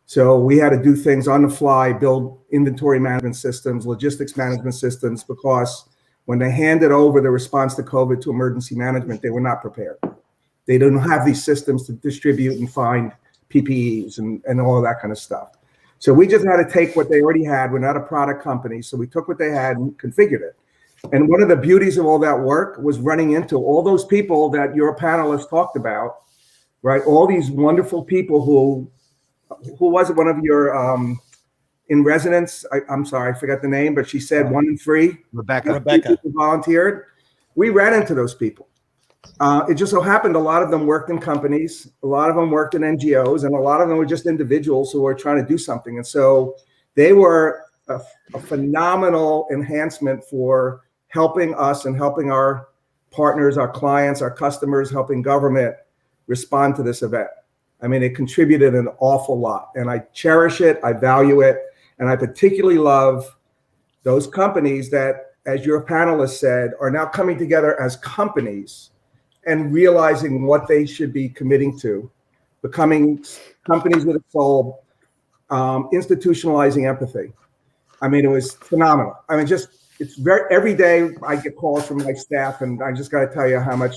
So we had to do things on the fly, build inventory management systems, logistics management systems, because when they handed over the response to COVID to emergency management, they were not prepared. They don't have these systems to distribute and find PPEs and all of that kind of stuff. So we just had to take what they already had. We're not a product company. So we took what they had and configured it. And one of the beauties of all that work was running into all those people that your panelists talked about, right? All these wonderful people who was it, one of your in residence? I'm sorry, I forgot the name, but she said 1 in 3. Rebecca. Who volunteered. We ran into those people. It just so happened a lot of them worked in companies, a lot of them worked in NGOs, and a lot of them were just individuals who were trying to do something. And so they were a phenomenal enhancement for helping us and helping our partners, our clients, our customers, helping government respond to this event. I mean, it contributed an awful lot, and I cherish it, I value it, and I particularly love those companies that, as your panelists said, are now coming together as companies and realizing what they should be committing to, becoming companies with a soul, institutionalizing empathy. I mean, it was phenomenal. I mean, it's every day I get calls from my staff, and I just got to tell you how much.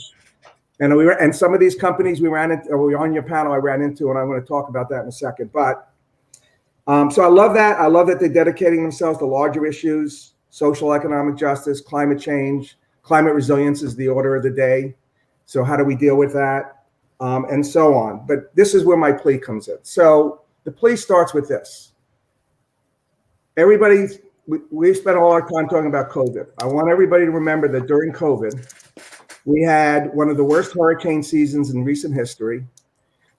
And some of these companies we ran into, or we on your panel, I ran into, and I'm going to talk about that in a second. But so I love that. I love that they're dedicating themselves to larger issues, social, economic justice, climate change, climate resilience is the order of the day. So how do we deal with that? And so on. But this is where my plea comes in. So the plea starts with this. We spent all our time talking about COVID. I want everybody to remember that during COVID, we had one of the worst hurricane seasons in recent history.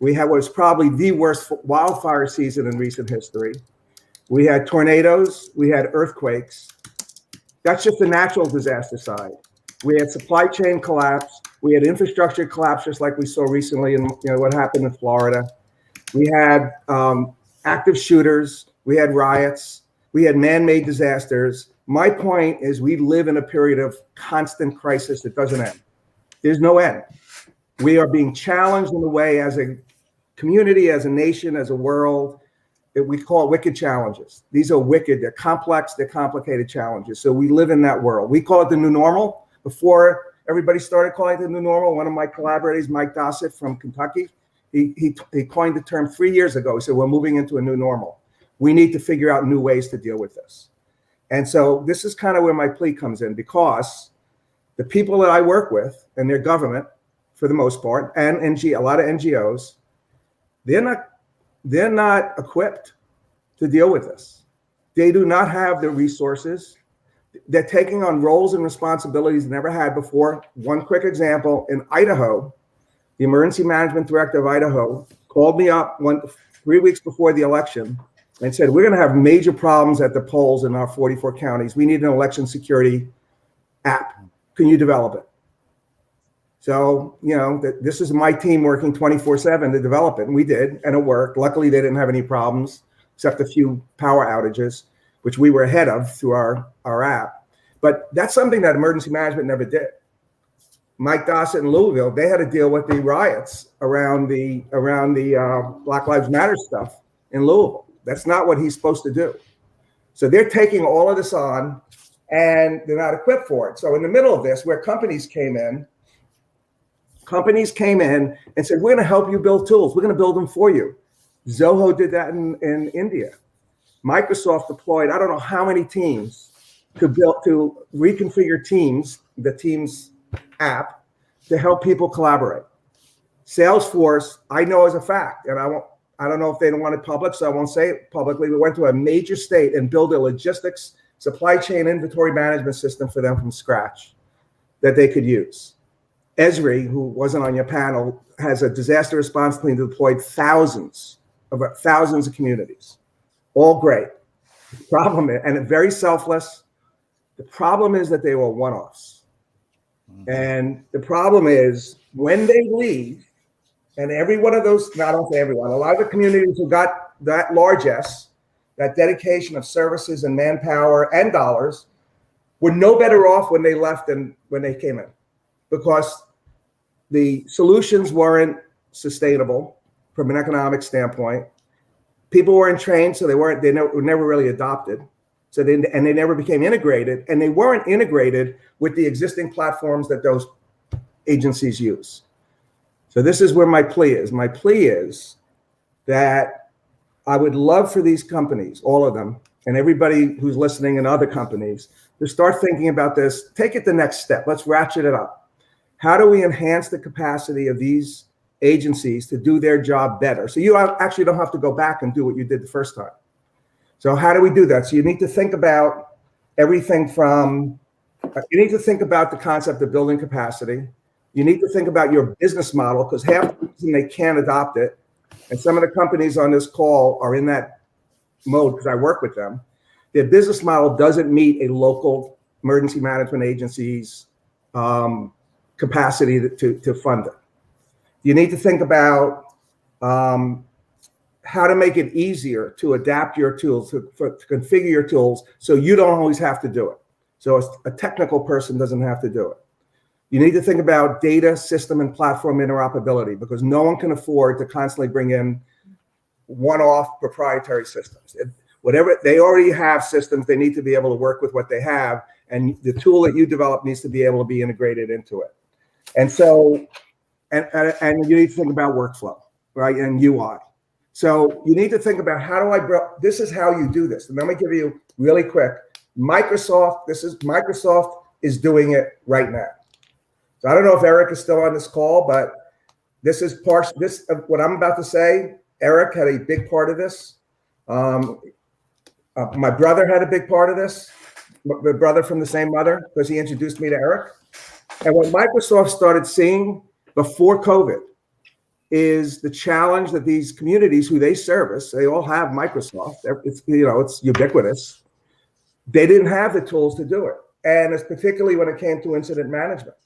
We had what was probably the worst wildfire season in recent history. We had tornadoes, we had earthquakes. That's just the natural disaster side. We had supply chain collapse. We had infrastructure collapse, just like we saw recently in what happened in Florida. We had active shooters. We had riots. We had man-made disasters. My point is we live in a period of constant crisis that doesn't end. There's no end. We are being challenged in a way as a community, as a nation, as a world, that we call wicked challenges. These are wicked, they're complex, they're complicated challenges. So we live in that world. We call it the new normal. Before everybody started calling it the new normal, one of my collaborators, Mike Dossett from Kentucky, he coined the term 3 years ago. He said, we're moving into a new normal. We need to figure out new ways to deal with this. And so this is kind of where my plea comes in, because the people that I work with and their government, for the most part, and a lot of NGOs, they're not equipped to deal with this. They do not have the resources. They're taking on roles and responsibilities they never had before. One quick example, in Idaho, the emergency management director of Idaho called me up 3 weeks before the election and said, we're going to have major problems at the polls in our 44 counties. We need an election security app. Can you develop it? So, this is my team working 24/7 to develop it. And we did, and it worked. Luckily, they didn't have any problems, except a few power outages, which we were ahead of through our app. But that's something that emergency management never did. Mike Dossett in Louisville, they had to deal with the riots around the Black Lives Matter stuff in Louisville. That's not what he's supposed to do. So they're taking all of this on, and they're not equipped for it. So in the middle of this, where companies came in and said, we're going to help you build tools. We're going to build them for you. Zoho did that in India. Microsoft deployed, I don't know how many teams to reconfigure Teams, the Teams app, to help people collaborate. Salesforce, I know as a fact, and I don't know if they don't want it public, so I won't say it publicly. We went to a major state and built a logistics supply chain inventory management system for them from scratch that they could use. Esri, who wasn't on your panel, has a disaster response team that deployed thousands of communities. All great. The problem is, and very selfless. The problem is that they were one-offs. And the problem is when they leave, and every one of those, not only everyone, a lot of the communities who got that largesse, that dedication of services and manpower and dollars, were no better off when they left than when they came in, because the solutions weren't sustainable from an economic standpoint. People weren't trained, so they were never really adopted. So they never became integrated, and they weren't integrated with the existing platforms that those agencies use. So this is where my plea is. My plea is that I would love for these companies, all of them, and everybody who's listening in other companies, to start thinking about this, take it the next step. Let's ratchet it up. How do we enhance the capacity of these agencies to do their job better? So you actually don't have to go back and do what you did the first time. So how do we do that? So you need to think about everything from, you need to think about the concept of building capacity. You need to think about your business model, because half the reason they can't adopt it, and some of the companies on this call are in that mode because I work with them, their business model doesn't meet a local emergency management agency's capacity to fund it. You need to think about how to make it easier to adapt your tools, to configure your tools, so you don't always have to do it. So a technical person doesn't have to do it. You need to think about data, system, and platform interoperability, because no one can afford to constantly bring in one-off proprietary systems. Whatever, they already have systems, they need to be able to work with what they have, and the tool that you develop needs to be able to be integrated into it. And so, and you need to think about workflow, right, and UI. So you need to think about, how do I, this is how you do this. And let me give you really quick, Microsoft is doing it right now. So I don't know if Erik is still on this call, but this is what I'm about to say. Erik had a big part of this. My brother had a big part of this. My brother from the same mother, because he introduced me to Erik. And what Microsoft started seeing before COVID is the challenge that these communities who they service, they all have Microsoft. It's ubiquitous. They didn't have the tools to do it. And it's particularly when it came to incident management.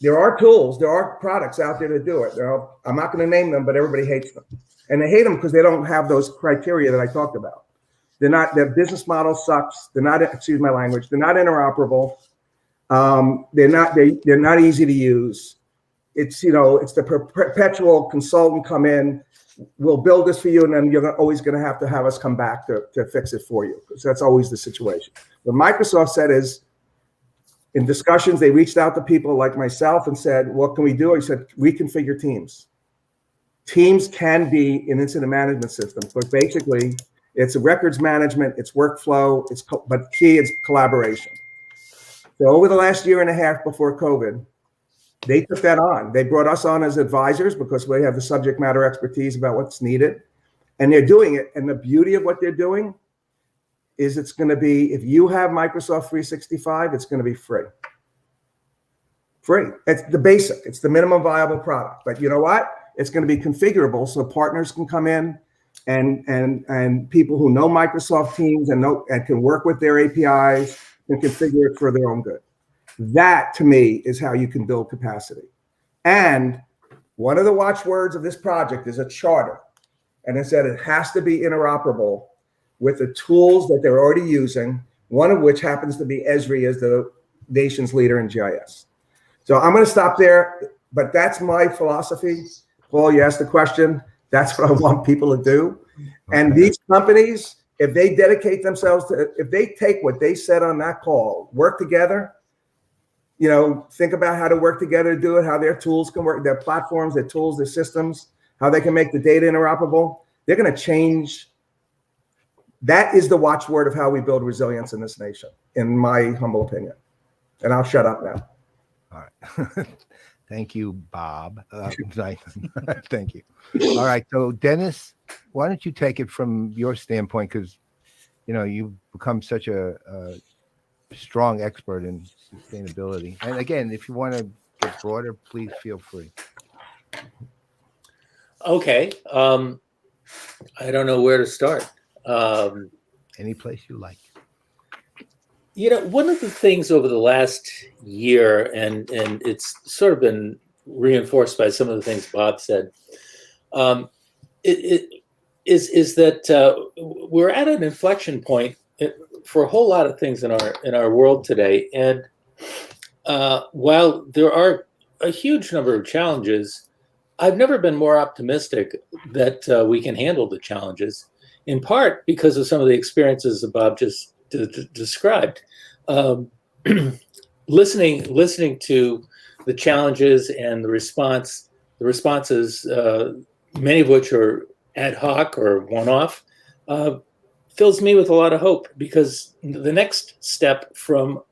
There are tools, there are products out there to do it. I'm not going to name them, but everybody hates them. And they hate them because they don't have those criteria that I talked about. Their business model sucks. They're not, excuse my language, they're not interoperable. They're not easy to use. It's the perpetual consultant come in, we'll build this for you, and then you're always going to have us come back to fix it for you. So that's always the situation. What Microsoft said is, in discussions, they reached out to people like myself and said, what can we do? I said, reconfigure Teams. Teams can be an incident management system, but basically it's a records management, it's workflow, but key is collaboration. So over the last year and a half before COVID, they took that on. They brought us on as advisors because we have the subject matter expertise about what's needed, and they're doing it. And the beauty of what they're doing is it's going to be, if you have Microsoft 365, it's going to be free. Free. It's the basic. It's the minimum viable product. But you know what? It's going to be configurable so partners can come in and people who know Microsoft Teams and can work with their APIs and configure it for their own good. That, to me, is how you can build capacity. And one of the watchwords of this project is a charter. And it said it has to be interoperable with the tools that they're already using, one of which happens to be Esri as the nation's leader in GIS. So I'm going to stop there, but that's my philosophy. Paul, you asked the question. That's what I want people to do. And these companies, if they dedicate themselves to, if they take what they said on that call, work together, think about how to work together to do it, how their tools can work, their platforms, their tools, their systems, how they can make the data interoperable, they're going to change. That is the watchword of how we build resilience in this nation, in my humble opinion. And I'll shut up now. All right. Thank you, Bob. Thank you. All right. So, Dennis, why don't you take it from your standpoint? Because, you've become such a strong expert in sustainability. And again, if you want to get broader, please feel free. Okay. I don't know where to start. Any place you like. One of the things over the last year, and it's sort of been reinforced by some of the things Bob said, is that we're at an inflection point for a whole lot of things in our world today. And while there are a huge number of challenges, I've never been more optimistic that we can handle the challenges, in part because of some of the experiences that Bob just described. Listening to the challenges and the responses, many of which are ad hoc or one-off, fills me with a lot of hope, because the next step from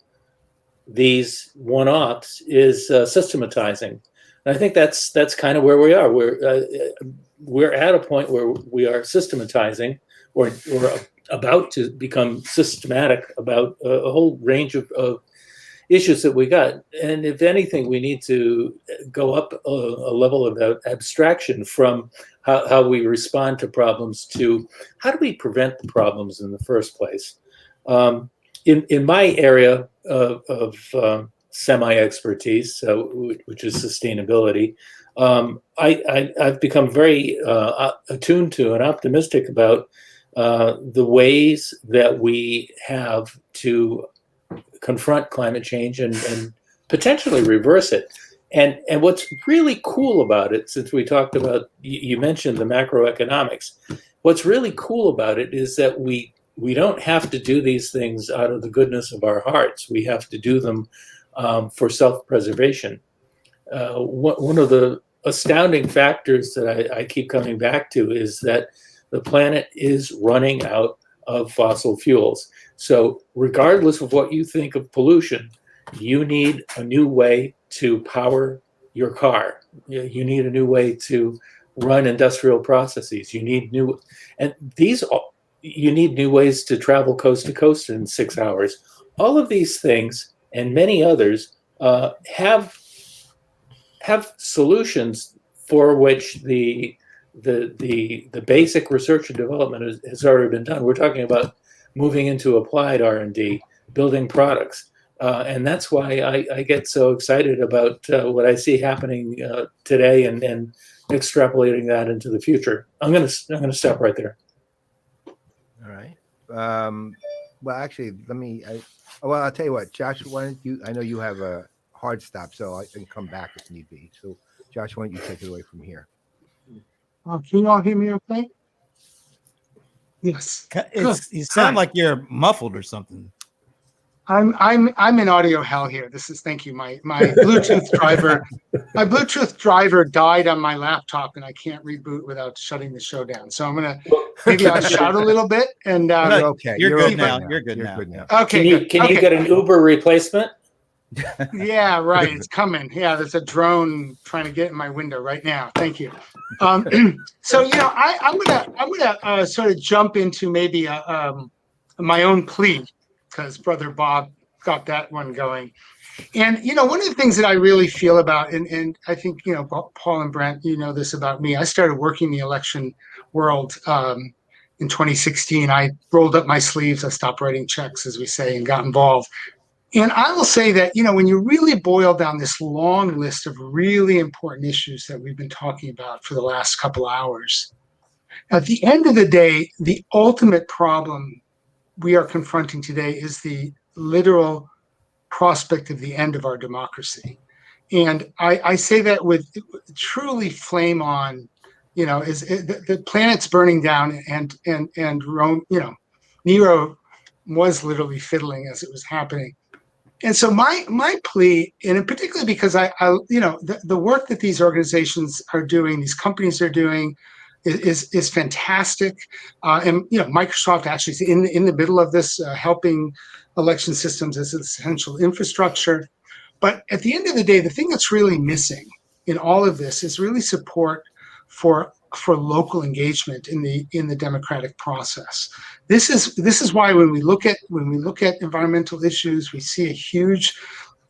these one-offs is systematizing. And I think that's kind of where we are. We're at a point where we are systematizing, or about to become systematic about a whole range of issues that we got. And if anything, we need to go up a level of abstraction from how we respond to problems to how do we prevent the problems in the first place. In my area of semi-expertise, which is sustainability, I've become very attuned to and optimistic about the ways that we have to confront climate change and potentially reverse it. And what's really cool about it, since we talked about, you mentioned the macroeconomics, what's really cool about it is that we don't have to do these things out of the goodness of our hearts. We have to do them for self-preservation. One of the astounding factors that I keep coming back to is that the planet is running out of fossil fuels. So regardless of what you think of pollution, you need a new way to power your car. You need a new way to run industrial processes. You need new ways to travel coast to coast in 6 hours. All of these things and many others have solutions for which the basic research and development has already been done. We're talking about moving into applied R&D, building products. And that's why I get so excited about what I see happening today and extrapolating that into the future. I'm gonna stop right there. All right. Well, actually, I'll tell you what, Josh. Why don't you? I know you have a hard stop, so I can come back if need be. So, Josh, why don't you take it away from here? Can you all hear me? Okay. Yes. You sound like you're muffled or something. I'm in audio hell here. Thank you. My Bluetooth driver died on my laptop, and I can't reboot without shutting the show down. So maybe I'll shout a little bit. And you're okay. You're good now. Okay. Can you get an Uber replacement? Yeah, right. It's coming. Yeah, there's a drone trying to get in my window right now. Thank you. So I'm gonna sort of jump into maybe my own plea, because Brother Bob got that one going. And, one of the things that I really feel about, and I think, Paul and Brent, this about me. I started working the election world in 2016. I rolled up my sleeves. I stopped writing checks, as we say, and got involved. And I will say that, when you really boil down this long list of really important issues that we've been talking about for the last couple hours, at the end of the day, the ultimate problem we are confronting today is the literal prospect of the end of our democracy. And I say that with truly flame on, the planet's burning down, and Rome, Nero was literally fiddling as it was happening. And so my plea, and particularly because the work that these organizations are doing, these companies are doing, is fantastic. And Microsoft actually is in the middle of this, helping election systems as essential infrastructure. But at the end of the day, the thing that's really missing in all of this is really support for local engagement in the democratic process. This is why when we look at environmental issues, we see a huge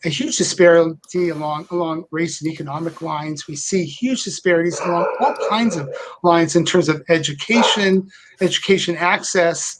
disparity along race and economic lines. We see huge disparities along all kinds of lines in terms of education access,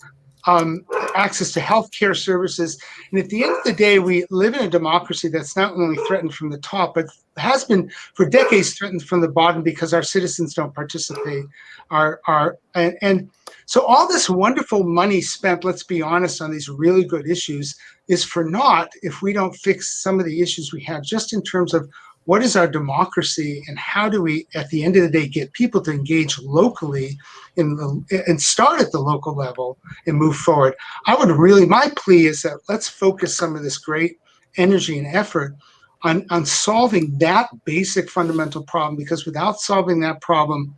access to healthcare services. And at the end of the day, we live in a democracy that's not only threatened from the top, but has been for decades threatened from the bottom because our citizens don't participate. And so all this wonderful money spent, let's be honest, on these really good issues is for naught if we don't fix some of the issues we have just in terms of what is our democracy and how do we, at the end of the day, get people to engage locally and start at the local level and move forward. My plea is that let's focus some of this great energy and effort on solving that basic fundamental problem, because without solving that problem,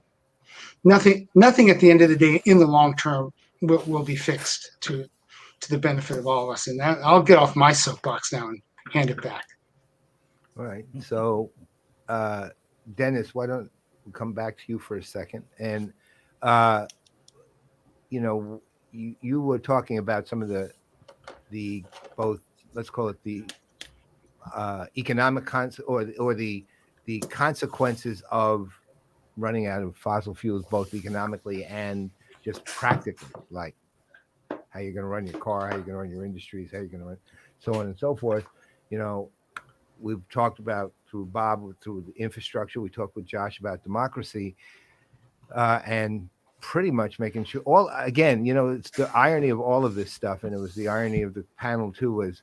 nothing at the end of the day in the long term will be fixed to the benefit of all of us. And that, I'll get off my soapbox now and hand it back. All right. So, Dennis, why don't we come back to you for a second? And, you were talking about some of the both, let's call it the economic or the consequences of running out of fossil fuels, both economically and just practically, like how you're going to run your car, how you're going to run your industries, how you're going to run so on and so forth. We've talked about through Bob, through the infrastructure. We talked with Josh about democracy, and pretty much making sure it's the irony of all of this stuff. And it was the irony of the panel too, was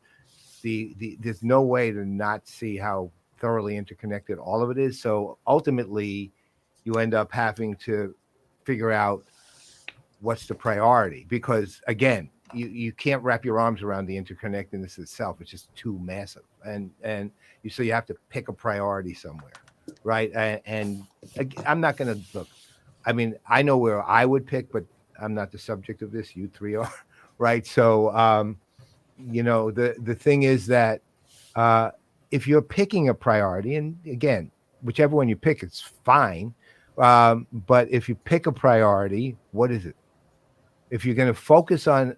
there's no way to not see how thoroughly interconnected all of it is. So ultimately you end up having to figure out what's the priority, because again, you can't wrap your arms around the interconnectedness itself. It's just too massive. So you have to pick a priority somewhere, right? And I'm not going to look. I mean, I know where I would pick, but I'm not the subject of this. You three are, right? So, the thing is that if you're picking a priority, and again, whichever one you pick, it's fine. But if you pick a priority, what is it? If you're going to focus on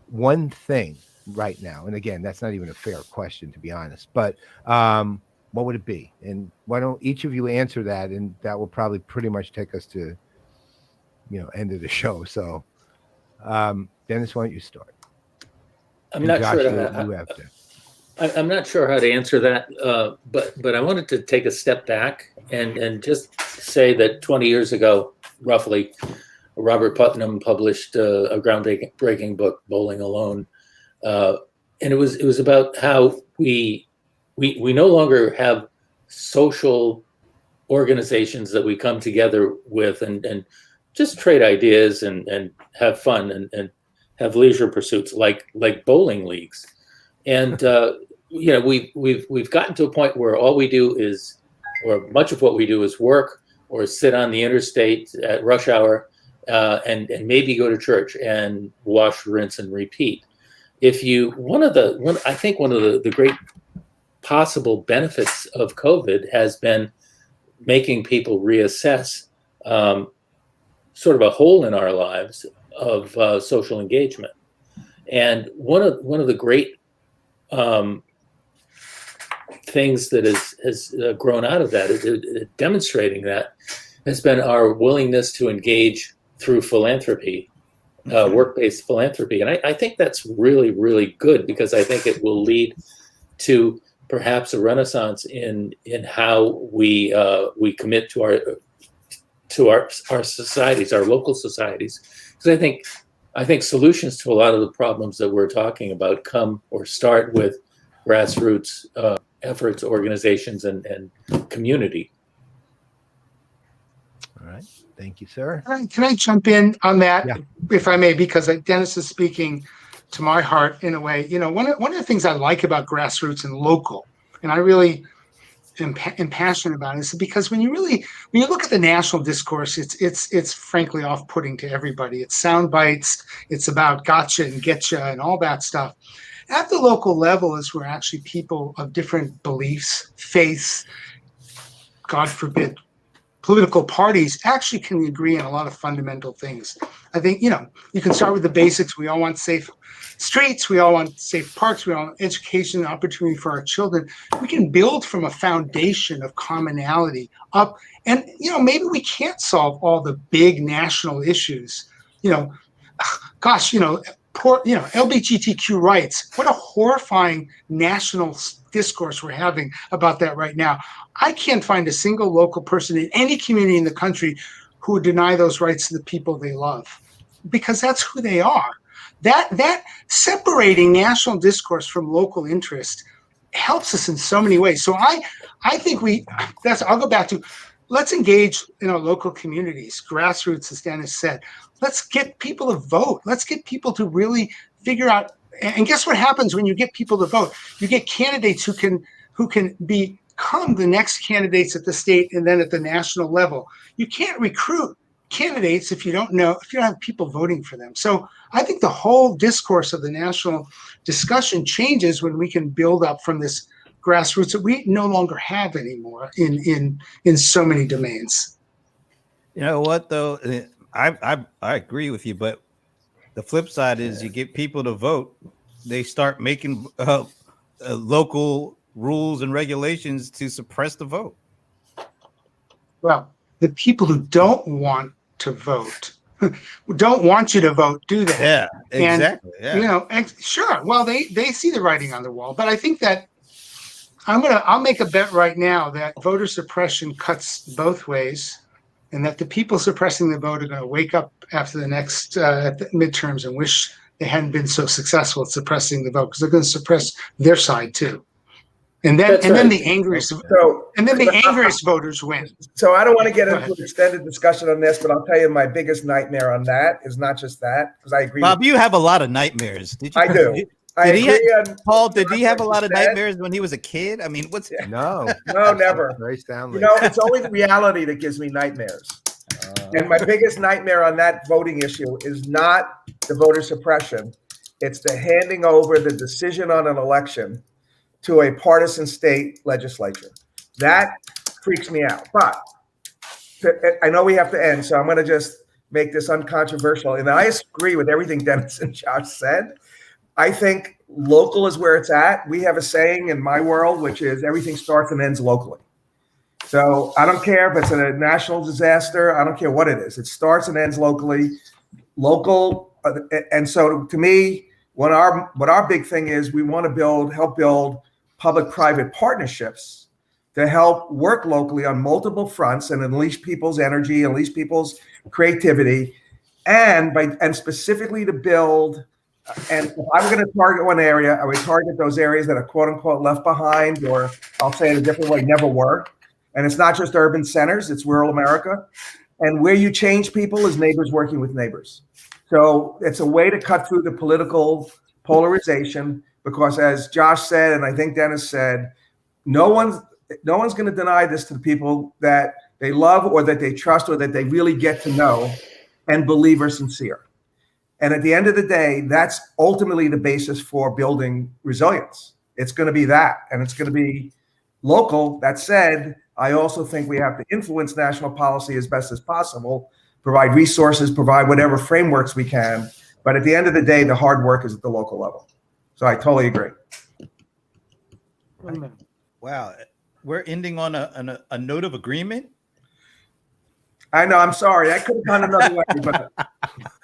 one thing right now, and again, that's not even a fair question, to be honest, but what would it be? And why don't each of you answer that? And that will probably pretty much take us to, end of the show. So, Dennis, why don't you start? I'm not sure. I'm not sure how to answer that, but I wanted to take a step back and just say that 20 years ago, roughly, Robert Putnam published a groundbreaking book, Bowling Alone, and it was about how we no longer have social organizations that we come together with and just trade ideas and have fun and have leisure pursuits like bowling leagues. And we've gotten to a point where all we do is, or much of what we do is work or sit on the interstate at rush hour and maybe go to church and wash, rinse, and repeat. I think one of the great possible benefits of COVID has been making people reassess sort of a hole in our lives of social engagement. And one of the great things that has grown out of that, demonstrating that, has been our willingness to engage through philanthropy, work-based philanthropy. And I think that's really, really good, because I think it will lead to perhaps a renaissance in how we commit to our societies, our local societies. Because I think solutions to a lot of the problems that we're talking about come or start with grassroots efforts, organizations, and community. All right. Thank you, sir. Can I jump in on that, if I may, because Dennis is speaking to my heart in a way. One of the things I like about grassroots and local, and I really am passionate about it, is because when you look at the national discourse, it's frankly off-putting to everybody. It's sound bites. It's about gotcha and getcha and all that stuff. At the local level is where actually people of different beliefs, faiths, God forbid, political parties actually can agree on a lot of fundamental things. I think, you can start with the basics. We all want safe streets. We all want safe parks. We all want education and opportunity for our children. We can build from a foundation of commonality up. And, maybe we can't solve all the big national issues. LGBTQ rights. What a horrifying national discourse we're having about that right now. I can't find a single local person in any community in the country who would deny those rights to the people they love, because that's who they are. That separating national discourse from local interest helps us in so many ways. So I think I'll go back to, let's engage in our local communities, grassroots, as Dennis said. Let's get people to vote. Let's get people to really figure out. And guess what happens when you get people to vote? You get candidates who can become the next candidates at the state and then at the national level. You can't recruit candidates if you don't have people voting for them. So I think the whole discourse of the national discussion changes when we can build up from this grassroots that we no longer have anymore in so many domains. You know what, though? I agree with you, but the flip side is you get people to vote, they start making local rules and regulations to suppress the vote. Well, the people who don't want to vote, don't want you to vote, do that. Yeah, exactly. And, sure. Well, they see the writing on the wall, but I think that I'll make a bet right now that voter suppression cuts both ways, and that the people suppressing the vote are going to wake up after the next midterms and wish they hadn't been so successful at suppressing the vote, because they're going to suppress their side too. And then the angriest voters win. So I don't want to get into an extended discussion on this, but I'll tell you my biggest nightmare on that is not just that, because I agree. Bob, you have a lot of nightmares. Did you? I do. Paul, did he have a lot of nightmares when he was a kid? I mean, No, never. Very soundly. It's only reality that gives me nightmares. And my biggest nightmare on that voting issue is not the voter suppression. It's the handing over the decision on an election to a partisan state legislature. That freaks me out. But I know we have to end, so I'm going to just make this uncontroversial. And I agree with everything Dennis and Josh said. I think local is where it's at. We have a saying in my world, which is everything starts and ends locally. So I don't care if it's a national disaster. I don't care what it is. It starts and ends locally. Local. And so to me, what our big thing is, we want to help build public-private partnerships to help work locally on multiple fronts and unleash people's energy, unleash people's creativity, and specifically to build. And if I'm going to target one area, I would target those areas that are quote unquote left behind, or I'll say it a different way, never were. And it's not just urban centers, it's rural America. And where you change people is neighbors working with neighbors. So it's a way to cut through the political polarization, because as Josh said, and I think Dennis said, no one's going to deny this to the people that they love or that they trust or that they really get to know and believe are sincere. And at the end of the day, that's ultimately the basis for building resilience. It's going to be that, and it's going to be local. That said, I also think we have to influence national policy as best as possible, provide resources, provide whatever frameworks we can. But at the end of the day, the hard work is at the local level. So I totally agree. Wow. We're ending on a note of agreement. I know. I'm sorry. I could have gone another way, but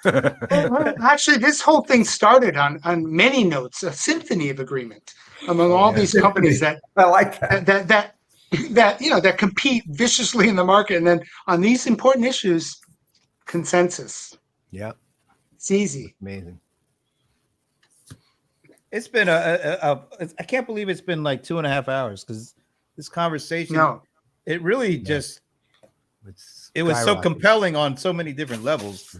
Well, actually, this whole thing started on many notes, a symphony of agreement among all these companies that I like that that compete viciously in the market, and then on these important issues, consensus. Yeah, it's easy. Amazing. It's been I can't believe it's been like 2.5 hours, because this conversation, it really just, it was so compelling on so many different levels.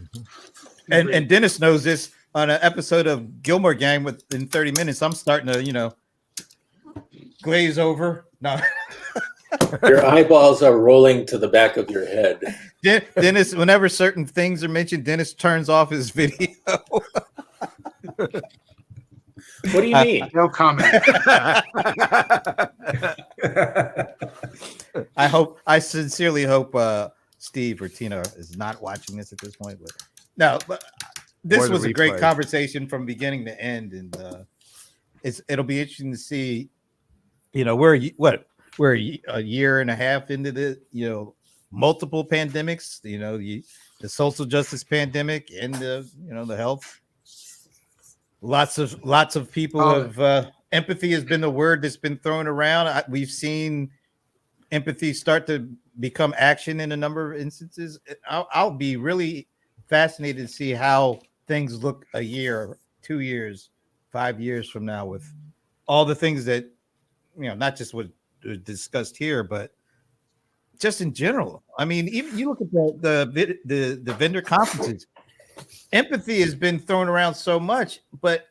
And Dennis knows this. On an episode of Gilmore Gang within 30 minutes, I'm starting to, glaze over. No. Your eyeballs are rolling to the back of your head. Dennis, whenever certain things are mentioned, Dennis turns off his video. What do you mean? No comment. I sincerely hope Steve or Tina is not watching this at this point. But no, but this was a great conversation from beginning to end, and it'll be interesting to see. We're a year and a half into the multiple pandemics. The social justice pandemic and the health. Lots of people have empathy has been the word that's been thrown around. We've seen empathy start to become action in a number of instances. I'll be really fascinated to see how things look a year, 2 years, 5 years from now, with all the things that not just what was discussed here, but just in general. I mean, even you look at the vendor conferences. Empathy has been thrown around so much, but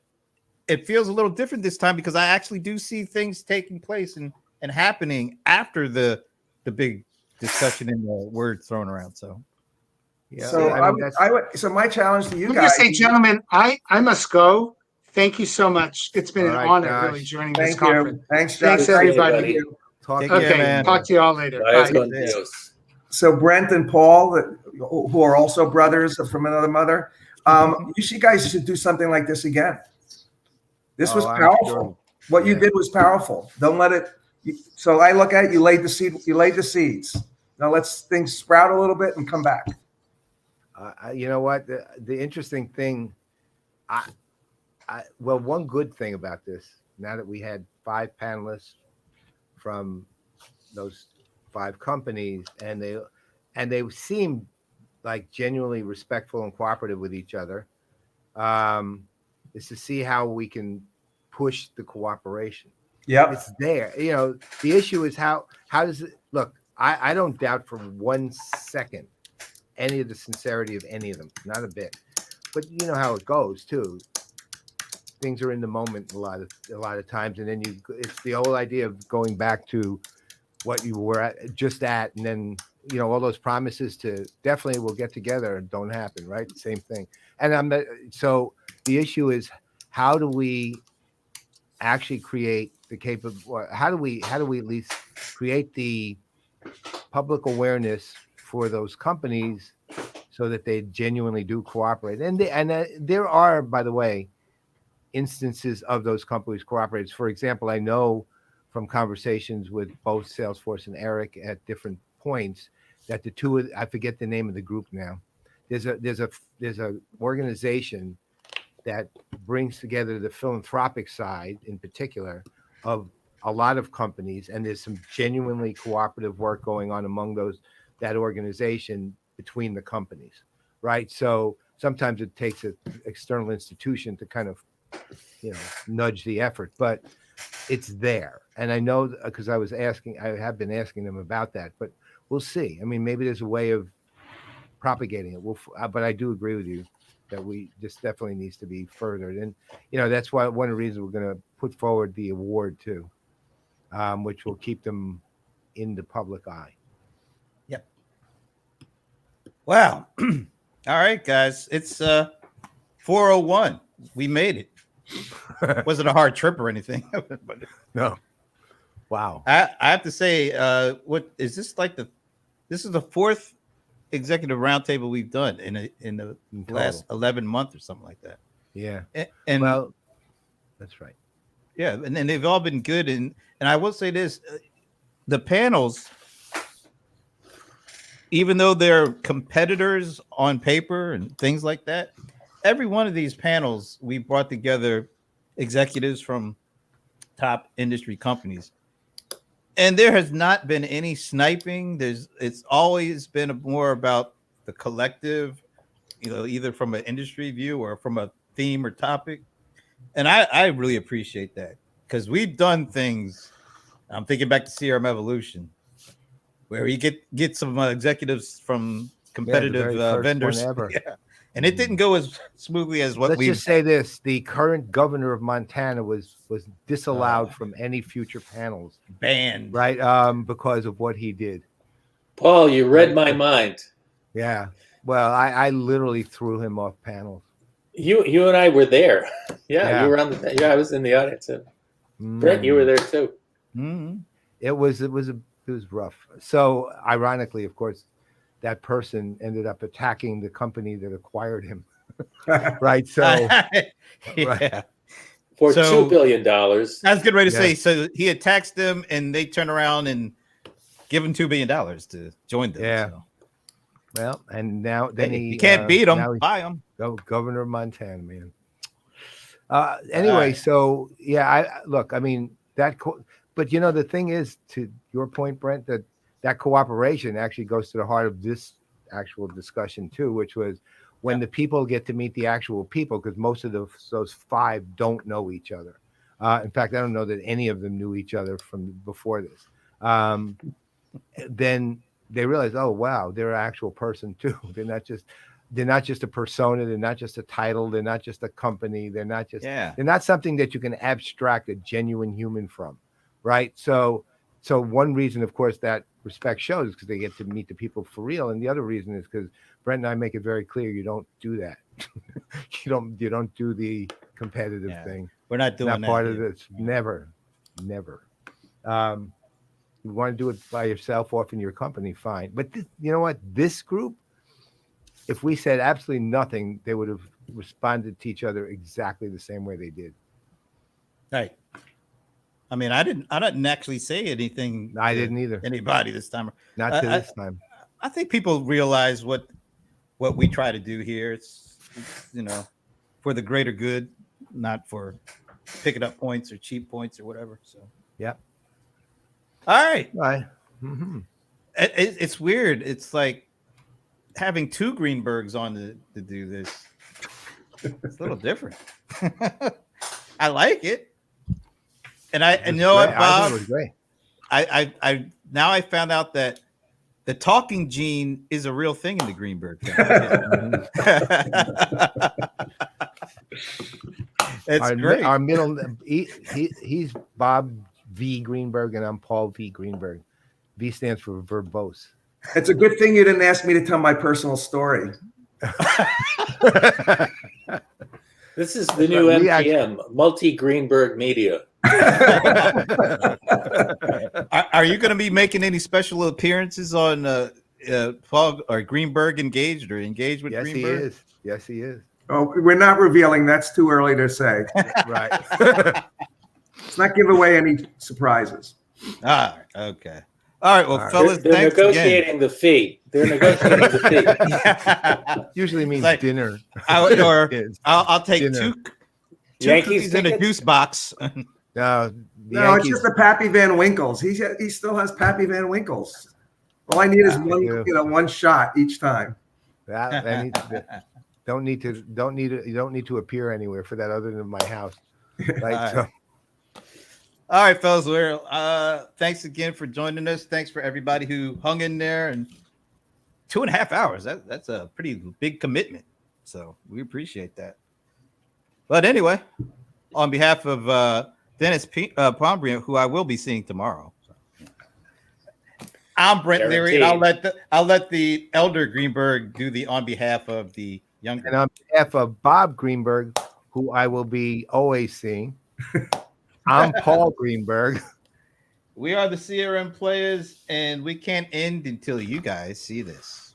it feels a little different this time, because I actually do see things taking place and happening after the big discussion and the word thrown around. So, yeah. So my challenge to you Let guys. me say, gentlemen, I must go. Thank you so much. It's been an honor, Josh. really, joining this Thank you. conference. Thanks, Josh. Thanks, everybody. Talk Talk to you all later. Bye. So Brent and Paul, who are also brothers from another mother, you guys should do something like this again. This was powerful. Sure. What you did was powerful. Don't let it. So I look at it, you laid the seed. You laid the seeds. Now let's things sprout a little bit and come back. You know what? The interesting thing, well, one good thing about this, now that we had 5 panelists from those 5 companies, and they seemed like genuinely respectful and cooperative with each other, is to see how we can push the cooperation. Yeah, it's there. The issue is how does it look? I don't doubt for 1 second any of the sincerity of any of them, not a bit. But you know how it goes too. Things are in the moment a lot of times, and then it's the old idea of going back to what you were at, and then all those promises to definitely we'll get together don't happen, right? Same thing. And so the issue is, how do we actually create the capable? How do we at least create the public awareness for those companies so that they genuinely do cooperate? And there are, by the way, instances of those companies cooperating. For example, I know from conversations with both Salesforce and Erik at different points that the two, I forget the name of the group now. There's a organization that brings together the philanthropic side in particular of a lot of companies, and there's some genuinely cooperative work going on among that organization between the companies, right? So sometimes it takes an external institution to kind of, nudge the effort, but it's there. And I know because I have been asking them about that, but we'll see. I mean, maybe there's a way of propagating it. But I do agree with you that this definitely needs to be furthered. And, that's why one of the reasons we're going to put forward the award too, which will keep them in the public eye. Yep. Wow. All right, guys. It's 4:01. We made it. Wasn't a hard trip or anything. But no. Wow. I have to say, what is this this is the fourth executive roundtable we've done in the last 11 months or something like that. Yeah. And well, that's right. Yeah, and they've all been good. And I will say this, the panels, even though they're competitors on paper and things like that, every one of these panels, we brought together executives from top industry companies. And there has not been any sniping. It's always been more about the collective, either from an industry view or from a theme or topic. And I really appreciate that because we've done things. I'm thinking back to CRM Evolution, where you get some executives from competitive vendors. Yeah. And it didn't go as smoothly as what Let's just say this: the current governor of Montana was disallowed from any future panels, banned, right? Because of what he did. Paul, you read my mind. Yeah. Well, I literally threw him off panels. You and I were there. Yeah. You were on the. Yeah, I was in the audience. Brent, you were there too. Mm-hmm. It was rough. So ironically, of course, that person ended up attacking the company that acquired him. Right. So yeah. For $2 billion. I was getting ready to say, so he attacks them and they turn around and give him $2 billion to join them. Yeah. So. Well, and now then you can't beat him, buy him. Governor of Montana, man. Anyway, so yeah, I mean that, but the thing is, to your point, Brent, that cooperation actually goes to the heart of this actual discussion too, which was when the people get to meet the actual people, because most of those five don't know each other. In fact, I don't know that any of them knew each other from before this. Then they realize, oh wow, they're an actual person too. They're not just a persona. They're not just a title. They're not just a company. They're not something that you can abstract a genuine human from, right? So one reason, of course, that respect shows is because they get to meet the people for real, and the other reason is because Brent and I make it very clear you don't do that. you don't do the competitive thing. We're not doing that. Part of this. Never. You want to do it by yourself or in your company, fine. But you know what? This group, if we said absolutely nothing, they would have responded to each other exactly the same way they did. Right. I mean, I didn't actually say anything. I didn't either. Anybody this time. Not to this time. I think people realize what we try to do here. It's for the greater good, not for picking up points or cheap points or whatever. So yeah. All right. Mm-hmm. It's weird. It's like having two Greenbergs on to do this. It's a little different. I like it. And what, Bob? I now I found out that the talking gene is a real thing in the Greenberg family. It's great. Our middle, he's Bob V. Greenberg, and I'm Paul V. Greenberg. V stands for verbose. It's a good thing you didn't ask me to tell my personal story. This is the new MGM, multi-Greenberg media. Are you going to be making any special appearances on Paul or Greenberg Engaged or Engaged with Yes, Greenberg? he is. Yes, he is. Oh, we're not revealing. That's too early to say. Right. Let's not give away any surprises. Ah, okay. All right, well, All right. fellas, They're thanks negotiating again. the fee. They're negotiating the fee. Usually means Like, dinner. I'll take Dinner. two Yankees cookies in a tickets? juice box. No, No, it's just the Pappy Van Winkles. He still has Pappy Van Winkles. All I need is one shot each time. You don't need to appear anywhere for that other than my house. Right. All right, fellas. Thanks again for joining us. Thanks for everybody who hung in there, and 2.5 hours. That's a pretty big commitment. So we appreciate that. But anyway, on behalf of Dennis Pombriant, who I will be seeing tomorrow. I'm Brent Leary, and I'll let the elder Greenberg do the on behalf of the younger. And on behalf of Bob Greenberg, who I will be always seeing, I'm Paul Greenberg. We are the CRM Playaz, and we can't end until you guys see this.